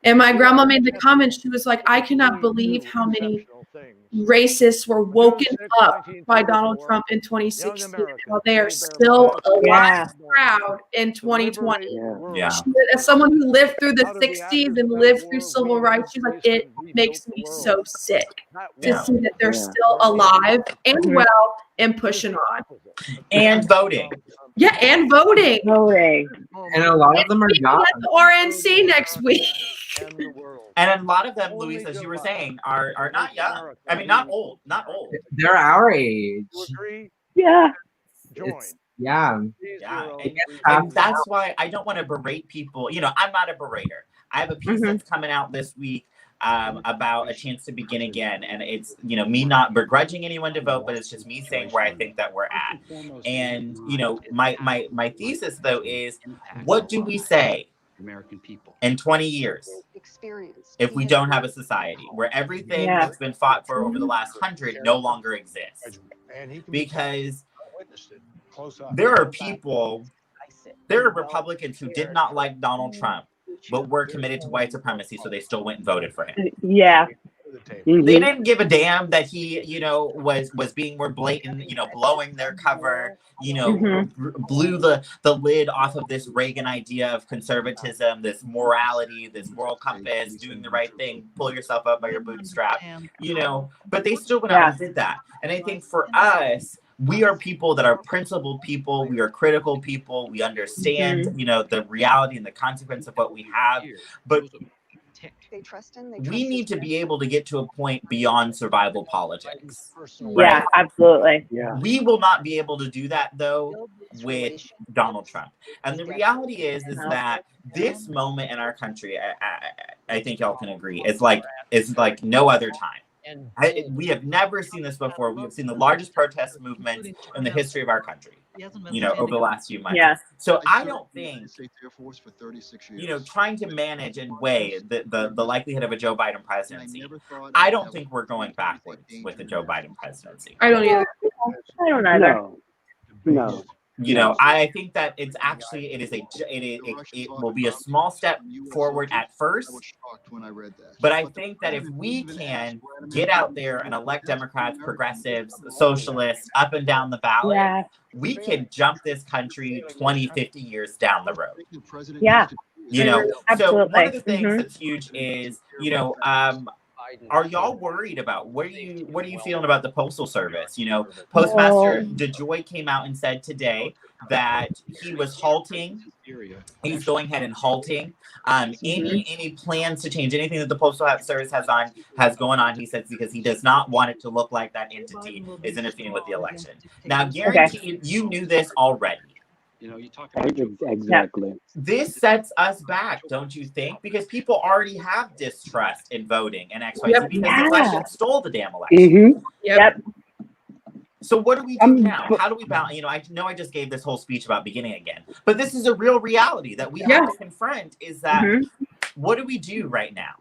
[SPEAKER 3] And my grandma made the comment, she was like, I cannot believe how many racists were woken up by Donald Trump in 2016, while they are still alive proud in 2020.
[SPEAKER 17] Yeah.
[SPEAKER 3] As someone who lived through the 60s and lived through civil rights, she's like, it makes me so sick to see that they're still alive and well and pushing on.
[SPEAKER 17] And voting.
[SPEAKER 3] Yeah, and voting.
[SPEAKER 10] And a lot of them are not.
[SPEAKER 3] At the RNC next week.
[SPEAKER 17] And a lot of them, Louise, as you were saying, are not young. I mean, not old. Not old.
[SPEAKER 10] They're our age.
[SPEAKER 5] Yeah.
[SPEAKER 10] Yeah.
[SPEAKER 17] And that's why I don't want to berate people. You know, I'm not a berater. I have a piece that's coming out this week about a chance to begin again. And it's, you know, me not begrudging anyone to vote, but it's just me saying where I think that we're at. And, you know, my thesis, though, is what do we say
[SPEAKER 18] American people
[SPEAKER 17] in 20 years if we don't have a society where everything that's been fought for over the last 100 no longer exists? Because there are people, there are Republicans who did not like Donald Trump, but were committed to white supremacy, so they still went and voted for him.
[SPEAKER 5] Yeah.
[SPEAKER 17] They didn't give a damn that he, you know, was being more blatant, you know, blowing their cover, you know, blew the lid off of this Reagan idea of conservatism, this morality, this moral compass, doing the right thing, pull yourself up by your bootstrap, you know, but they still went out and did that. And I think for us, we are people that are principled people. We are critical people. We understand, you know, the reality and the consequence of what we have. But
[SPEAKER 2] they trust in.
[SPEAKER 17] We need to be able to get to a point beyond survival politics.
[SPEAKER 5] Yeah,
[SPEAKER 17] right?
[SPEAKER 5] absolutely.
[SPEAKER 4] Yeah.
[SPEAKER 17] We will not be able to do that though with Donald Trump. And the reality is that this moment in our country, I think y'all can agree, is like no other time. We have never seen this before. We have seen the largest protest movement in the history of our country, over the last few months.
[SPEAKER 5] Yeah.
[SPEAKER 17] So I don't think, trying to manage and weigh the likelihood of a Joe Biden presidency, I don't think we're going backwards with the Joe Biden presidency.
[SPEAKER 3] I don't either.
[SPEAKER 5] I don't either.
[SPEAKER 4] No.
[SPEAKER 17] I think that it's actually it will be a small step forward at first, but I think that if we can get out there and elect Democrats, progressives, socialists up and down the ballot, we can jump this country 20, 50 years down the road.
[SPEAKER 5] Yeah.
[SPEAKER 17] So one of the things that's huge is, are y'all worried about what are you feeling about the Postal Service? Postmaster DeJoy came out and said today that he was halting. He's going ahead and halting any plans to change anything that the Postal Service has going on. He says because he does not want it to look like that entity is interfering with the election. Now, guaranteed, you knew this already.
[SPEAKER 4] You talk about exactly.
[SPEAKER 17] This sets us back, don't you think? Because people already have distrust in voting and XYZ because the election stole the damn election.
[SPEAKER 5] Yep.
[SPEAKER 17] So what do we do now? How do we balance? I know I just gave this whole speech about beginning again, but this is a real reality that we have to confront. Is that what do we do right now?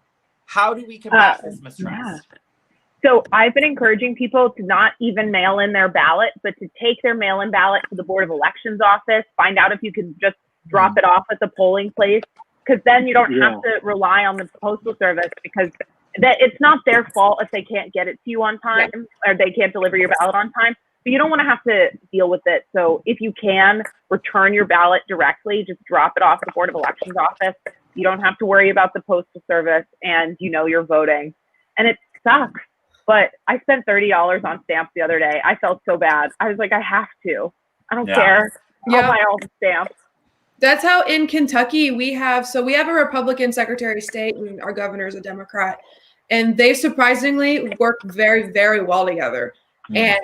[SPEAKER 17] How do we combat this mistrust?
[SPEAKER 5] So I've been encouraging people to not even mail in their ballot, but to take their mail-in ballot to the Board of Elections office, find out if you can just drop it off at the polling place, because then you don't have to rely on the Postal Service, because it's not their fault if they can't get it to you on time or they can't deliver your ballot on time, but you don't want to have to deal with it. So if you can return your ballot directly, just drop it off at the Board of Elections office. You don't have to worry about the Postal Service, and you're voting. And it sucks. But I spent $30 on stamps the other day. I felt so bad. I was like, I have to. I don't care. I'll buy all the stamps.
[SPEAKER 3] That's how in Kentucky we have a Republican Secretary of State and our governor is a Democrat. And they surprisingly work very, very well together. And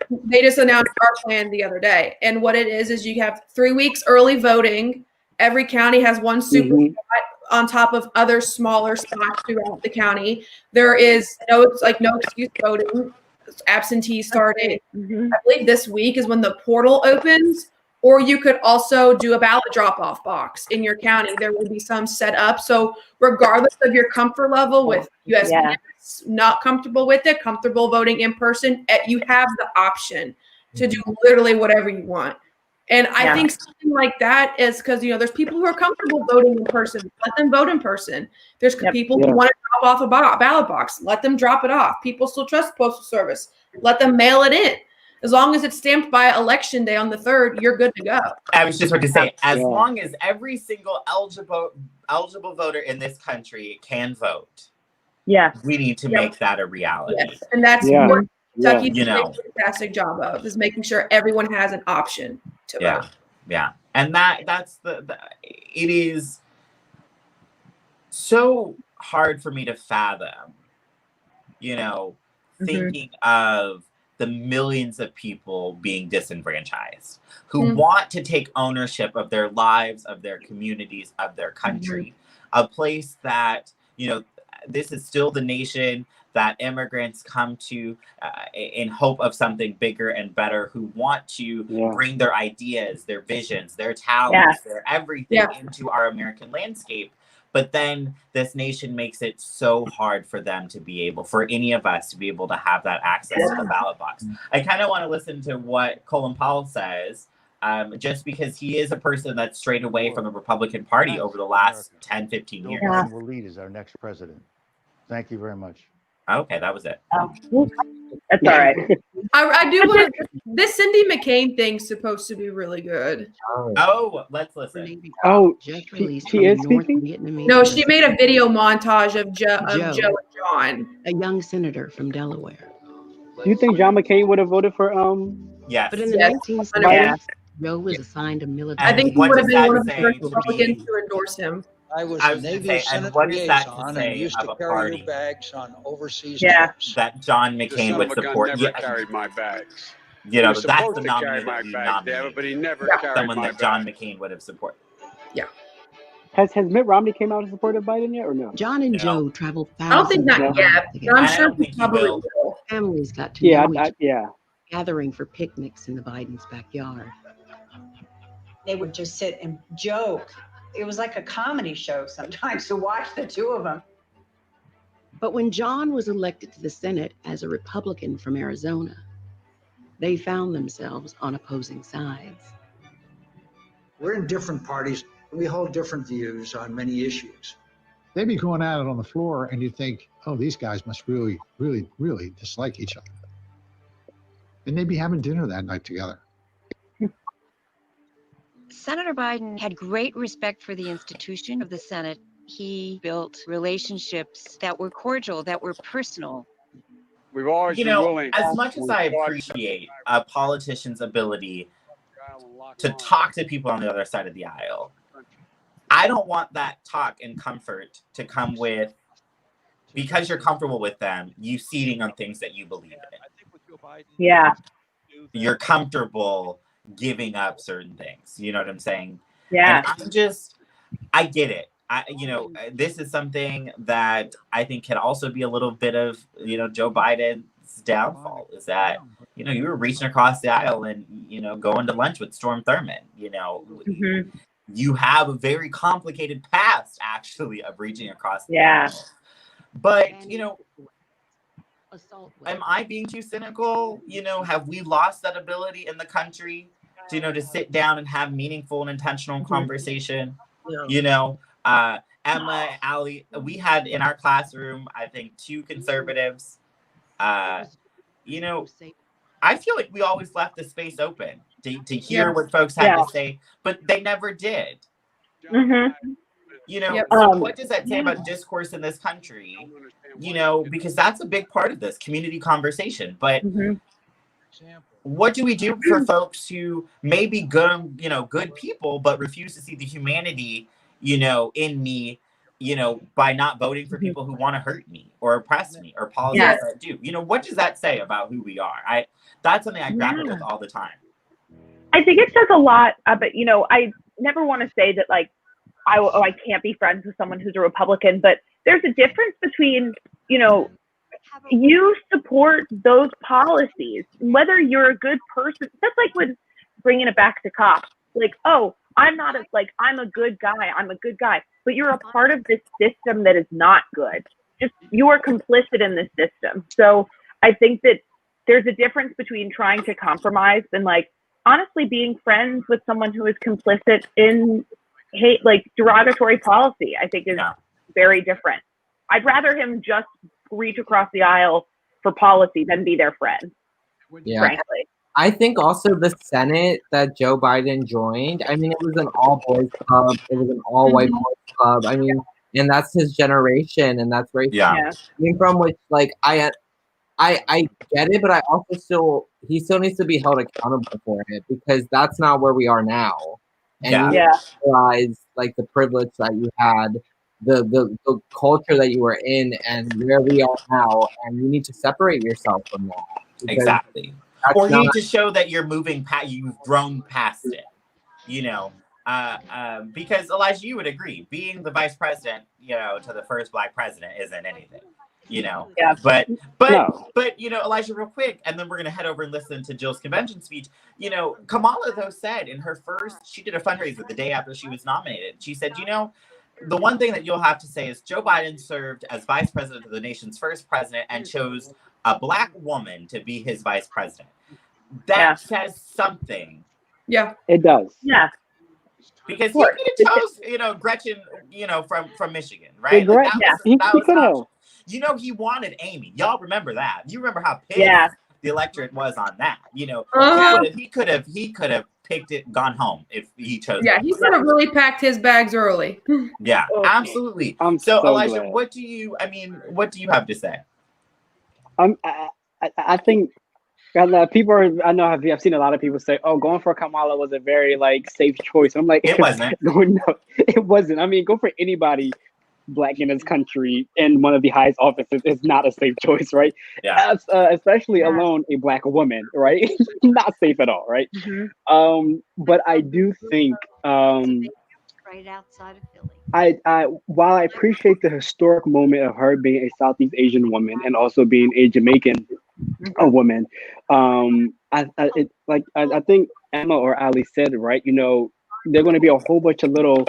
[SPEAKER 3] they just announced our plan the other day. And what it is you have 3 weeks early voting. Every county has one super spot on top of other smaller spots throughout the county. There is no excuse voting, absentee starting. I believe this week is when the portal opens, or you could also do a ballot drop-off box in your county. There will be some set up. So regardless of your comfort level with USPS, not comfortable with it, comfortable voting in person, you have the option to do literally whatever you want. And I think something like that is because, there's people who are comfortable voting in person. Let them vote in person. There's people who want to drop off a ballot box. Let them drop it off. People still trust the Postal Service. Let them mail it in. As long as it's stamped by Election Day on the 3rd, you're good to go.
[SPEAKER 17] I was just about to say, as long as every single eligible voter in this country can vote, we need to make that a reality.
[SPEAKER 3] Yes. And that's what Kentucky's doing a fantastic job of, is making sure everyone has an option to vote.
[SPEAKER 17] Yeah. And that's it is so hard for me to fathom, thinking of the millions of people being disenfranchised who want to take ownership of their lives, of their communities, of their country, a place that, this is still the nation that immigrants come to in hope of something bigger and better, who want to bring their ideas, their visions, their talents, their everything into our American landscape. But then this nation makes it so hard for them to be able, for any of us to be able to have that access to the ballot box. I kind of want to listen to what Colin Powell says, just because he is a person that's strayed away from the Republican Party over the last 10, 15 years.
[SPEAKER 22] Joe Biden will lead as our next president. Thank you very much.
[SPEAKER 17] Okay, that was it.
[SPEAKER 5] That's all right.
[SPEAKER 3] I do want to. This Cindy McCain thing's supposed to be really good.
[SPEAKER 17] Oh, let's listen.
[SPEAKER 4] Oh, she is speaking?
[SPEAKER 3] No, she made a video montage of Joe and John.
[SPEAKER 23] A young senator from Delaware.
[SPEAKER 4] Do you think John McCain would have voted for
[SPEAKER 17] Yes.
[SPEAKER 23] But in the 1970s, Joe was assigned a military.
[SPEAKER 3] I think he would have been one of the first Republicans to endorse him.
[SPEAKER 2] I was
[SPEAKER 17] I
[SPEAKER 2] a
[SPEAKER 17] was gonna
[SPEAKER 2] Navy
[SPEAKER 17] say, and
[SPEAKER 2] Senate
[SPEAKER 17] what is that to
[SPEAKER 2] liaison and
[SPEAKER 17] say
[SPEAKER 2] used
[SPEAKER 17] of
[SPEAKER 2] to
[SPEAKER 17] a
[SPEAKER 2] carry your
[SPEAKER 17] party
[SPEAKER 2] bags on overseas
[SPEAKER 5] Yeah.
[SPEAKER 2] trips.
[SPEAKER 17] that John
[SPEAKER 6] The
[SPEAKER 17] McCain
[SPEAKER 6] son
[SPEAKER 17] would
[SPEAKER 6] of a gun
[SPEAKER 17] support?
[SPEAKER 6] never
[SPEAKER 17] Yeah,
[SPEAKER 6] carried my bags.
[SPEAKER 17] you
[SPEAKER 6] He
[SPEAKER 17] know,
[SPEAKER 6] was
[SPEAKER 17] that's
[SPEAKER 6] supposed
[SPEAKER 17] the
[SPEAKER 6] to carry
[SPEAKER 17] nominee
[SPEAKER 6] my
[SPEAKER 17] that you
[SPEAKER 6] bags, David,
[SPEAKER 17] nominate.
[SPEAKER 6] but he never carried
[SPEAKER 17] Someone
[SPEAKER 6] my
[SPEAKER 17] that John
[SPEAKER 6] bags.
[SPEAKER 17] McCain would have supported.
[SPEAKER 3] Yeah.
[SPEAKER 4] Has Mitt Romney came out and supported Biden yet or no?
[SPEAKER 23] John and
[SPEAKER 17] No.
[SPEAKER 23] Joe traveled
[SPEAKER 3] I don't think
[SPEAKER 23] thousands of
[SPEAKER 3] not
[SPEAKER 23] miles
[SPEAKER 3] yet,
[SPEAKER 23] together.
[SPEAKER 3] but I'm
[SPEAKER 17] And I
[SPEAKER 3] sure
[SPEAKER 17] don't
[SPEAKER 3] he
[SPEAKER 17] think he
[SPEAKER 3] probably
[SPEAKER 17] will.
[SPEAKER 3] will.
[SPEAKER 23] Families got to
[SPEAKER 4] Yeah,
[SPEAKER 23] know each other,
[SPEAKER 4] yeah.
[SPEAKER 23] gathering for picnics in the Biden's backyard.
[SPEAKER 7] They would just sit and joke. It was like a comedy show sometimes to watch the two of them.
[SPEAKER 23] But when John was elected to the Senate as a Republican from Arizona, they found themselves on opposing sides.
[SPEAKER 2] We're in different parties. We hold different views on many issues.
[SPEAKER 22] They'd be going at it on the floor, and you'd think, oh, these guys must really, really, really dislike each other. And they'd be having dinner that night together.
[SPEAKER 24] Senator Biden had great respect for the institution of the Senate. He built relationships that were cordial, that were personal.
[SPEAKER 6] We've always
[SPEAKER 17] You
[SPEAKER 6] been
[SPEAKER 17] know,
[SPEAKER 6] willing.
[SPEAKER 17] as much as I appreciate a politician's ability to talk to people on the other side of the aisle, I don't want that talk and comfort to come with, because you're comfortable with them, you ceding on things that you believe in.
[SPEAKER 5] Yeah.
[SPEAKER 17] You're comfortable giving up certain things. You know what I'm saying?
[SPEAKER 5] Yeah.
[SPEAKER 17] And I get it. This is something that I think can also be a little bit of, Joe Biden's downfall, is that, you were reaching across the aisle and, going to lunch with Storm Thurmond, you have a very complicated past actually of reaching across the aisle. But, am I being too cynical? Have we lost that ability in the country to sit down and have meaningful and intentional conversation? Emma, Ali, we had in our classroom, I think, 2 conservatives. I feel like we always left the space open to hear what folks had to say, but they never did. So what does that say about discourse in this country? Because that's a big part of this community conversation. But what do we do for folks who may be good, good people, but refuse to see the humanity, in me, by not voting for people who want to hurt me or oppress me or policies that do? What does that say about who we are? That's something I grapple with all the time.
[SPEAKER 5] I think it says a lot, but I never want to say that like, I can't be friends with someone who's a Republican, but there's a difference between, you support those policies, whether you're a good person. That's like when bringing it back to cops, like, oh, I'm a good guy, but you're a part of this system that is not good. Just, you are complicit in this system. So I think that there's a difference between trying to compromise and like, honestly being friends with someone who is complicit in hate, like derogatory policy, I think is very different. I'd rather him just reach across the aisle for policy than be their friend.
[SPEAKER 10] Yeah.
[SPEAKER 5] Frankly.
[SPEAKER 10] I think also the Senate that Joe Biden joined, I mean, it was an all boys club. It was an all white boys club. I mean, and that's his generation, and that's right. I mean, from which, like, I get it, but I also he still needs to be held accountable for it, because that's not where we are now. And you realize like the privilege that you had, the culture that you were in, and where we are now, and you need to separate yourself from that.
[SPEAKER 17] Exactly. Or you need to show that you're moving past, you've grown past it. Because Elijah, you would agree, being the vice president, to the first Black president isn't anything. But Elijah, real quick, and then we're gonna head over and listen to Jill's convention speech. Kamala though said in her she did a fundraiser the day after she was nominated. She said, the one thing that you'll have to say is Joe Biden served as vice president of the nation's first president and chose a Black woman to be his vice president. That says something.
[SPEAKER 3] Yeah,
[SPEAKER 4] it does.
[SPEAKER 5] Yeah.
[SPEAKER 17] Because he could have chose, Gretchen, from Michigan, right?
[SPEAKER 4] He could have.
[SPEAKER 17] He wanted Amy. Y'all remember that? You remember how pissed the electorate was on that? He could have picked it, gone home if he chose.
[SPEAKER 3] Yeah, he could have really packed his bags early.
[SPEAKER 17] Yeah, absolutely. So Elijah,
[SPEAKER 4] glad.
[SPEAKER 17] what do you have to say?
[SPEAKER 4] I think People are. I know. I've seen a lot of people say, "Oh, going for Kamala was a very like safe choice." I'm like,
[SPEAKER 17] it wasn't.
[SPEAKER 4] No, it wasn't. I mean, go for anybody black in this country in one of the highest offices is not a safe choice, right?
[SPEAKER 17] Yeah.
[SPEAKER 4] Especially alone a black woman, right? Not safe at all, right? But I do think
[SPEAKER 24] right outside of Philly.
[SPEAKER 4] while I appreciate the historic moment of her being a Southeast Asian woman and also being a Jamaican woman, I think Emma or Ali said it right. You know, there are going to be a whole bunch of little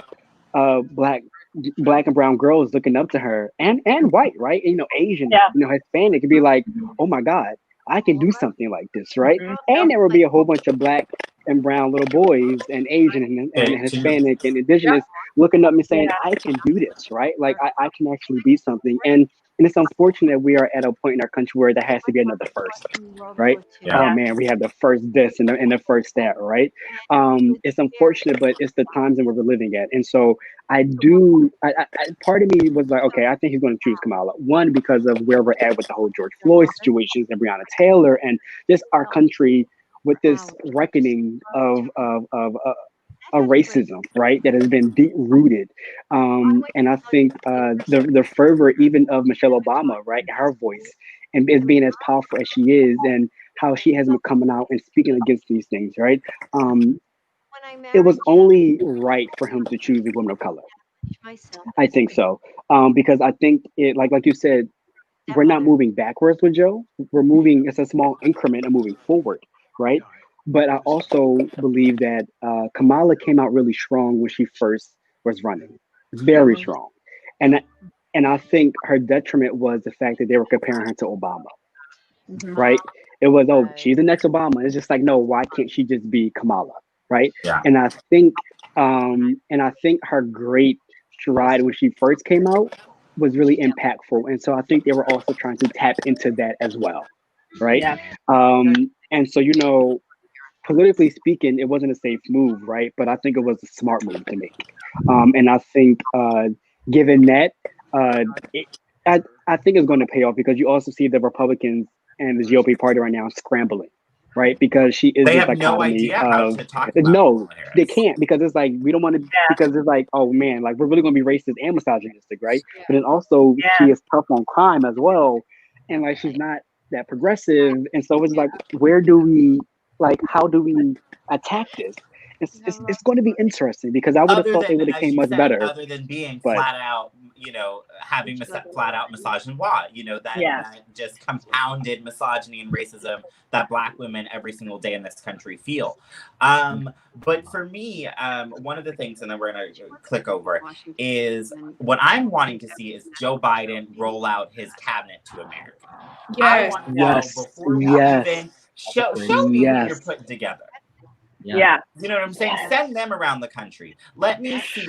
[SPEAKER 4] black and brown girls looking up to her, and white, right? And, you know, Asian, you know, Hispanic, could be like, oh my God, I can do something like this, right? And there will be a whole bunch of black and brown little boys and Asian and Hispanic and indigenous looking up and saying, I can do this, right? Like I can actually be something. And it's unfortunate we are at a point in our country where there has to be another first, right? Oh man, we have the first this and the first that, right? It's unfortunate, but it's the times that we're living at. And so part of me was like, okay, I think he's going to choose Kamala. One, because of where we're at with the whole George Floyd situations and Breonna Taylor and just our country with this reckoning of racism, right, that has been deep rooted, and I think the fervor even of Michelle Obama, right, her voice and is being as powerful as she is, and how she has been coming out and speaking against these things, right. It was only right for him to choose a woman of color. I think so, because I think it, like you said, we're not moving backwards with Joe. We're moving. It's a small increment of moving forward, right? But I also believe that Kamala came out really strong when she first was running, very strong, and I think her detriment was the fact that they were comparing her to Obama, right? It was, oh, she's the next Obama. It's just like, no, why can't she just be Kamala, right?
[SPEAKER 17] Yeah.
[SPEAKER 4] And I think her great stride when she first came out was really impactful, and so I think they were also trying to tap into that as well, right? And so, you know, politically speaking, it wasn't a safe move, right? But I think it was a smart move to make. And I think, given that, I think it's going to pay off, because you also see the Republicans and the GOP party right now scrambling, right? Because she is
[SPEAKER 17] they
[SPEAKER 4] this
[SPEAKER 17] have no
[SPEAKER 4] dichotomy
[SPEAKER 17] idea how
[SPEAKER 4] of
[SPEAKER 17] to talk about
[SPEAKER 4] no, they can't, because it's like we don't want to, because it's like, oh man, like we're really going to be racist and misogynistic, right? But then also she is tough on crime as well, and like she's not that progressive, and so it's like, where do we, like, how do we attack this? It's going to be interesting, because I would have thought they would have came much better.
[SPEAKER 17] Other than being flat out, you know, having flat out misogynoir, you know, that just compounded misogyny and racism that Black women every single day in this country feel. But for me, one of the things, and then we're going to click over, is what I'm wanting to see is Joe Biden roll out his cabinet to America. I want to know before we even show me what you're putting together.
[SPEAKER 5] Yeah.
[SPEAKER 17] You know what I'm saying? Send them around the country. Let me see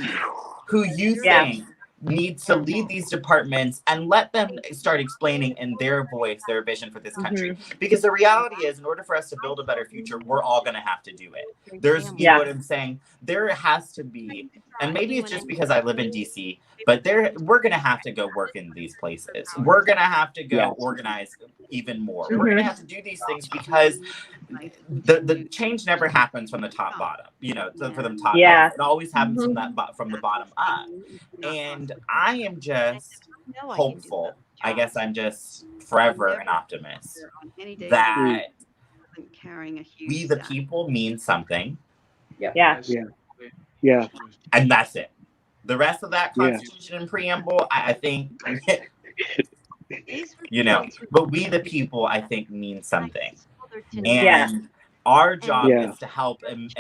[SPEAKER 17] who you think needs to lead these departments, and let them start explaining in their voice their vision for this country. Because the reality is, in order for us to build a better future, we're all going to have to do it. There's, you know what I'm saying? There has to be, and maybe it's just because I live in DC, but we're going to have to go work in these places. We're going to have to go organize even more. We're going to have to do these things, because the change never happens from the top bottom, you know, from the top down. It always happens from the bottom up. And I am just hopeful. I guess I'm just forever an optimist that we the people mean something.
[SPEAKER 4] Yeah.
[SPEAKER 17] And that's it. The rest of that Constitution and preamble, I think, you know, but we the people, I think, mean something. And our job is to help and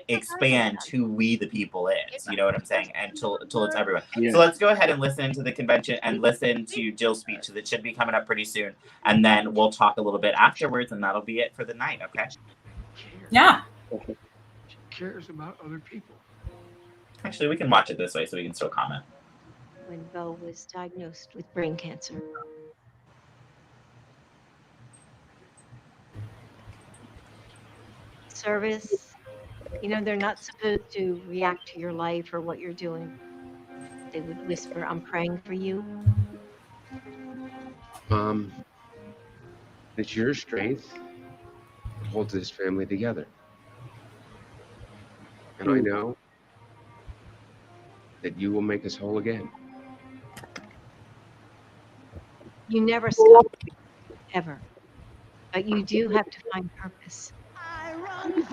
[SPEAKER 17] expand who we the people is. You know what I'm saying? Until it's everyone. So let's go ahead and listen to the convention and listen to Jill's speech that should be coming up pretty soon. And then we'll talk a little bit afterwards, and that'll be it for the night, okay?
[SPEAKER 8] Yeah.
[SPEAKER 16] She cares about other people.
[SPEAKER 17] Actually, we can watch it this way so we can still comment.
[SPEAKER 24] When Bo was diagnosed with brain cancer. Service, you know, they're not supposed to react to your life or what you're doing. They would whisper, I'm praying for you.
[SPEAKER 9] It's your strength
[SPEAKER 8] holds this family together. And I know that you will make us whole again.
[SPEAKER 9] You never stop, ever. But you do have to find purpose.
[SPEAKER 11] Please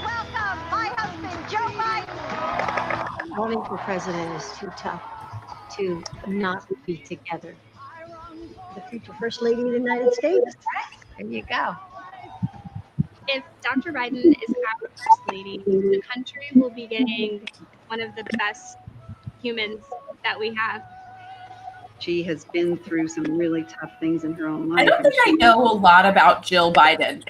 [SPEAKER 11] welcome my husband, Joe Biden.
[SPEAKER 9] Running for president is too tough to not be together.
[SPEAKER 11] The future First Lady of the United States.
[SPEAKER 9] There you go.
[SPEAKER 14] If Dr. Biden is our first lady, the country will be getting one of the best humans that we have.
[SPEAKER 25] She has been through some really tough things in her own life.
[SPEAKER 26] I don't think I know a lot about Jill Biden.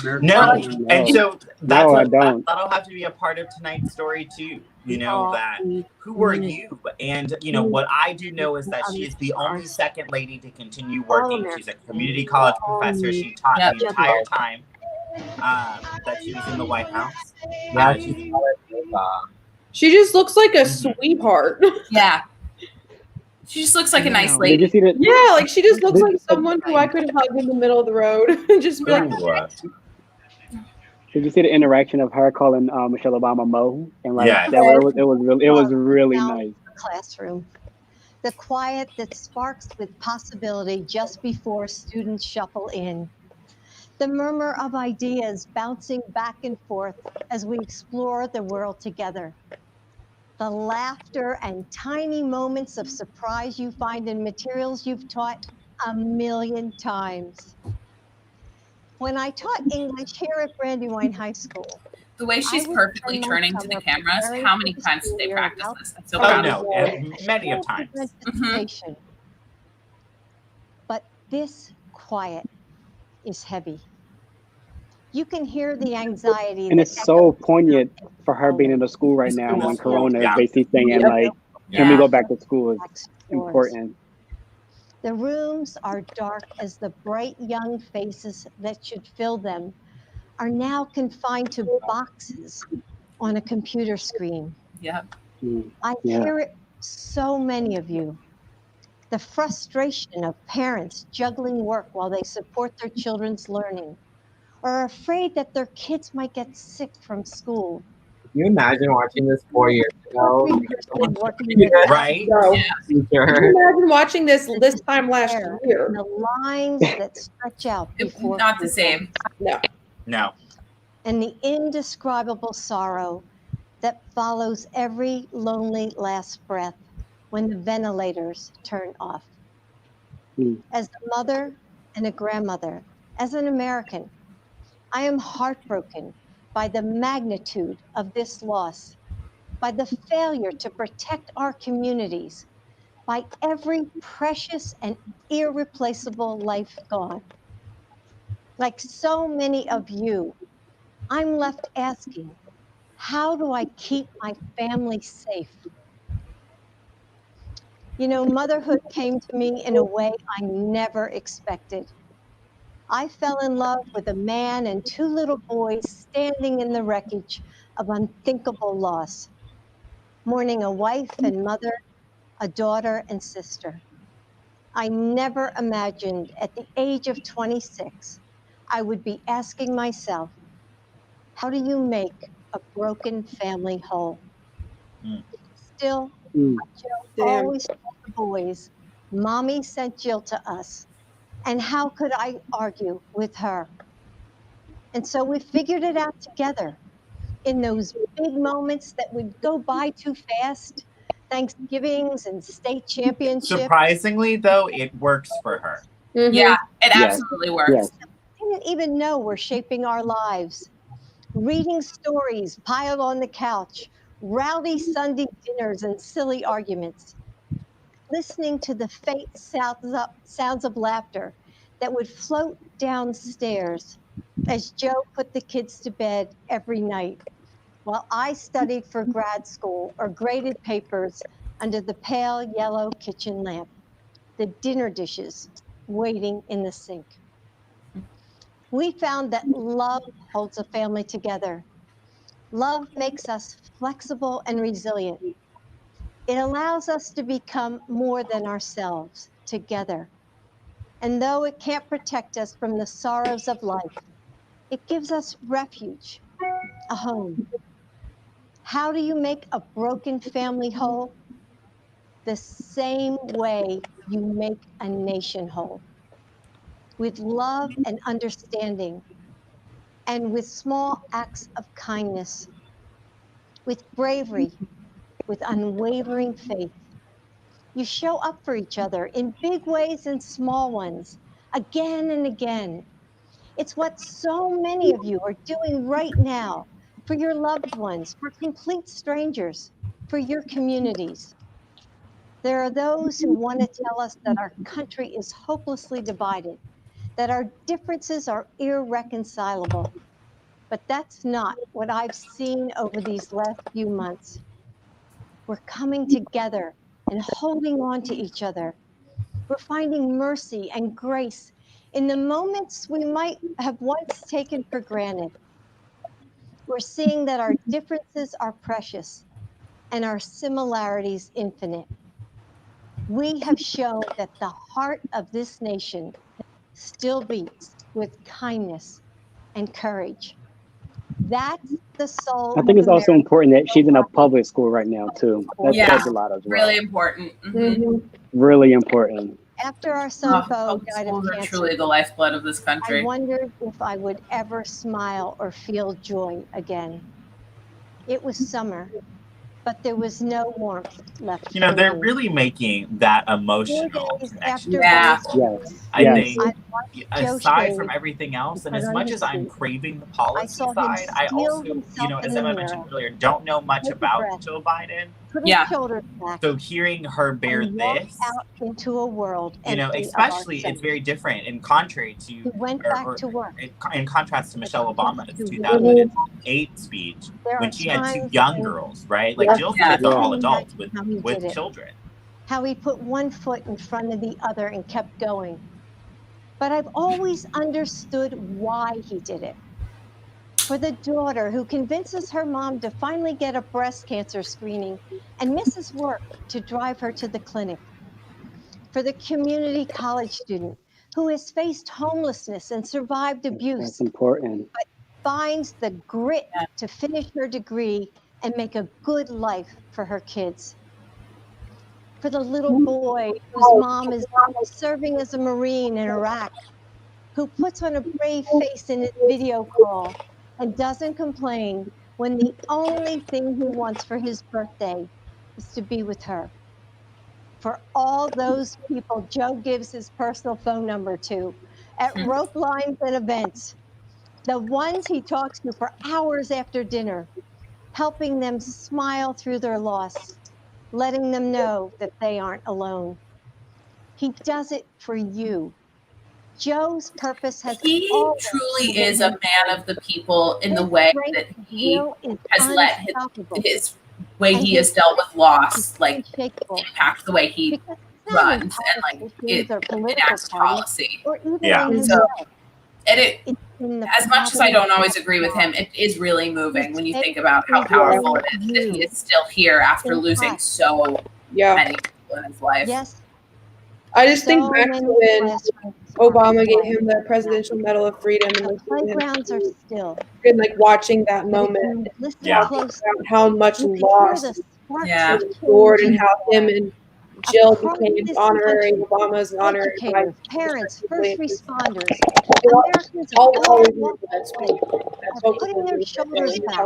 [SPEAKER 17] No, and so that's
[SPEAKER 4] I don't.
[SPEAKER 17] that'll have to be a part of tonight's story too. You know, that who are you? And you know what I do know is that she is the only second lady to continue working. She's a community college professor. She taught the entire time that she was in the White House.
[SPEAKER 10] Yeah,
[SPEAKER 3] She just looks like a sweetheart.
[SPEAKER 26] Yeah. She just looks like a nice
[SPEAKER 4] Did
[SPEAKER 26] lady.
[SPEAKER 4] you see that?
[SPEAKER 3] Yeah, like she just looks like someone who I could hug in the middle of the road and just be like,
[SPEAKER 4] Did you see the interaction of her calling Michelle Obama Mo? And like
[SPEAKER 17] Yeah.
[SPEAKER 4] it was really nice.
[SPEAKER 11] Classroom. The quiet that sparks with possibility just before students shuffle in. The murmur of ideas bouncing back and forth as we explore the world together. The laughter and tiny moments of surprise you find in materials you've taught a million times. When I taught English here at Brandywine High School,
[SPEAKER 26] The way she's perfectly turning to the cameras, how many times did they practice this? I'm so
[SPEAKER 17] Oh
[SPEAKER 26] proud
[SPEAKER 17] no,
[SPEAKER 26] of you.
[SPEAKER 17] many of times.
[SPEAKER 11] participation. But this quiet is heavy. You can hear the anxiety.
[SPEAKER 4] And
[SPEAKER 11] that
[SPEAKER 4] it's so poignant for her being in the school right now when Corona is basically saying like, can we go back to school is important.
[SPEAKER 11] The rooms are dark as the bright young faces that should fill them are now confined to boxes on a computer screen.
[SPEAKER 26] Yeah.
[SPEAKER 11] I hear it, so many of you. The frustration of parents juggling work while they support their children's learning, or are afraid that their kids might get sick from school.
[SPEAKER 10] Can you imagine watching this 4 years ago?
[SPEAKER 17] Right?
[SPEAKER 3] Can you imagine watching this time last year?
[SPEAKER 11] The lines that stretch out before
[SPEAKER 26] Not the same.
[SPEAKER 3] No.
[SPEAKER 17] No.
[SPEAKER 11] And the indescribable sorrow that follows every lonely last breath when the ventilators turn off. As a mother and a grandmother, as an American, I am heartbroken by the magnitude of this loss, by the failure to protect our communities, by every precious and irreplaceable life gone. Like so many of you, I'm left asking, how do I keep my family safe? You know, motherhood came to me in a way I never expected. I fell in love with a man and two little boys standing in the wreckage of unthinkable loss, mourning a wife and mother, a daughter and sister. I never imagined at the age of 26, I would be asking myself, how do you make a broken family whole? Still, Jill always told the boys, Mommy sent Jill to us. And how could I argue with her? And so we figured it out together in those big moments that would go by too fast, Thanksgivings and state championships.
[SPEAKER 17] Surprisingly, though, it works for her.
[SPEAKER 26] Yeah, it absolutely works.
[SPEAKER 11] I didn't even know we're shaping our lives. Reading stories piled on the couch, rowdy Sunday dinners and silly arguments. Listening to the faint sounds of laughter that would float downstairs as Joe put the kids to bed every night while I studied for grad school or graded papers under the pale yellow kitchen lamp, the dinner dishes waiting in the sink. We found that love holds a family together. Love makes us flexible and resilient. It allows us to become more than ourselves together. And though it can't protect us from the sorrows of life, It gives us refuge, a home. How do you make a broken family whole? The same way you make a nation whole. With love and understanding, and with small acts of kindness, with bravery, with unwavering faith. You show up for each other in big ways and small ones, again and again. It's what so many of you are doing right now for your loved ones, for complete strangers, for your communities. There are those who want to tell us that our country is hopelessly divided, that our differences are irreconcilable. But that's not what I've seen over these last few months. We're coming together and holding on to each other. We're finding mercy and grace in the moments we might have once taken for granted. We're seeing that our differences are precious and our similarities infinite. We have shown that the heart of this nation still beats with kindness and courage. That's the soul
[SPEAKER 4] I think
[SPEAKER 11] of
[SPEAKER 4] it's also
[SPEAKER 11] America.
[SPEAKER 4] important that she's in a public school right now too. That says a lot as well.
[SPEAKER 26] Really important.
[SPEAKER 4] Really important.
[SPEAKER 11] After our son Bo
[SPEAKER 26] Public
[SPEAKER 11] died of
[SPEAKER 26] schools are
[SPEAKER 11] cancer,
[SPEAKER 26] truly the lifeblood of this country.
[SPEAKER 11] I wondered if I would ever smile or feel joy again. It was summer, but there was no warmth left.
[SPEAKER 17] You know,
[SPEAKER 11] for
[SPEAKER 17] they're
[SPEAKER 11] me.
[SPEAKER 17] really making that emotional connection.
[SPEAKER 11] Yes.
[SPEAKER 17] I
[SPEAKER 4] Yes.
[SPEAKER 17] think, aside from everything else, and as much as I'm craving the policy side, I also, you know, as Emma mentioned earlier, don't know much about Joe Biden.
[SPEAKER 11] Put his shoulders back
[SPEAKER 17] So hearing her bear
[SPEAKER 11] and walk
[SPEAKER 17] this,
[SPEAKER 11] out into a world
[SPEAKER 17] you know,
[SPEAKER 11] empty of
[SPEAKER 17] especially
[SPEAKER 11] ourselves.
[SPEAKER 17] it's very different in contrary to,
[SPEAKER 11] He went back to work.
[SPEAKER 17] in contrast to Michelle Obama's 2008 speech when she had two young girls, right? Like Jill's kids are all adults with children.
[SPEAKER 11] How he put one foot in front of the other and kept going. But I've always understood why he did it. For the daughter who convinces her mom to finally get a breast cancer screening and misses work to drive her to the clinic. For the community college student who has faced homelessness and survived abuse.
[SPEAKER 4] That's important.
[SPEAKER 11] But finds the grit to finish her degree and make a good life for her kids. For the little boy whose mom is serving as a Marine in Iraq, who puts on a brave face in his video call and doesn't complain when the only thing he wants for his birthday is to be with her. For all those people Joe gives his personal phone number to at rope lines and events, the ones he talks to for hours after dinner, helping them smile through their loss, letting them know that they aren't alone. He does it for you. Joe's purpose has
[SPEAKER 26] He truly is a man of the people in the way that he has let his way he has dealt with loss, like impact the way he runs and like it enacts policy.
[SPEAKER 17] Yeah.
[SPEAKER 26] So, and it, as much as I don't always agree with him, it is really moving when you think about how powerful it is that he is still here after losing so many people in his life.
[SPEAKER 11] Yes.
[SPEAKER 3] I just think back to when Obama gave him the Presidential Medal of Freedom and
[SPEAKER 11] playgrounds are still.
[SPEAKER 3] And like watching that moment, about how much loss was endured and how him and Jill became honorary Obamas and honorary
[SPEAKER 11] Educators, parents, first responders, Americans
[SPEAKER 3] all
[SPEAKER 11] of all
[SPEAKER 3] walks of life
[SPEAKER 11] are putting their shoulders back,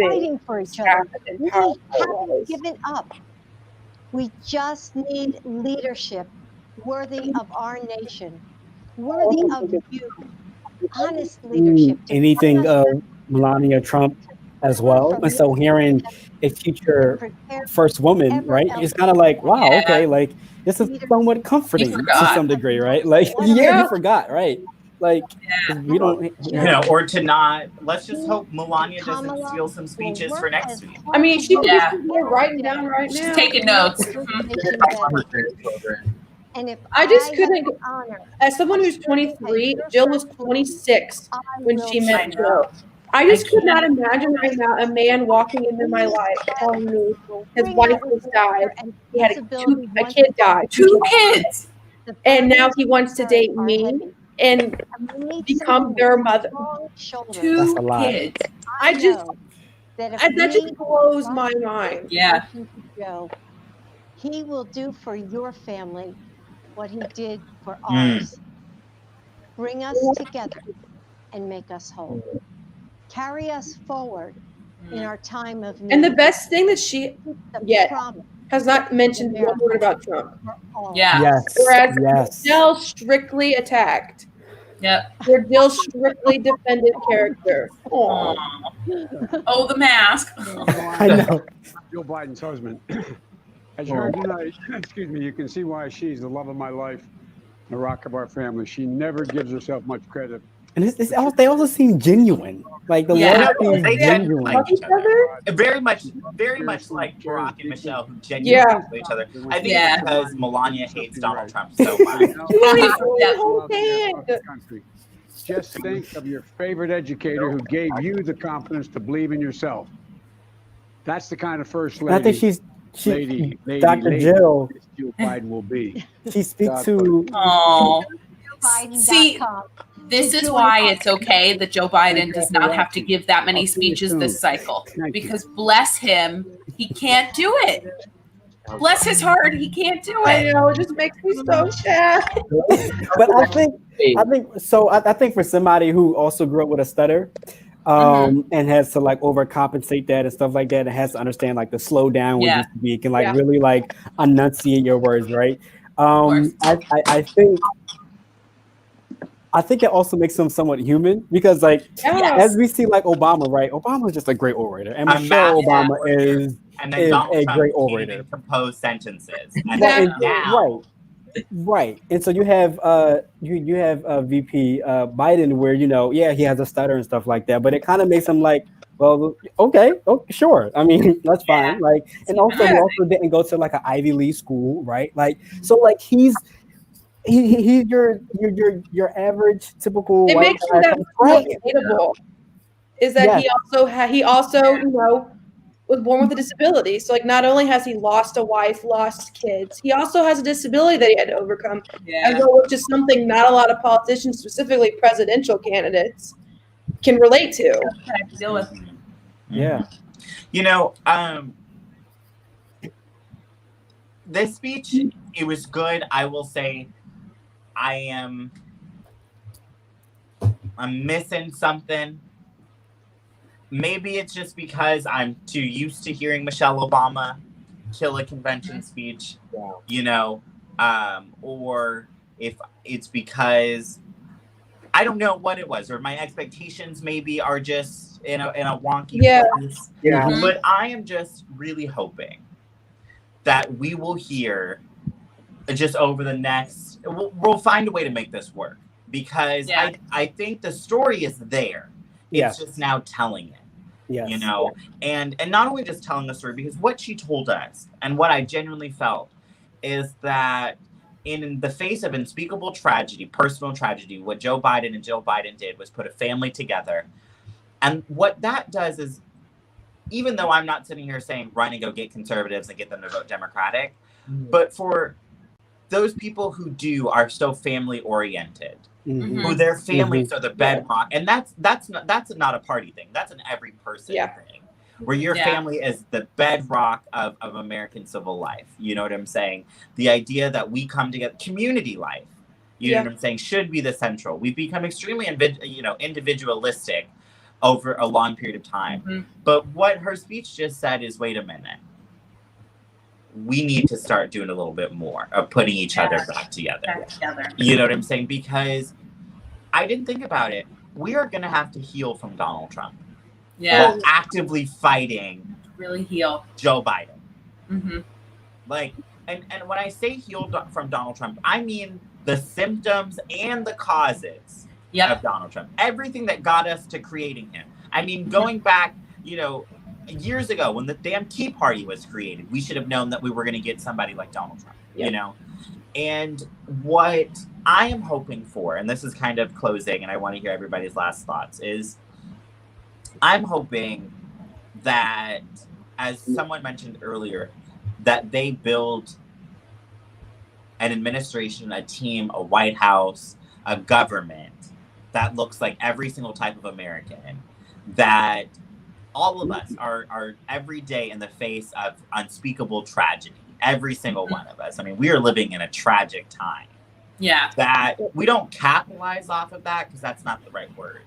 [SPEAKER 11] fighting for each other. We haven't given up. We just need leadership worthy of our nation, worthy of you, honest leadership.
[SPEAKER 12] Anything of Melania Trump as well. And so hearing a future first woman, right? It's kind of like, wow, okay, like this is somewhat comforting to some degree, right? Like, you forgot, right? Like, we don't,
[SPEAKER 17] you know, or to not, let's just hope Melania doesn't steal some speeches for next week.
[SPEAKER 3] I mean, she we're writing down right now.
[SPEAKER 26] She's taking notes.
[SPEAKER 11] And if
[SPEAKER 3] I just couldn't, as someone who's 23, Jill was 26 when she met Joe. I just could not imagine right now a man walking into my life telling me his wife has died. He had a kid died.
[SPEAKER 26] 2 kids.
[SPEAKER 3] And now he wants to date me and become their mother. 2 kids. I just that just blows my mind.
[SPEAKER 11] Yeah. Joe, he will do for your family what he did for ours. Bring us together and make us whole. Carry us forward in our time of need.
[SPEAKER 3] And the best thing that she has not mentioned one word about Trump.
[SPEAKER 26] Yeah.
[SPEAKER 12] Yes.
[SPEAKER 3] Whereas
[SPEAKER 12] Yes.
[SPEAKER 3] Michelle strictly attacked.
[SPEAKER 26] Yep.
[SPEAKER 3] Where Jill strictly defended character.
[SPEAKER 26] Oh, the mask.
[SPEAKER 12] I know.
[SPEAKER 1] Joe Biden's husband. As you heard tonight, excuse me, you can see why she's the love of my life, the rock of our family. She never gives herself much credit.
[SPEAKER 12] And they also seem genuine. Like the love seems
[SPEAKER 17] they
[SPEAKER 12] genuine.
[SPEAKER 17] like each other. Very much like Barack and Michelle, who genuinely love each other. I think it's because Melania hates Donald Trump so much.
[SPEAKER 1] Just think of your favorite educator who gave you the confidence to believe in yourself. That's the kind of first lady.
[SPEAKER 12] I think
[SPEAKER 1] lady,
[SPEAKER 12] Dr. Jill.
[SPEAKER 1] Joe Biden will be.
[SPEAKER 12] She speaks to.
[SPEAKER 26] Oh. See, this is why it's okay that Joe Biden does not have to give that many speeches this cycle. Because bless him, he can't do it. Bless his heart, he can't do it.
[SPEAKER 3] I know, it just makes me so sad.
[SPEAKER 12] But I think for somebody who also grew up with a stutter, and has to like overcompensate that and stuff like that, and has to understand like the slow down when you speak and like really like enunciate your words, right? I think it also makes them somewhat human because like as we see like Obama, right? Obama's just a great orator, and Michelle Obama is a great orator.
[SPEAKER 17] Compose sentences.
[SPEAKER 12] Right. And so you have you have VP Biden where he has a stutter and stuff like that, but it kind of makes him like, well, okay, sure. I mean, that's fine. Like, and also he also didn't go to like an Ivy League school, right? Like, so like he's your average typical.
[SPEAKER 3] It makes him that relatable. Is that he also was born with a disability. So like not only has he lost a wife, lost kids, he also has a disability that he had to overcome. As well, which is something not a lot of politicians, specifically presidential candidates, can relate to.
[SPEAKER 26] Deal with.
[SPEAKER 12] Yeah.
[SPEAKER 17] This speech, it was good. I will say I'm missing something. Maybe it's just because I'm too used to hearing Michelle Obama kill a convention speech, or if it's because I don't know what it was, or my expectations maybe are just in a wonky place.
[SPEAKER 12] Yeah.
[SPEAKER 17] But I am just really hoping that we will hear just over the next, we'll find a way to make this work because I think the story is there. It's just now telling it.
[SPEAKER 12] Yes.
[SPEAKER 17] And not only just telling the story, because what she told us and what I genuinely felt is that in the face of unspeakable tragedy, personal tragedy, what Joe Biden and Jill Biden did was put a family together. And what that does is, even though I'm not sitting here saying run and go get conservatives and get them to vote Democratic, but for those people who are so family oriented, who their families are the bedrock, and that's not a party thing. That's an every person thing, where your family is the bedrock of American civil life. You know what I'm saying? The idea that we come together, community life. You know what I'm saying? Should be the central. We've become extremely individualistic over a long period of time. But what her speech just said is, wait a minute. We need to start doing a little bit more of putting each other back together. You know what I'm saying? Because I didn't think about it. We are going to have to heal from Donald Trump.
[SPEAKER 26] Yeah.
[SPEAKER 17] While actively fighting
[SPEAKER 26] really heal
[SPEAKER 17] Joe Biden. Like, and when I say heal from Donald Trump, I mean the symptoms and the causes of Donald Trump. Everything that got us to creating him. I mean, going back, years ago when the damn Tea Party was created, we should have known that we were going to get somebody like Donald Trump, And what I am hoping for, and this is kind of closing, and I want to hear everybody's last thoughts, is I'm hoping that, as someone mentioned earlier, that they build an administration, a team, a White House, a government that looks like every single type of American, that all of us are every day in the face of unspeakable tragedy. Every single one of us. I mean, we are living in a tragic time.
[SPEAKER 26] Yeah.
[SPEAKER 17] That we don't capitalize off of that, because that's not the right word,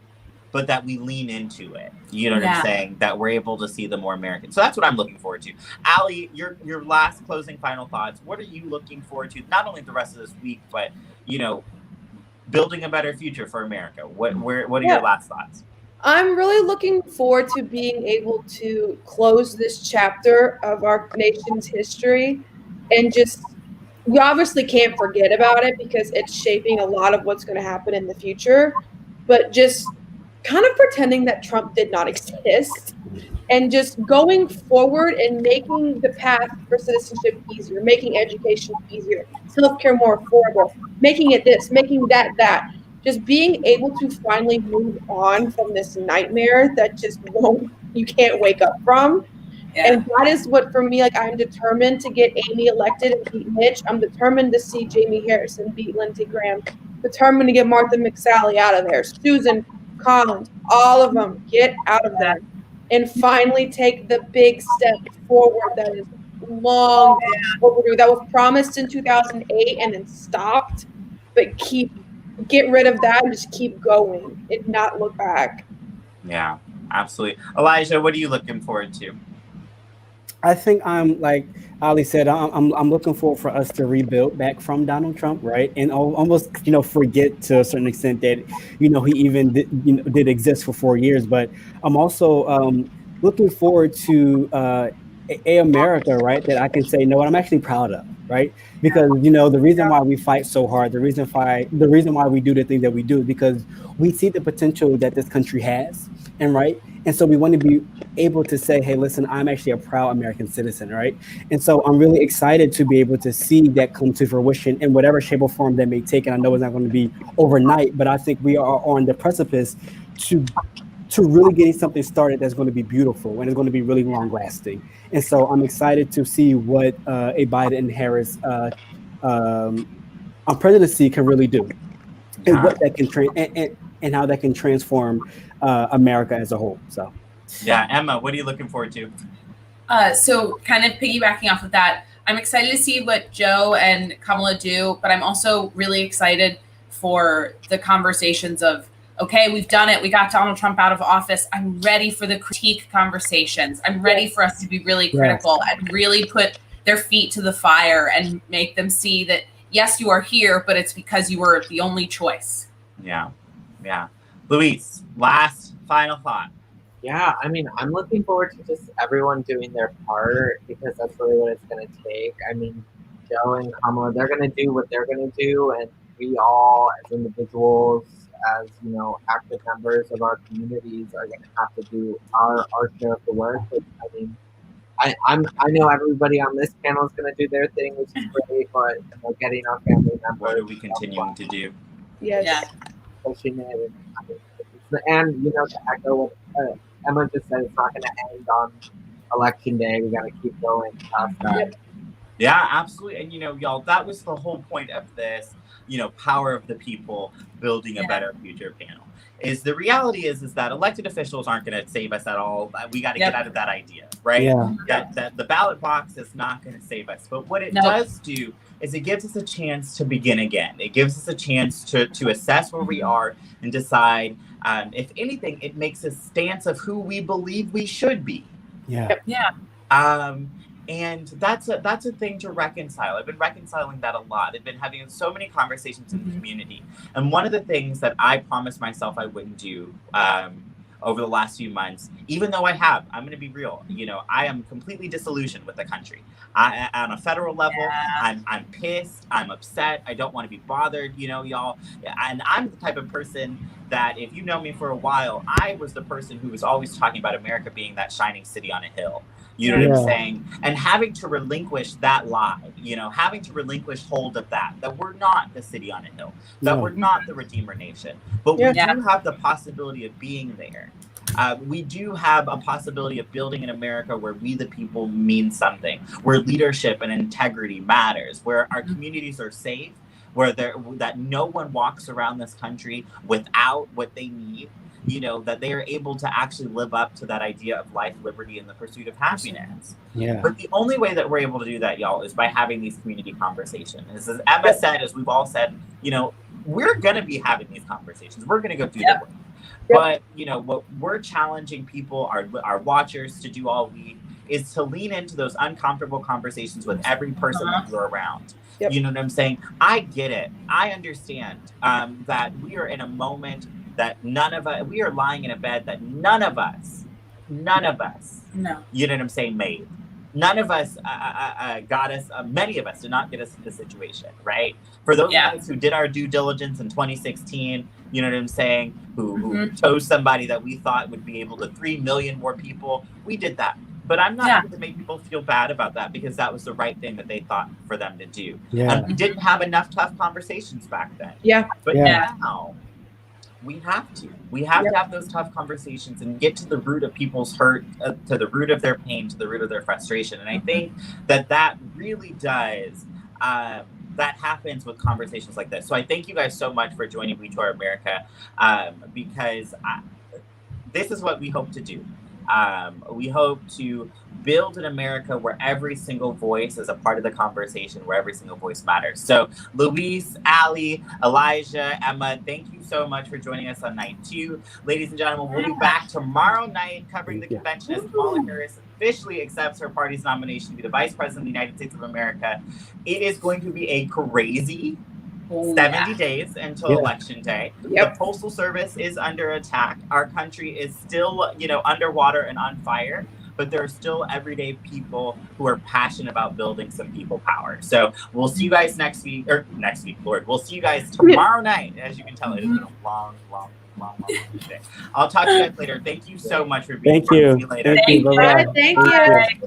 [SPEAKER 17] but that we lean into it. You know what I'm saying? That we're able to see the more American. So that's what I'm looking forward to. Allie, your last closing final thoughts. What are you looking forward to? Not only the rest of this week, but, you know, building a better future for America. What are your last thoughts?
[SPEAKER 3] I'm really looking forward to being able to close this chapter of our nation's history, and just, we obviously can't forget about it because it's shaping a lot of what's going to happen in the future, but just kind of pretending that Trump did not exist and just going forward and making the path for citizenship easier, making education easier, healthcare more affordable, making it this, making that. Just being able to finally move on from this nightmare that just you can't wake up from. Yeah. And that is what, for me, like, I'm determined to get Amy elected and beat Mitch. I'm determined to see Jamie Harrison beat Lindsey Graham. Determined to get Martha McSally out of there. Susan Collins, all of them, get out of there. And finally take the big step forward that is long overdue. That was promised in 2008 and then stopped. But get rid of that and just keep going and not look back.
[SPEAKER 17] Yeah, absolutely. Elijah, what are you looking forward to?
[SPEAKER 12] I think I'm, like Ali said, I'm looking forward for us to rebuild back from Donald Trump, right? And almost, forget to a certain extent that, he even did exist for 4 years. But I'm also looking forward to a America, right, that I can say, no, what I'm actually proud of, right? Because, the reason why we fight so hard, the reason why we do the things that we do is because we see the potential that this country has, and so we want to be able to say, hey, listen, I'm actually a proud American citizen, right? And so I'm really excited to be able to see that come to fruition in whatever shape or form that may take. And I know it's not going to be overnight, but I think we are on the precipice to really getting something started that's going to be beautiful and it's going to be really long lasting. And so I'm excited to see what a Biden and Harris presidency can really do, and what that can and how that can transform America as a whole. So,
[SPEAKER 17] yeah, Emma, what are you looking forward to?
[SPEAKER 26] So kind of piggybacking off of that, I'm excited to see what Joe and Kamala do, but I'm also really excited for the conversations of, okay, we've done it. We got Donald Trump out of office. I'm ready for the critique conversations. I'm ready for us to be really critical and really put their feet to the fire and make them see that, yes, you are here, but it's because you were the only choice.
[SPEAKER 17] Yeah. Luis, last final thought.
[SPEAKER 10] Yeah, I mean, I'm looking forward to just everyone doing their part, because that's really what it's going to take. I mean, Joe and Kamala, they're going to do what they're going to do, and we all, as individuals, as active members of our communities, are going to have to do our share of the work. Which, I mean, I know everybody on this panel is going to do their thing, which is great, but getting our family members.
[SPEAKER 17] What are we continuing to do?
[SPEAKER 3] Yes.
[SPEAKER 26] Yeah.
[SPEAKER 10] Pushing it, and to echo what Emma just said, it's not going to end on election day. We got to keep going past that.
[SPEAKER 17] Yeah, absolutely. And y'all, that was the whole point of this, power of the people, building a better future panel. Is the reality is that elected officials aren't going to save us at all. We got to get out of that idea, right?
[SPEAKER 12] Yeah.
[SPEAKER 17] That the ballot box is not going to save us. But what it does do is it gives us a chance to begin again. It gives us a chance to assess where we are and decide, if anything, it makes a stance of who we believe we should be.
[SPEAKER 12] Yeah.
[SPEAKER 17] And that's a thing to reconcile. I've been reconciling that a lot. I've been having so many conversations in the community. And one of the things that I promised myself I wouldn't do over the last few months, even though I'm going to be real, I am completely disillusioned with the country. On a federal level, I'm pissed, I'm upset, I don't want to be bothered, y'all. And I'm the type of person that, if you know me for a while, I was the person who was always talking about America being that shining city on a hill. You know what I'm saying? And having to relinquish that lie, having to relinquish hold of that we're not the city on a hill, that we're not the Redeemer Nation, but we do have the possibility of being there. We do have a possibility of building an America where we the people mean something, where leadership and integrity matters, where our communities are safe, that no one walks around this country without what they need, you know, that they are able to actually live up to that idea of life, liberty, and the pursuit of happiness.
[SPEAKER 12] Yeah.
[SPEAKER 17] But the only way that we're able to do that, y'all, is by having these community conversations. As Emma said, as we've all said, you know, we're going to be having these conversations. We're going to go do the work. But, you know, what we're challenging people, our watchers, to do all week is to lean into those uncomfortable conversations with every person that you're around. You know what I'm saying? I get it. I understand that we are in a moment that we are lying in a bed that none of us, you know what I'm saying, made. None of us got us, many of us did not get us in this situation, right? For those of us who did our due diligence in 2016, you know what I'm saying, who chose somebody that we thought would be able to 3 million more people, we did that. But I'm not going to make people feel bad about that, because that was the right thing that they thought for them to do. And we didn't have enough tough conversations back then. But now, we have to. We have to have those tough conversations and get to the root of people's hurt, to the root of their pain, to the root of their frustration. And I think that really does, that happens with conversations like this. So I thank you guys so much for joining W2AA America, because this is what we hope to do. We hope to build an America where every single voice is a part of the conversation, where every single voice matters. So Luis, Ali, Elijah, Emma, thank you so much for joining us on night 2. Ladies and gentlemen, we'll be back tomorrow night covering the convention as Kamala Harris officially accepts her party's nomination to be the Vice President of the United States of America. It is going to be a crazy 70 days until Election Day. The Postal Service is under attack. Our country is still, you know, underwater and on fire, but there are still everyday people who are passionate about building some people power. So we'll see you guys next week, Lord. We'll see you guys tomorrow night. As you can tell, it has been a long day. I'll talk to you guys later. Thank you so much for being here. See you later.
[SPEAKER 12] Thank you. Bye-bye.
[SPEAKER 3] Thank you.